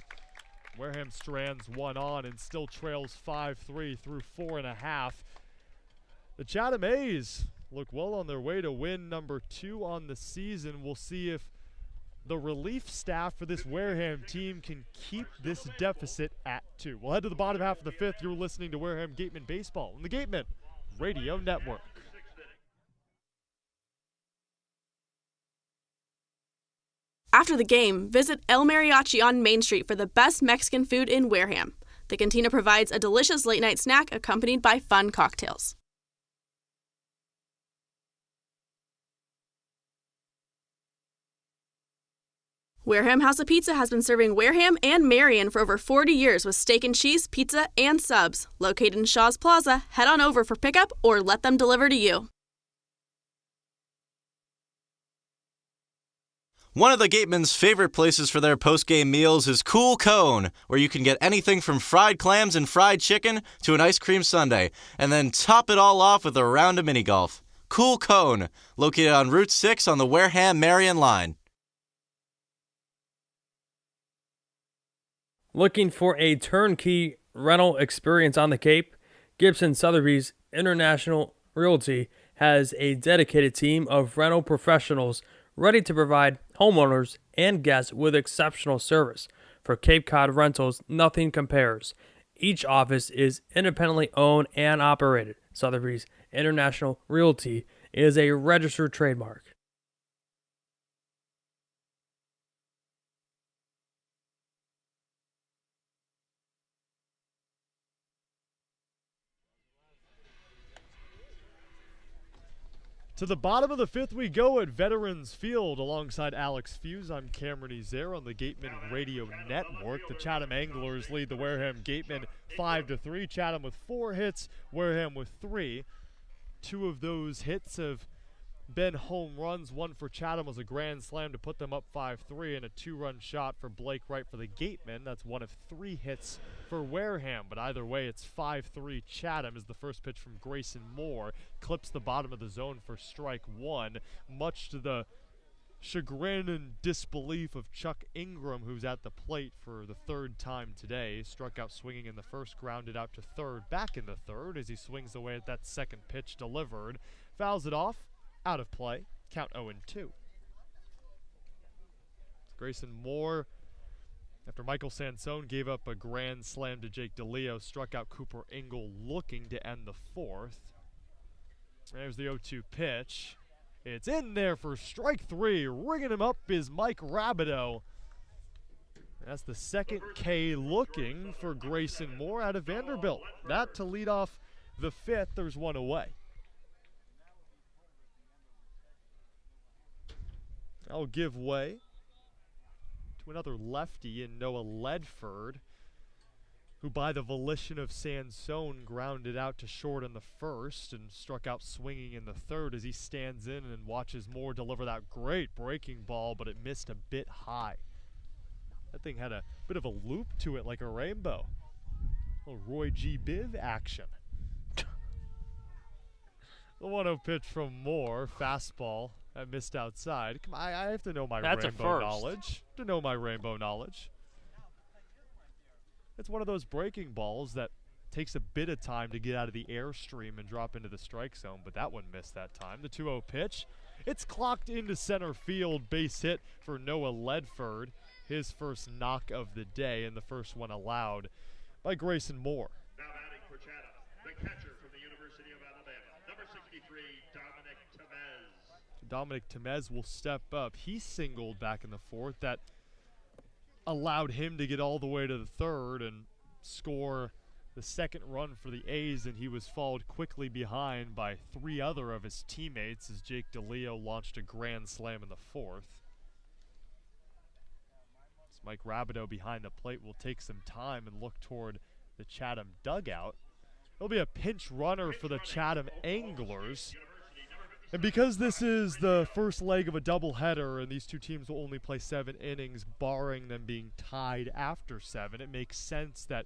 Wareham strands one on and still trails 5-3 through 4.5. The Chatham A's look well on their way to win number 2 on the season. We'll see if the relief staff for this Wareham team can keep this deficit at 2. We'll head to the bottom half of the 5th. You're listening to Wareham Gateman Baseball on the Gateman Radio Network. After the game, visit El Mariachi on Main Street for the best Mexican food in Wareham. The cantina provides a delicious late-night snack accompanied by fun cocktails. Wareham House of Pizza has been serving Wareham and Marion for over 40 years with steak and cheese, pizza, and subs. Located in Shaw's Plaza, head on over for pickup or let them deliver to you. One of the Gatemen's favorite places for their post-game meals is Cool Cone, where you can get anything from fried clams and fried chicken to an ice cream sundae, and then top it all off with a round of mini golf. Cool Cone, located on Route 6 on the Wareham-Marion line. Looking for a turnkey rental experience on the Cape? Gibson Sotheby's International Realty has a dedicated team of rental professionals ready to provide homeowners and guests with exceptional service. For Cape Cod rentals, nothing compares. Each office is independently owned and operated. Sotheby's International Realty is a registered trademark. To the bottom of the 5th we go at Veterans Field alongside Alex Feuz. I'm Cameron Ezeir on the Gateman Radio Network. The Chatham Anglers lead the Wareham Gatemen 5-3. Chatham with 4 hits, Wareham with 3. 2 of those hits have been home runs. One for Chatham was a grand slam to put them up 5-3, and a 2-run shot for Blake Wright for the Gatemen. That's one of 3 hits for Wareham, but either way, it's 5-3 Chatham as the first pitch from Grayson Moore clips the bottom of the zone for strike 1, much to the chagrin and disbelief of Chuck Ingram, who's at the plate for the 3rd time today. Struck out swinging in the first, grounded out to third, back in the third as he swings away at that second pitch delivered. Fouls it off, out of play, count 0-2. Grayson Moore, after Michael Sansone gave up a grand slam to Jake DeLeo, struck out Cooper Ingle looking to end the 4th. There's the 0-2 pitch. It's in there for strike 3. Ringing him up is Mike Rabideau. That's the second K looking for Grayson Moore out of Vanderbilt. That to lead off the 5th. There's one away. I'll give way to another lefty in Noah Ledford, who by the volition of Sansone grounded out to short in the first and struck out swinging in the 3rd as he stands in and watches Moore deliver that great breaking ball, but it missed a bit high. That thing had a bit of a loop to it like a rainbow. A little Roy G. Biv action. The 1-0 pitch from Moore, fastball. I missed outside. Come on, I have to know my rainbow knowledge. To know my rainbow knowledge. It's one of those breaking balls that takes a bit of time to get out of the airstream and drop into the strike zone, but that one missed that time. The 2-0 pitch. It's clocked into center field. Base hit for Noah Ledford. His first knock of the day, and the first one allowed by Grayson Moore. Now batting for Chatham, the catcher from the University of Alabama, number 63, Dominic Temez. Dominic Temez will step up. He singled back in the 4th. That allowed him to get all the way to the 3rd and score the 2nd run for the A's, and he was followed quickly behind by 3 other of his teammates as Jake DeLeo launched a grand slam in the 4th. As Mike Rabideau behind the plate will take some time and look toward the Chatham dugout. It'll be a pinch runner for the Chatham Anglers. And because this is the first leg of a doubleheader and these two teams will only play 7 innings, barring them being tied after 7, it makes sense that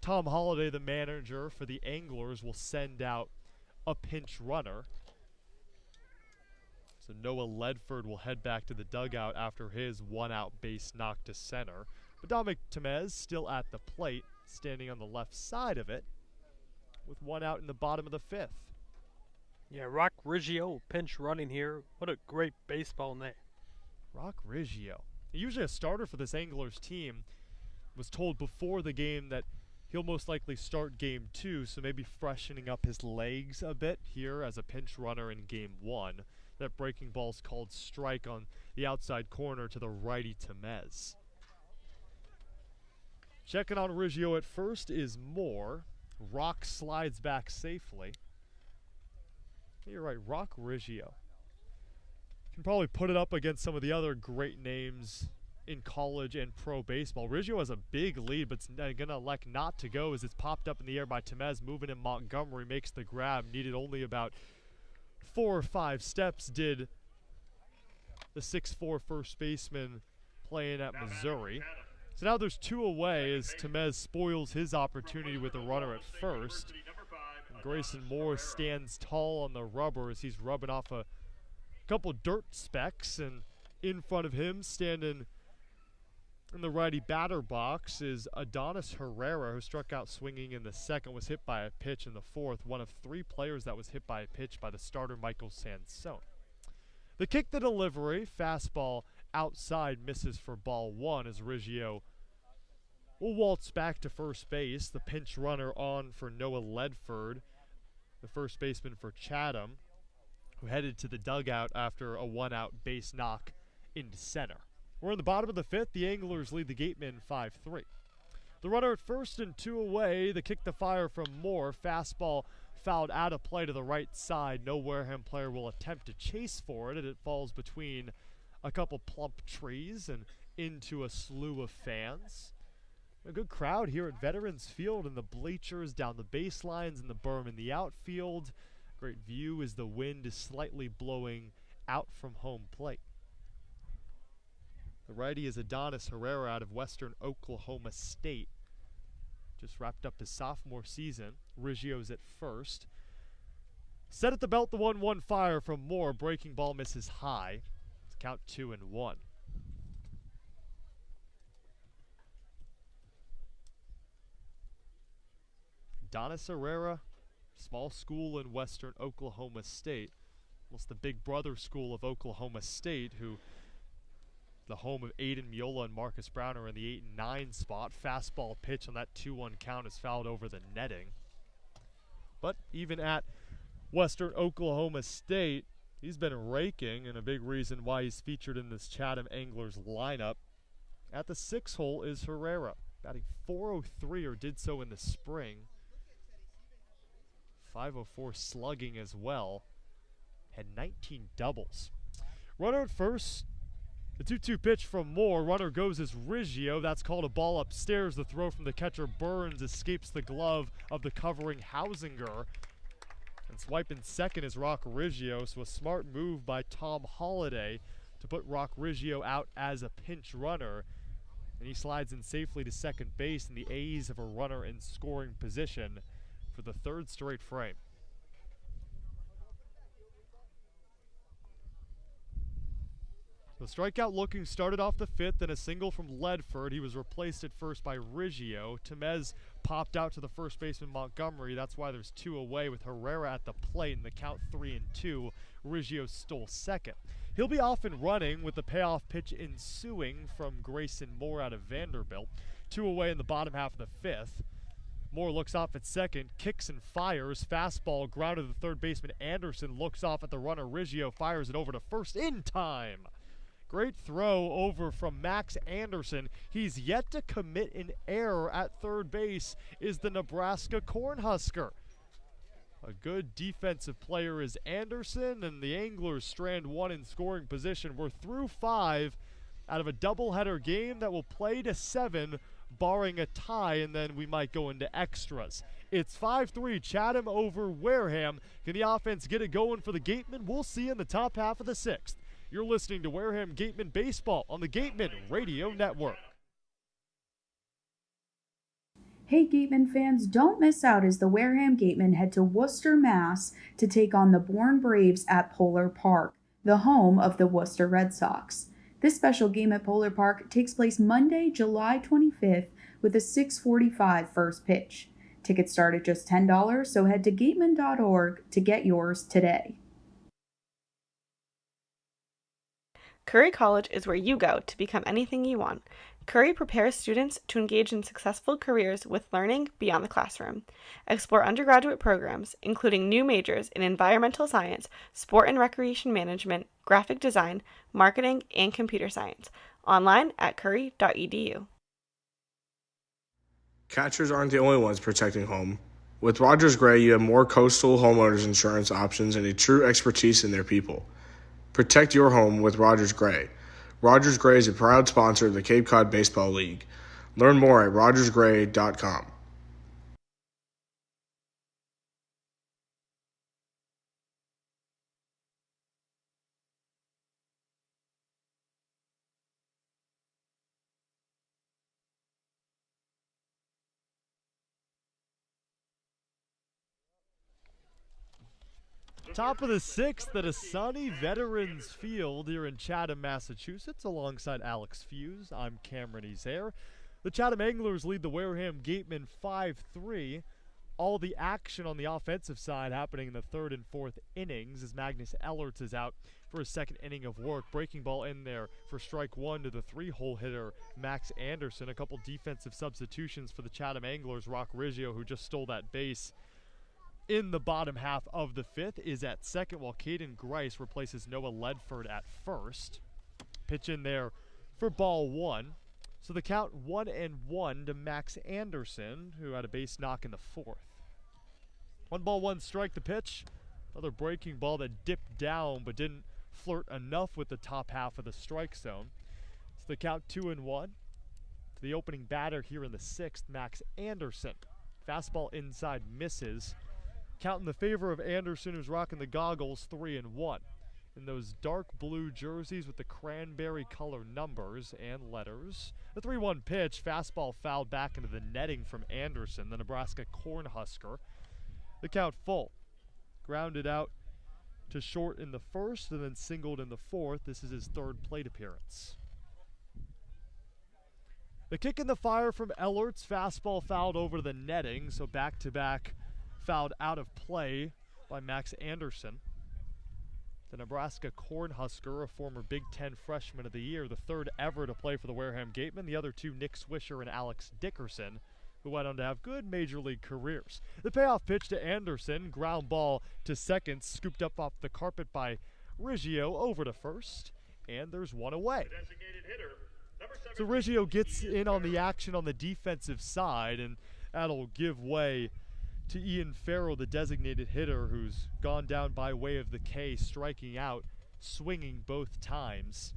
Tom Holliday, the manager for the Anglers, will send out a pinch runner. So Noah Ledford will head back to the dugout after his 1-out base knock to center. But Dominic Temez still at the plate, standing on the left side of it, with one out in the bottom of the 5th. Yeah, Rock Riggio pinch running here. What a great baseball name. Rock Riggio. Usually a starter for this Anglers team. Was told before the game that he'll most likely start game 2, so maybe freshening up his legs a bit here as a pinch runner in game 1. That breaking ball's called strike on the outside corner to the righty Temez. Checking on Riggio at first is Moore. Rock slides back safely. You're right, Rock Riggio. Can probably put it up against some of the other great names in college and pro baseball. Riggio has a big lead, but's going to elect not to go as it's popped up in the air by Temez. Moving in Montgomery makes the grab. Needed only about 4 or 5 steps did the 6'4" first baseman playing at Missouri. So now there's 2 away as Temez spoils his opportunity with a runner at first. And Grayson Moore stands tall on the rubber as he's rubbing off a couple dirt specks, and in front of him, standing in the righty batter box, is Adonis Herrera, who struck out swinging in the 2nd, was hit by a pitch in the 4th, one of 3 players that was hit by a pitch by the starter Michael Sansone. The kick, the delivery, fastball outside, misses for ball 1 as Riggio will waltz back to first base. The pinch runner on for Noah Ledford, the first baseman for Chatham, who headed to the dugout after a 1-out base knock into center. We're in the bottom of the 5th. The Anglers lead the Gatemen 5-3. The runner at first and 2 away. The kick to fire from Moore. Fastball fouled out of play to the right side. No Wareham player will attempt to chase for it, and it falls between a couple plump trees and into a slew of fans. A good crowd here at Veterans Field, in the bleachers, down the baselines, and the berm in the outfield. Great view as the wind is slightly blowing out from home plate. The righty is Adonis Herrera out of Western Oklahoma State. Just wrapped up his sophomore season. Riggio's at first. Set at the belt, the 1-1 fire from Moore. Breaking ball misses high. It's count 2-1. Adonis Herrera, small school in Western Oklahoma State. Almost the big brother school of Oklahoma State, who the home of Aiden Miola and Marcus Brown are in the 8 and 9 spot. Fastball pitch on that 2-1 count is fouled over the netting. But even at Western Oklahoma State, he's been raking, and a big reason why he's featured in this Chatham Anglers lineup. At the 6 hole is Herrera, batting .403, or did so in the spring. .504 slugging as well. Had 19 doubles. Runner at first. The 2-2 pitch from Moore. Runner goes as Riggio. That's called a ball upstairs. The throw from the catcher Burns escapes the glove of the covering Hausinger. And swiping second is Rock Riggio. So a smart move by Tom Holliday to put Rock Riggio out as a pinch runner. And he slides in safely to second base, and the A's have a runner in scoring position for the 3rd straight frame. The strikeout looking started off the 5th, and a single from Ledford. He was replaced at first by Riggio. Temez popped out to the first baseman Montgomery. That's why there's 2 away with Herrera at the plate in the count 3-2. Riggio stole second. He'll be off and running with the payoff pitch ensuing from Grayson Moore out of Vanderbilt. 2 away in the bottom half of the 5th. Moore looks off at second, kicks and fires. Fastball grounded to the third baseman Anderson. Looks off at the runner Riggio, fires it over to first in time. Great throw over from Max Anderson. He's yet to commit an error at third base is the Nebraska Cornhusker. A good defensive player is Anderson, and the Anglers strand 1 in scoring position. We're through 5 out of a doubleheader game that will play to 7, barring a tie, and then we might go into extras. It's 5-3, Chatham over Wareham. Can the offense get it going for the Gatemen? We'll see in the top half of the 6th. You're listening to Wareham Gatemen Baseball on the Gatemen Radio Network. Hey Gatemen fans, don't miss out as the Wareham Gatemen head to Worcester, Mass. to take on the Bourne Braves at Polar Park, the home of the Worcester Red Sox. This special game at Polar Park takes place Monday, July 25th with a 6:45 first pitch. Tickets start at just $10, so head to gateman.org to get yours today. Curry College is where you go to become anything you want. Curry prepares students to engage in successful careers with learning beyond the classroom. Explore undergraduate programs, including new majors in environmental science, sport and recreation management, graphic design, marketing, and computer science. Online at curry.edu. Catchers aren't the only ones protecting home. With Rogers Gray, you have more coastal homeowners insurance options and a true expertise in their people. Protect your home with Rogers Gray. Rogers Gray is a proud sponsor of the Cape Cod Baseball League. Learn more at rogersgray.com. Top of the sixth at a sunny Veterans Field here in Chatham, Massachusetts, alongside Alex Feuz. I'm Cameron Ezeir. The Chatham Anglers lead the Wareham Gatemen 5-3. All the action on the offensive side happening in the third and fourth innings as Magnus Ellerts is out for his second inning of work. Breaking ball in there for strike one to the three-hole hitter, Max Anderson. A couple defensive substitutions for the Chatham Anglers. Rock Riggio, who just stole that base in the bottom half of the fifth, is at second, while Caden Grice replaces Noah Ledford at first. Pitch in there for ball one. So the count 1-1 to Max Anderson, who had a base knock in the fourth. 1-1 strike the pitch. Another breaking ball that dipped down but didn't flirt enough with the top half of the strike zone. So the count 2-1 to the opening batter here in the sixth, Max Anderson. Fastball inside misses. Count in the favor of Anderson, who's rocking the goggles, 3-1. In those dark blue jerseys with the cranberry color numbers and letters. The 3-1 pitch, fastball fouled back into the netting from Anderson, the Nebraska Cornhusker. The count full. Grounded out to short in the first and then singled in the fourth. This is his third plate appearance. The kick in the fire from Ellerts, fastball fouled over the netting, so back-to-back fouled out of play by Max Anderson. The Nebraska Cornhusker, a former Big Ten Freshman of the Year, the third ever to play for the Wareham Gatemen. The other two, Nick Swisher and Alex Dickerson, who went on to have good major league careers. The payoff pitch to Anderson, ground ball to second, scooped up off the carpet by Riggio over to first, and there's one away. So Riggio gets in on the action on the defensive side, and that'll give way to Ian Farrell, the designated hitter, who's gone down by way of the K, striking out, swinging both times.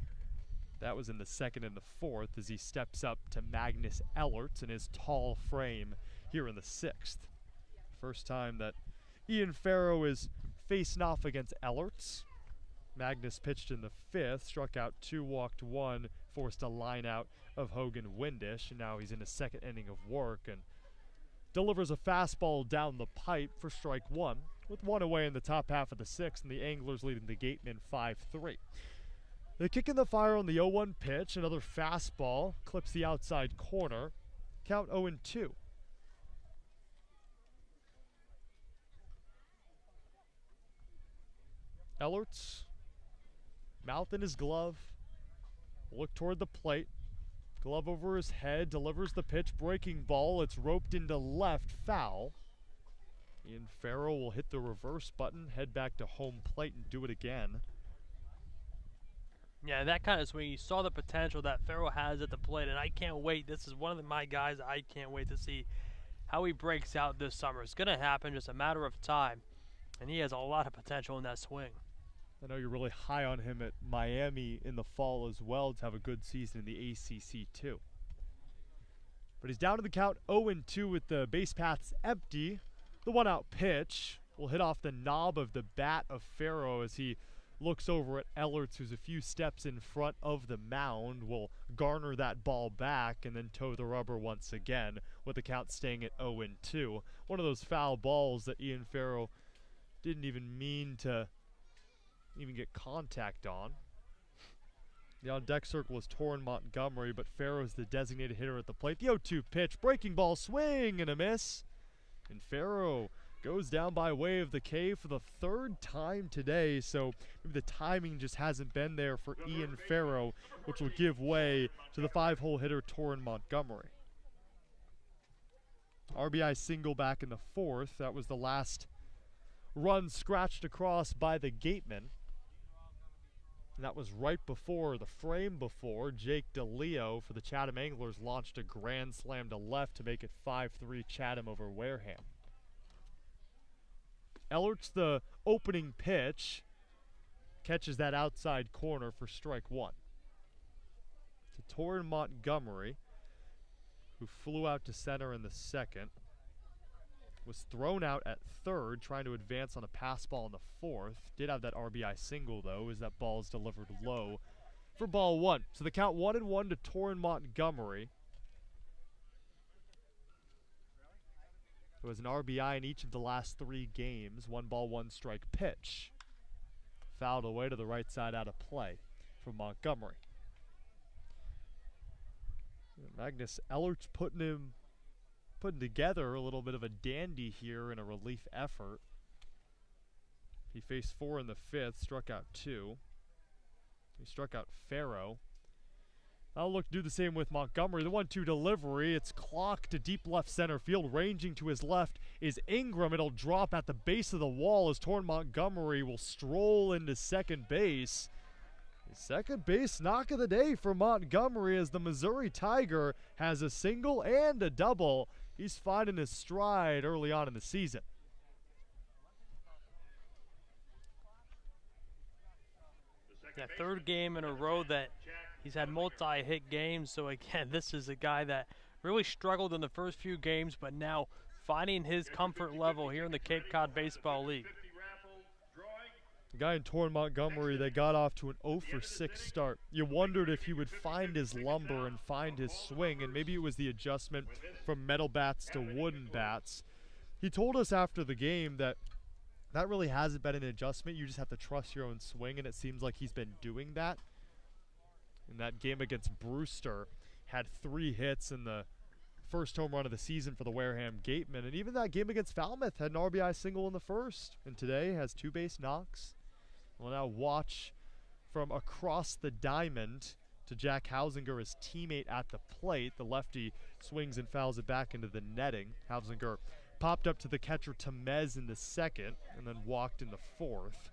That was in the second and the fourth as he steps up to Magnus Ellerts in his tall frame here in the sixth. First time that Ian Farrell is facing off against Ellerts. Magnus pitched in the fifth, struck out two, walked one, forced a line out of Hogan Windish, and now he's in his second inning of work and delivers a fastball down the pipe for strike one, with one away in the top half of the sixth, and the Anglers leading the Gatemen 5-3. The kick in the fire on the 0-1 pitch, another fastball, clips the outside corner, count 0-2. Ellerts, mouth in his glove, look toward the plate. Glove over his head, delivers the pitch, breaking ball. It's roped into left, foul. Ian Farrell will hit the reverse button, head back to home plate, and do it again. Yeah, that kind of swing, you saw the potential that Farrell has at the plate, and I can't wait. This is one of my guys I can't wait to see how he breaks out this summer. It's going to happen, just a matter of time, and he has a lot of potential in that swing. I know you're really high on him at Miami in the fall as well to have a good season in the ACC too. But he's down to the count 0-2 with the base paths empty. The one-out pitch will hit off the knob of the bat of Farrell as he looks over at Ellerts, who's a few steps in front of the mound, will garner that ball back and then toe the rubber once again, with the count staying at 0-2. One of those foul balls that Ian Farrell didn't even mean to even get contact on. The on-deck circle is Torrin Montgomery, but Farrow's the designated hitter at the plate. The 0-2 pitch, breaking ball, swing and a miss. And Farrow goes down by way of the K for the third time today, so maybe the timing just hasn't been there for Ian Farrow, which will give way to the 5-hole hitter Torrin Montgomery. RBI single back in the 4th. That was the last run scratched across by the Gateman. And that was right before, the frame before, Jake DeLeo for the Chatham Anglers launched a grand slam to left to make it 5-3 Chatham over Wareham. Ellert's the opening pitch. Catches that outside corner for strike 1. To Torrin Montgomery, who flew out to center in the 2nd. Was thrown out at 3rd, trying to advance on a pass ball in the 4th. Did have that RBI single, though, as that ball is delivered low for ball 1. So the count 1-1 to Torrin Montgomery. It was an RBI in each of the last 3 games. 1 ball, 1 strike pitch. Fouled away to the right side out of play from Montgomery. Magnus Ellert's putting together a little bit of a dandy here in a relief effort. He faced 4 in the 5th, struck out 2. He struck out Farrow. I'll look to do the same with Montgomery. The 1-2 delivery. It's clocked to deep left center field. Ranging to his left is Ingram. It'll drop at the base of the wall as Torrin Montgomery will stroll into second base. His second base knock of the day for Montgomery as the Missouri Tiger has a single and a double. He's finding his stride early on in the season. Yeah, 3rd game in a row that he's had multi-hit games. So again, this is a guy that really struggled in the first few games, but now finding his comfort level here in the Cape Cod Baseball League. The guy in Torrin Montgomery, they got off to an 0-for-6 start. You wondered if he would find his lumber and find his swing, and maybe it was the adjustment from metal bats to wooden bats. He told us after the game that really hasn't been an adjustment. You just have to trust your own swing, and it seems like he's been doing that. In that game against Brewster, had 3 hits in the first home run of the season for the Wareham Gatemen, and even that game against Falmouth had an RBI single in the 1st, and today has 2 base knocks. We'll now watch from across the diamond to Jack Hausinger, his teammate at the plate. The lefty swings and fouls it back into the netting. Hausinger popped up to the catcher Temez in the 2nd and then walked in the 4th.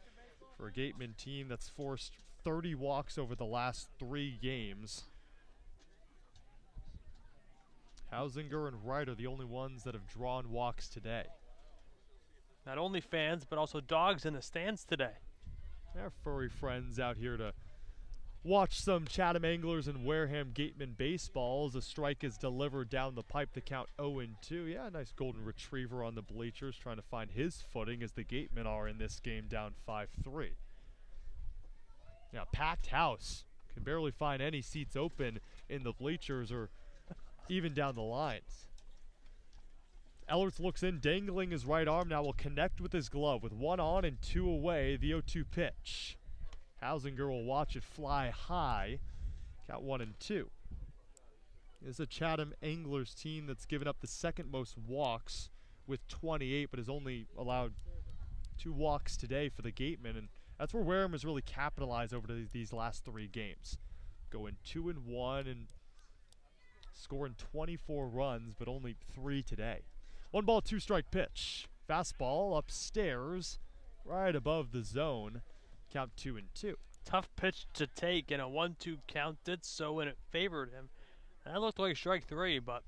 For a Gateman team that's forced 30 walks over the last 3 games. Hausinger and Wright are the only ones that have drawn walks today. Not only fans, but also dogs in the stands today. Our furry friends out here to watch some Chatham Anglers and Wareham Gateman baseballs. A strike is delivered down the pipe, the count 0-2. Yeah, nice golden retriever on the bleachers trying to find his footing as the Gatemen are in this game down 5-3. Now, packed house. Can barely find any seats open in the bleachers or even down the lines. Ellerts looks in, dangling his right arm. Now will connect with his glove with 1 on and 2 away. The 0-2 pitch. Hausinger will watch it fly high. Count 1-2. This is a Chatham Anglers team that's given up the 2nd most walks with 28, but has only allowed 2 walks today for the Gatemen, and that's where Wareham has really capitalized over these last 3 games. Going 2-1 and scoring 24 runs, but only 3 today. 1 ball, 2 strike pitch. Fastball upstairs, right above the zone. Count 2-2. Tough pitch to take, and a 1-2 count did so, and it favored him. And that looked like strike 3, but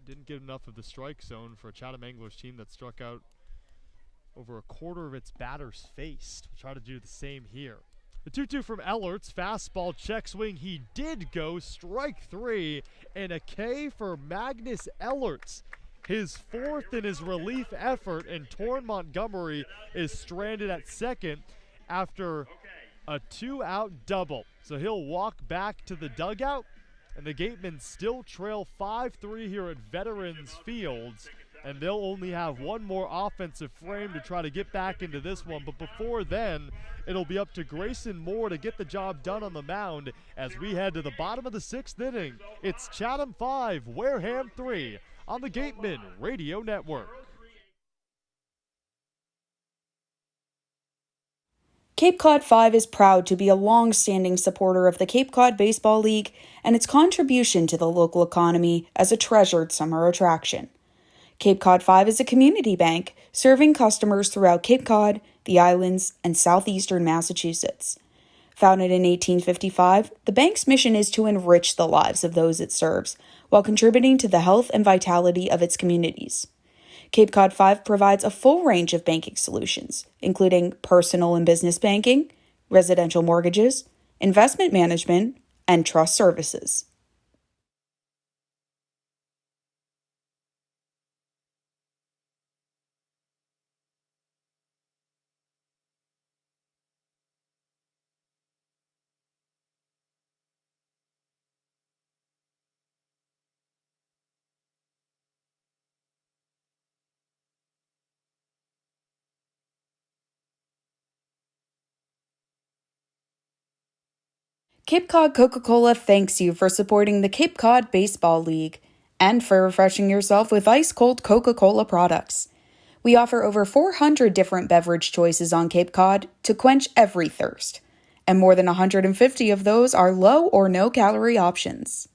didn't get enough of the strike zone for a Chatham Anglers team that struck out over a quarter of its batters faced. We'll try to do the same here. The 2-2 from Ellerts, fastball check swing. He did go, strike 3, and a K for Magnus Ellerts. His 4th in his relief effort, and Torrin Montgomery is stranded at 2nd after a 2-out double. So he'll walk back to the dugout, and the Gatemen still trail 5-3 here at Veterans Fields and they'll only have one more offensive frame to try to get back into this one. But before then, it'll be up to Grayson Moore to get the job done on the mound as we head to the bottom of the 6th inning. It's Chatham 5, Wareham 3 on the Gateman Radio Network. Cape Cod 5 is proud to be a long-standing supporter of the Cape Cod Baseball League and its contribution to the local economy as a treasured summer attraction. Cape Cod 5 is a community bank serving customers throughout Cape Cod, the islands, and southeastern Massachusetts. Founded in 1855, the bank's mission is to enrich the lives of those it serves while contributing to the health and vitality of its communities. Cape Cod 5 provides a full range of banking solutions, including personal and business banking, residential mortgages, investment management, and trust services. Cape Cod Coca-Cola thanks you for supporting the Cape Cod Baseball League and for refreshing yourself with ice-cold Coca-Cola products. We offer over 400 different beverage choices on Cape Cod to quench every thirst, and more than 150 of those are low or no-calorie options.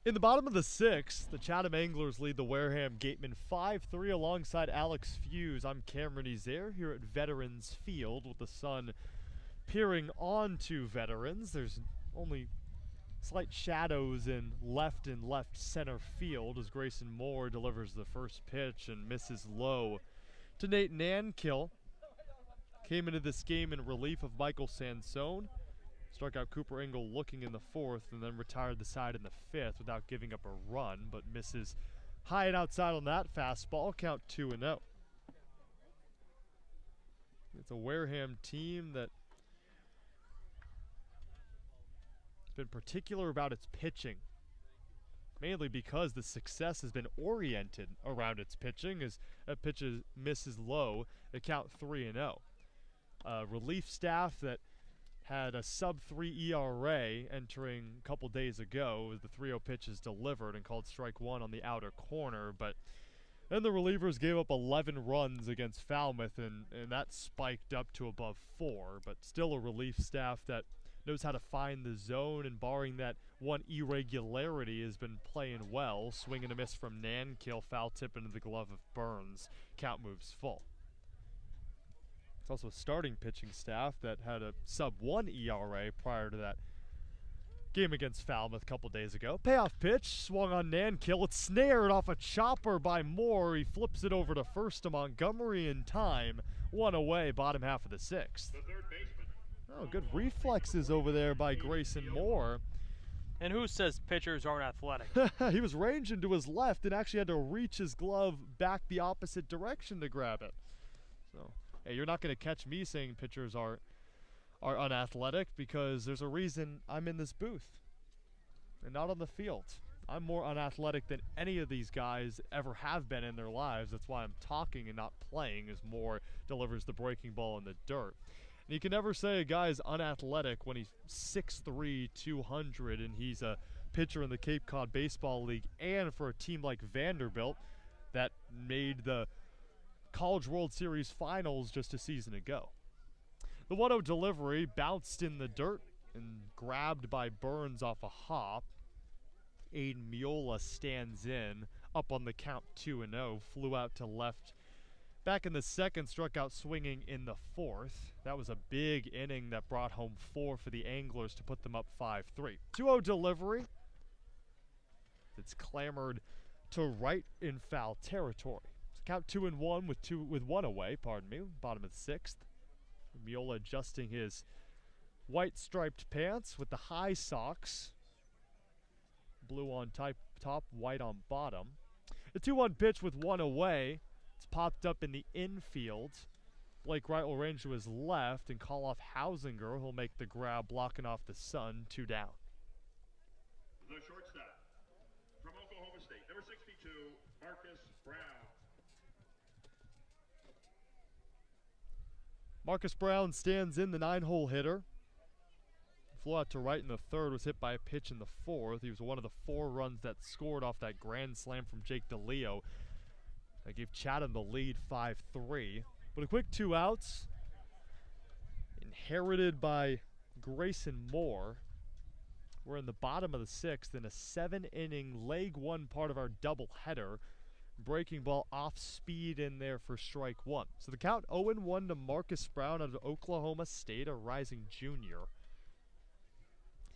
In the bottom of the 6th, the Chatham Anglers lead the Wareham Gatemen 5-3 alongside Alex Feuz. I'm Cameron Ezeir here at Veterans Field with the sun peering onto Veterans. There's only slight shadows in left and left center field as Grayson Moore delivers the first pitch and misses low to Nate Nankill. Came into this game in relief of Michael Sansone. Struck out Cooper Engel looking in the 4th and then retired the side in the 5th without giving up a run, but misses high and outside on that fastball. Count 2-0. It's a Wareham team that has been particular about its pitching, mainly because the success has been oriented around its pitching as it pitches misses low. They count 3-0. Relief staff that had a sub-3 ERA entering a couple days ago as the 3-0 pitch is delivered and called strike one on the outer corner, but then the relievers gave up 11 runs against Falmouth, and that spiked up to above 4, but still a relief staff that knows how to find the zone, and barring that one irregularity has been playing well. Swing and a miss from Nankill, foul tip into the glove of Burns. Count moves full. It's also a starting pitching staff that had a sub-1 ERA prior to that game against Falmouth a couple days ago. Payoff pitch, swung on Nankill. It's snared off a chopper by Moore. He flips it over to first to Montgomery in time. One away, bottom half of the 6th. Oh, good reflexes over there by Grayson Moore. And who says pitchers aren't athletic? He was ranging to his left and actually had to reach his glove back the opposite direction to grab it. So, hey, you're not going to catch me saying pitchers are unathletic, because there's a reason I'm in this booth and not on the field. I'm more unathletic than any of these guys ever have been in their lives. That's why I'm talking and not playing, as Moore delivers the breaking ball in the dirt. And you can never say a guy's unathletic when he's 6'3", 200, and he's a pitcher in the Cape Cod Baseball League, and for a team like Vanderbilt that made the College World Series Finals just a season ago. The 1-0 delivery bounced in the dirt and grabbed by Burns off a hop. Aiden Miola stands in, up on the count 2-0, flew out to left. Back in the 2nd, struck out swinging in the 4th. That was a big inning that brought home 4 for the Anglers to put them up 5-3. 2-0 delivery. It's clamored to right in foul territory. So count 2-1 with 1 away, bottom of the 6th. Miola adjusting his white striped pants with the high socks. Blue on top, white on bottom. The 2-1 pitch with 1 away. It's popped up in the infield. Blake Wright will range to his left and call off Hausinger. He'll make the grab, blocking off the Sun. 2 down. The shortstop from Oklahoma State, number 62, Marcus Brown. Marcus Brown stands in, the 9-hole hitter. Flew out to right in the third, was hit by a pitch in the fourth. He was one of the 4 runs that scored off that grand slam from Jake DeLeo. That gave Chatham the lead 5-3. But a quick 2 outs. Inherited by Grayson Moore. We're in the bottom of the 6th in a 7-inning leg 1 part of our doubleheader. Breaking ball off speed in there for strike 1. So the count 0-1 to Marcus Brown out of Oklahoma State, a rising junior.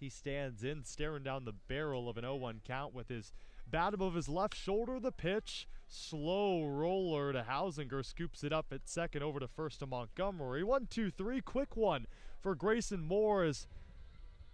He stands in, staring down the barrel of an 0-1 count with his bat above his left shoulder. The pitch, slow roller to Hausinger, scoops it up at second over to first to Montgomery. 1-2-3, quick one for Grayson Moore as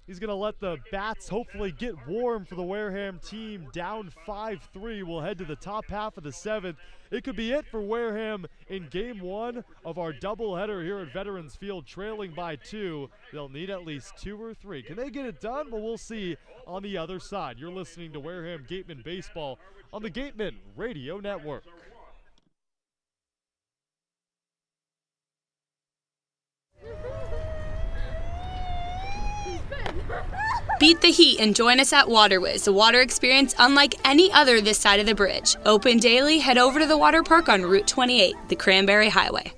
he's going to let the bats hopefully get warm for the Wareham team. Down 5-3. We'll head to the top half of the 7th. It could be it for Wareham in game 1 of our doubleheader here at Veterans Field, trailing by 2. They'll need at least 2 or 3. Can they get it done? Well, we'll see on the other side. You're listening to Wareham Gateman Baseball on the Gateman Radio Network. Beat the heat and join us at Waterways, a water experience unlike any other this side of the bridge. Open daily, head over to the water park on Route 28, the Cranberry Highway.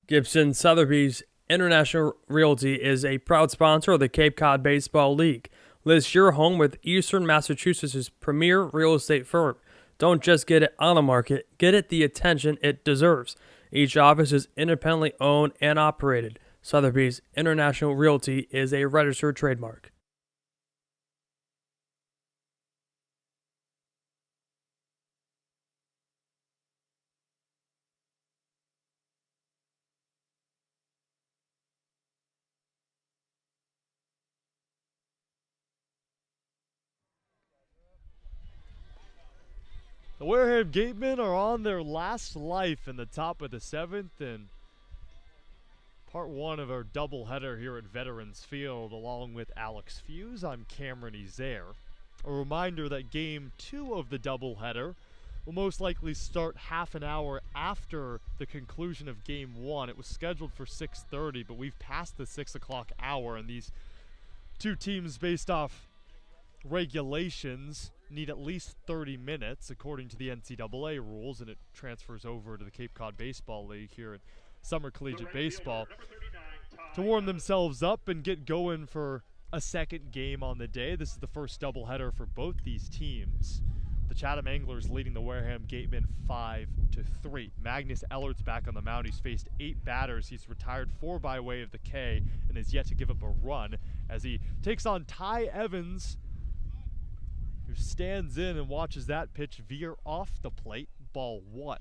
Gibson Sotheby's International Realty is a proud sponsor of the Cape Cod Baseball League. List your home with Eastern Massachusetts' premier real estate firm. Don't just get it on the market, get it the attention it deserves. Each office is independently owned and operated. Sotheby's International Realty is a registered trademark. The Wareham Gatemen are on their last life in the top of the 7th, and part 1 of our doubleheader here at Veterans Field, along with Alex Feuz. I'm Cameron Ezeir. A reminder that game 2 of the doubleheader will most likely start half an hour after the conclusion of game 1. It was scheduled for 6:30, but we've passed the 6 o'clock hour, and these 2 teams, based off regulations, need at least 30 minutes according to the NCAA rules, and it transfers over to the Cape Cod Baseball League here in Summer Collegiate Baseball to warm themselves up and get going for a second game on the day. This is the first doubleheader for both these teams. The Chatham Anglers leading the Wareham Gatemen 5-3. Magnus Ellert's back on the mound. He's faced 8 batters. He's retired 4 by way of the K and has yet to give up a run as he takes on Ty Evans, who stands in and watches that pitch veer off the plate. Ball 1.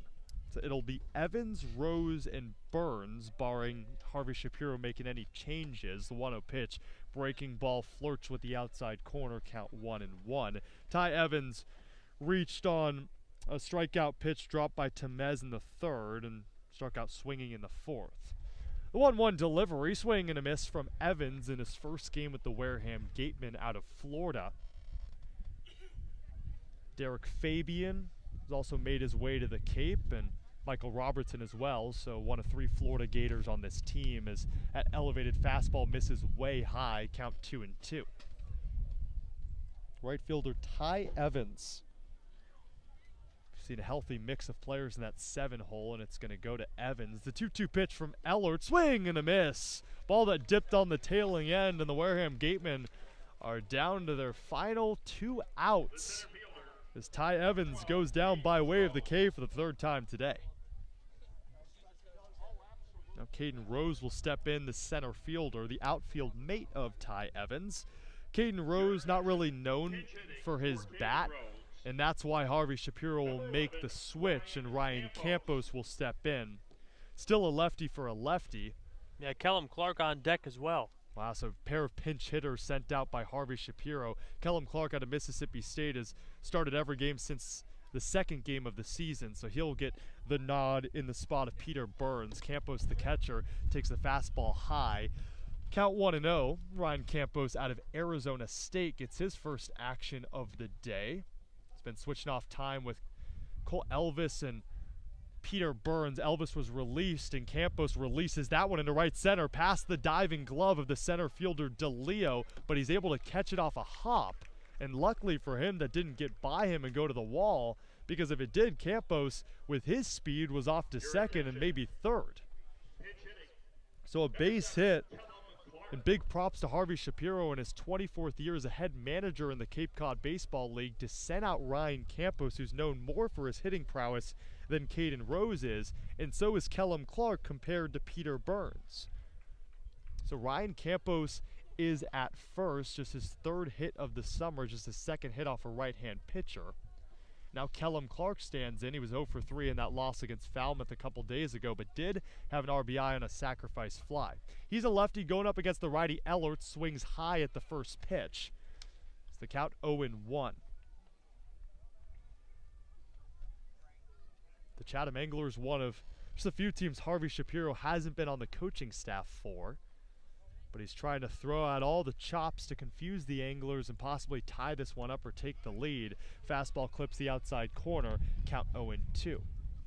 So it'll be Evans, Rose, and Burns, barring Harvey Shapiro making any changes. The 1-0 pitch, breaking ball, flirts with the outside corner, count 1-1. Ty Evans reached on a strikeout pitch dropped by Temez in the 3rd and struck out swinging in the 4th. The 1-1 delivery, swing and a miss from Evans in his first game with the Wareham Gatemen out of Florida. Derek Fabian has also made his way to the Cape, and Michael Robertson as well, so one of 3 Florida Gators on this team, as that elevated fastball misses way high, count 2-2. Right fielder Ty Evans. We've seen a healthy mix of players in that 7-hole, and it's going to go to Evans. The 2-2 pitch from Ellert, swing and a miss. Ball that dipped on the tailing end, and the Wareham Gatemen are down to their final 2 outs as Ty Evans goes down by way of the K for the 3rd time today. Now Caden Rose will step in, the center fielder, the outfield mate of Ty Evans. Caden Rose not really known for his bat, and that's why Harvey Shapiro will make the switch and Ryan Campos will step in. Still a lefty for a lefty. Yeah, Kellum Clark on deck as well. Wow, so a pair of pinch hitters sent out by Harvey Shapiro. Kellum Clark out of Mississippi State has started every game since the second game of the season, so he'll get the nod in the spot of Peter Burns. Campos, the catcher, takes the fastball high. Count 1-0. Ryan Campos out of Arizona State gets his first action of the day. He's been switching off time with Cole Elvis and Peter Burns. Elvis was released, and Campos releases that one into right center past the diving glove of the center fielder DeLeo, but he's able to catch it off a hop. And luckily for him, that didn't get by him and go to the wall, because if it did, Campos, with his speed, was off to second and maybe third. So a base hit, and big props to Harvey Shapiro in his 24th year as a head manager in the Cape Cod Baseball League to send out Ryan Campos, who's known more for his hitting prowess than Caden Rose is, and so is Kellum Clark compared to Peter Burns. So Ryan Campos is at first, just his third hit of the summer, just his second hit off a right-hand pitcher. Now Kellum Clark stands in. He was 0 for 3 in that loss against Falmouth a couple days ago, but did have an RBI on a sacrifice fly. He's a lefty going up against the righty Ellert, swings high at the first pitch. It's the count 0-1. The Chatham Anglers, one of just a few teams Harvey Shapiro hasn't been on the coaching staff for. But he's trying to throw out all the chops to confuse the Anglers and possibly tie this one up or take the lead. Fastball clips the outside corner, count 0-2.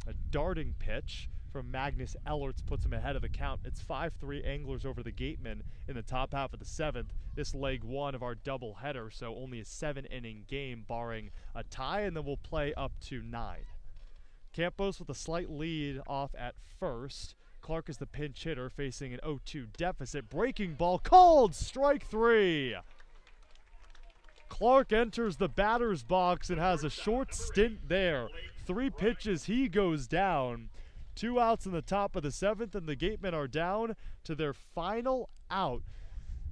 A darting pitch from Magnus Ellerts puts him ahead of the count. It's 5-3 Anglers over the Gatemen in the top half of the seventh. This leg one of our doubleheader, so only a 7-inning game barring a tie, and then we'll play up to 9. Campos with a slight lead off at first. Clark is the pinch hitter facing an 0-2 deficit. Breaking ball called, strike 3. Clark enters the batter's box and has a short stint there. 3 pitches, he goes down. 2 outs in the top of the 7th, and the Gatemen are down to their final out.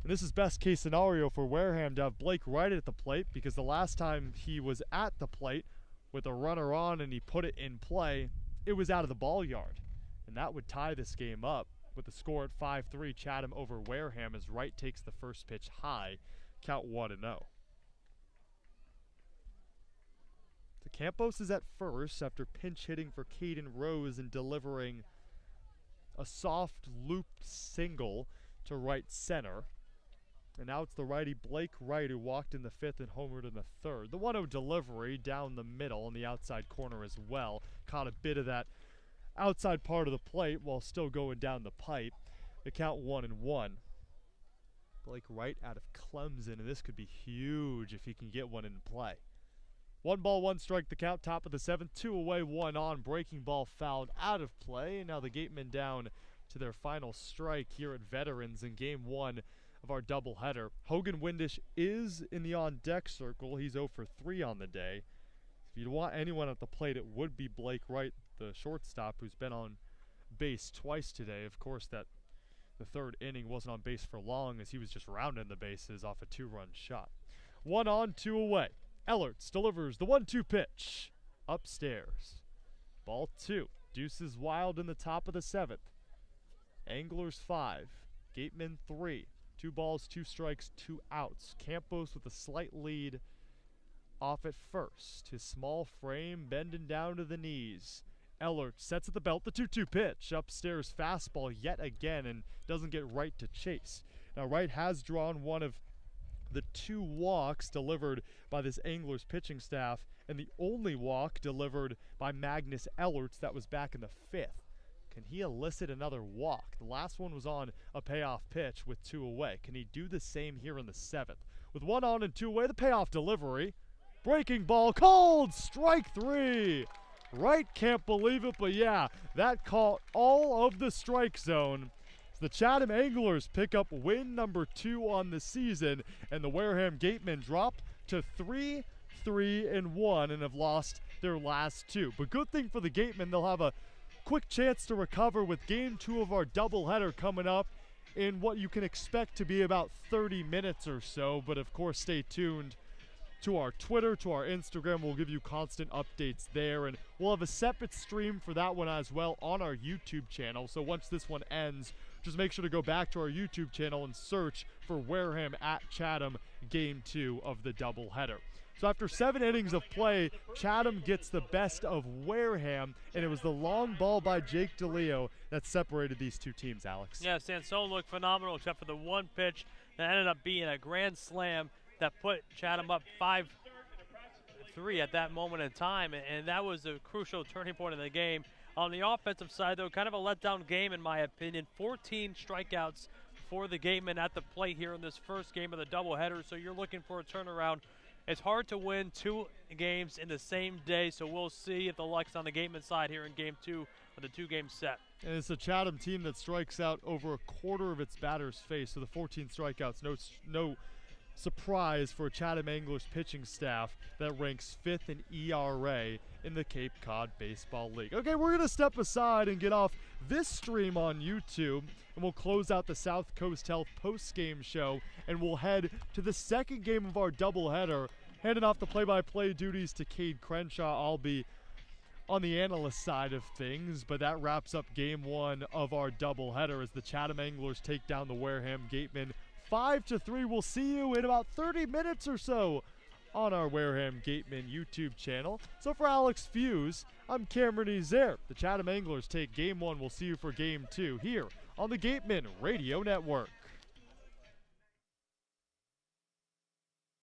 And this is best case scenario for Wareham to have Blake Wright at the plate, because the last time he was at the plate with a runner on and he put it in play, it was out of the ball yard. And that would tie this game up with the score at 5-3 Chatham over Wareham as Wright takes the first pitch high, count 1-0. So Campos is at first after pinch hitting for Caden Rose and delivering a soft looped single to right center. And now it's the righty Blake Wright who walked in the 5th and homered in the 3rd. The 1-0 delivery down the middle on the outside corner as well. Caught a bit of that outside part of the plate while still going down the pipe. The count 1-1. Blake Wright out of Clemson, and this could be huge if he can get one in play. 1 ball, 1 strike, the count, top of the 7th. 2 away, 1 on. Breaking ball fouled out of play. And now the Gatemen down to their final strike here at Veterans in game 1 of our doubleheader. Hogan Windish is in the on-deck circle. He's 0 for 3 on the day. If you'd want anyone at the plate, it would be Blake Wright, the shortstop, who's been on base twice today. Of course, that the 3rd inning wasn't on base for long as he was just rounding the bases off a 2-run shot. 1 on, 2 away. Ellerts delivers the 1-2 pitch upstairs. Ball 2. Deuces wild in the top of the 7th. Anglers 5. Gatemen 3. 2 balls, 2 strikes, 2 outs. Campos with a slight lead off at first. His small frame bending down to the knees. Ellert sets at the belt, the 2-2 pitch. Upstairs fastball yet again and doesn't get Wright to chase. Now Wright has drawn one of the 2 walks delivered by this Anglers pitching staff, and the only walk delivered by Magnus Ellerts that was back in the 5th. Can he elicit another walk? The last one was on a payoff pitch with 2 away. Can he do the same here in the 7th? With 1 on and 2 away, the payoff delivery. Breaking ball called, strike 3. Wright can't believe it, but yeah, that caught all of the strike zone. The Chatham Anglers pick up win number 2 on the season, and the Wareham Gatemen drop to 3-3-1 and have lost their last 2. But good thing for the Gatemen, they'll have a quick chance to recover with game 2 of our doubleheader coming up in what you can expect to be about 30 minutes or so. But of course, stay tuned to our Twitter, to our Instagram. We'll give you constant updates there, and we'll have a separate stream for that one as well on our YouTube channel. So once this one ends, just make sure to go back to our YouTube channel and search for Wareham at Chatham game 2 of the doubleheader. So after 7 innings of play, Chatham gets the best of Wareham, and it was the long ball by Jake DeLeo that separated these two teams, Alex. Yeah, Sansone looked phenomenal except for the one pitch that ended up being a grand slam that put Chatham up 5-3 at that moment in time, and that was a crucial turning point in the game. On the offensive side, though, kind of a letdown game in my opinion. 14 strikeouts for the Gatemen at the plate here in this first game of the doubleheader, so you're looking for a turnaround. It's hard to win 2 games in the same day, so we'll see if the luck's on the Gatemen side here in Game 2 of the 2-game set. And it's a Chatham team that strikes out over a quarter of its batters faced, so the 14 strikeouts, no surprise for a Chatham Anglers pitching staff that ranks 5th in ERA in the Cape Cod Baseball League. Okay, we're going to step aside and get off this stream on YouTube, and we'll close out the South Coast Health post-game show, and we'll head to the second game of our doubleheader, handing off the play-by-play duties to Cade Crenshaw. I'll be on the analyst side of things, but that wraps up game 1 of our doubleheader as the Chatham Anglers take down the Wareham Gatemen 5-3. We'll see you in about 30 minutes or so on our Wareham Gatemen YouTube channel. So for Alex Feuz, I'm Cameron Ezeir. The Chatham Anglers take game 1. We'll see you for game 2 here on the Gatemen Radio Network.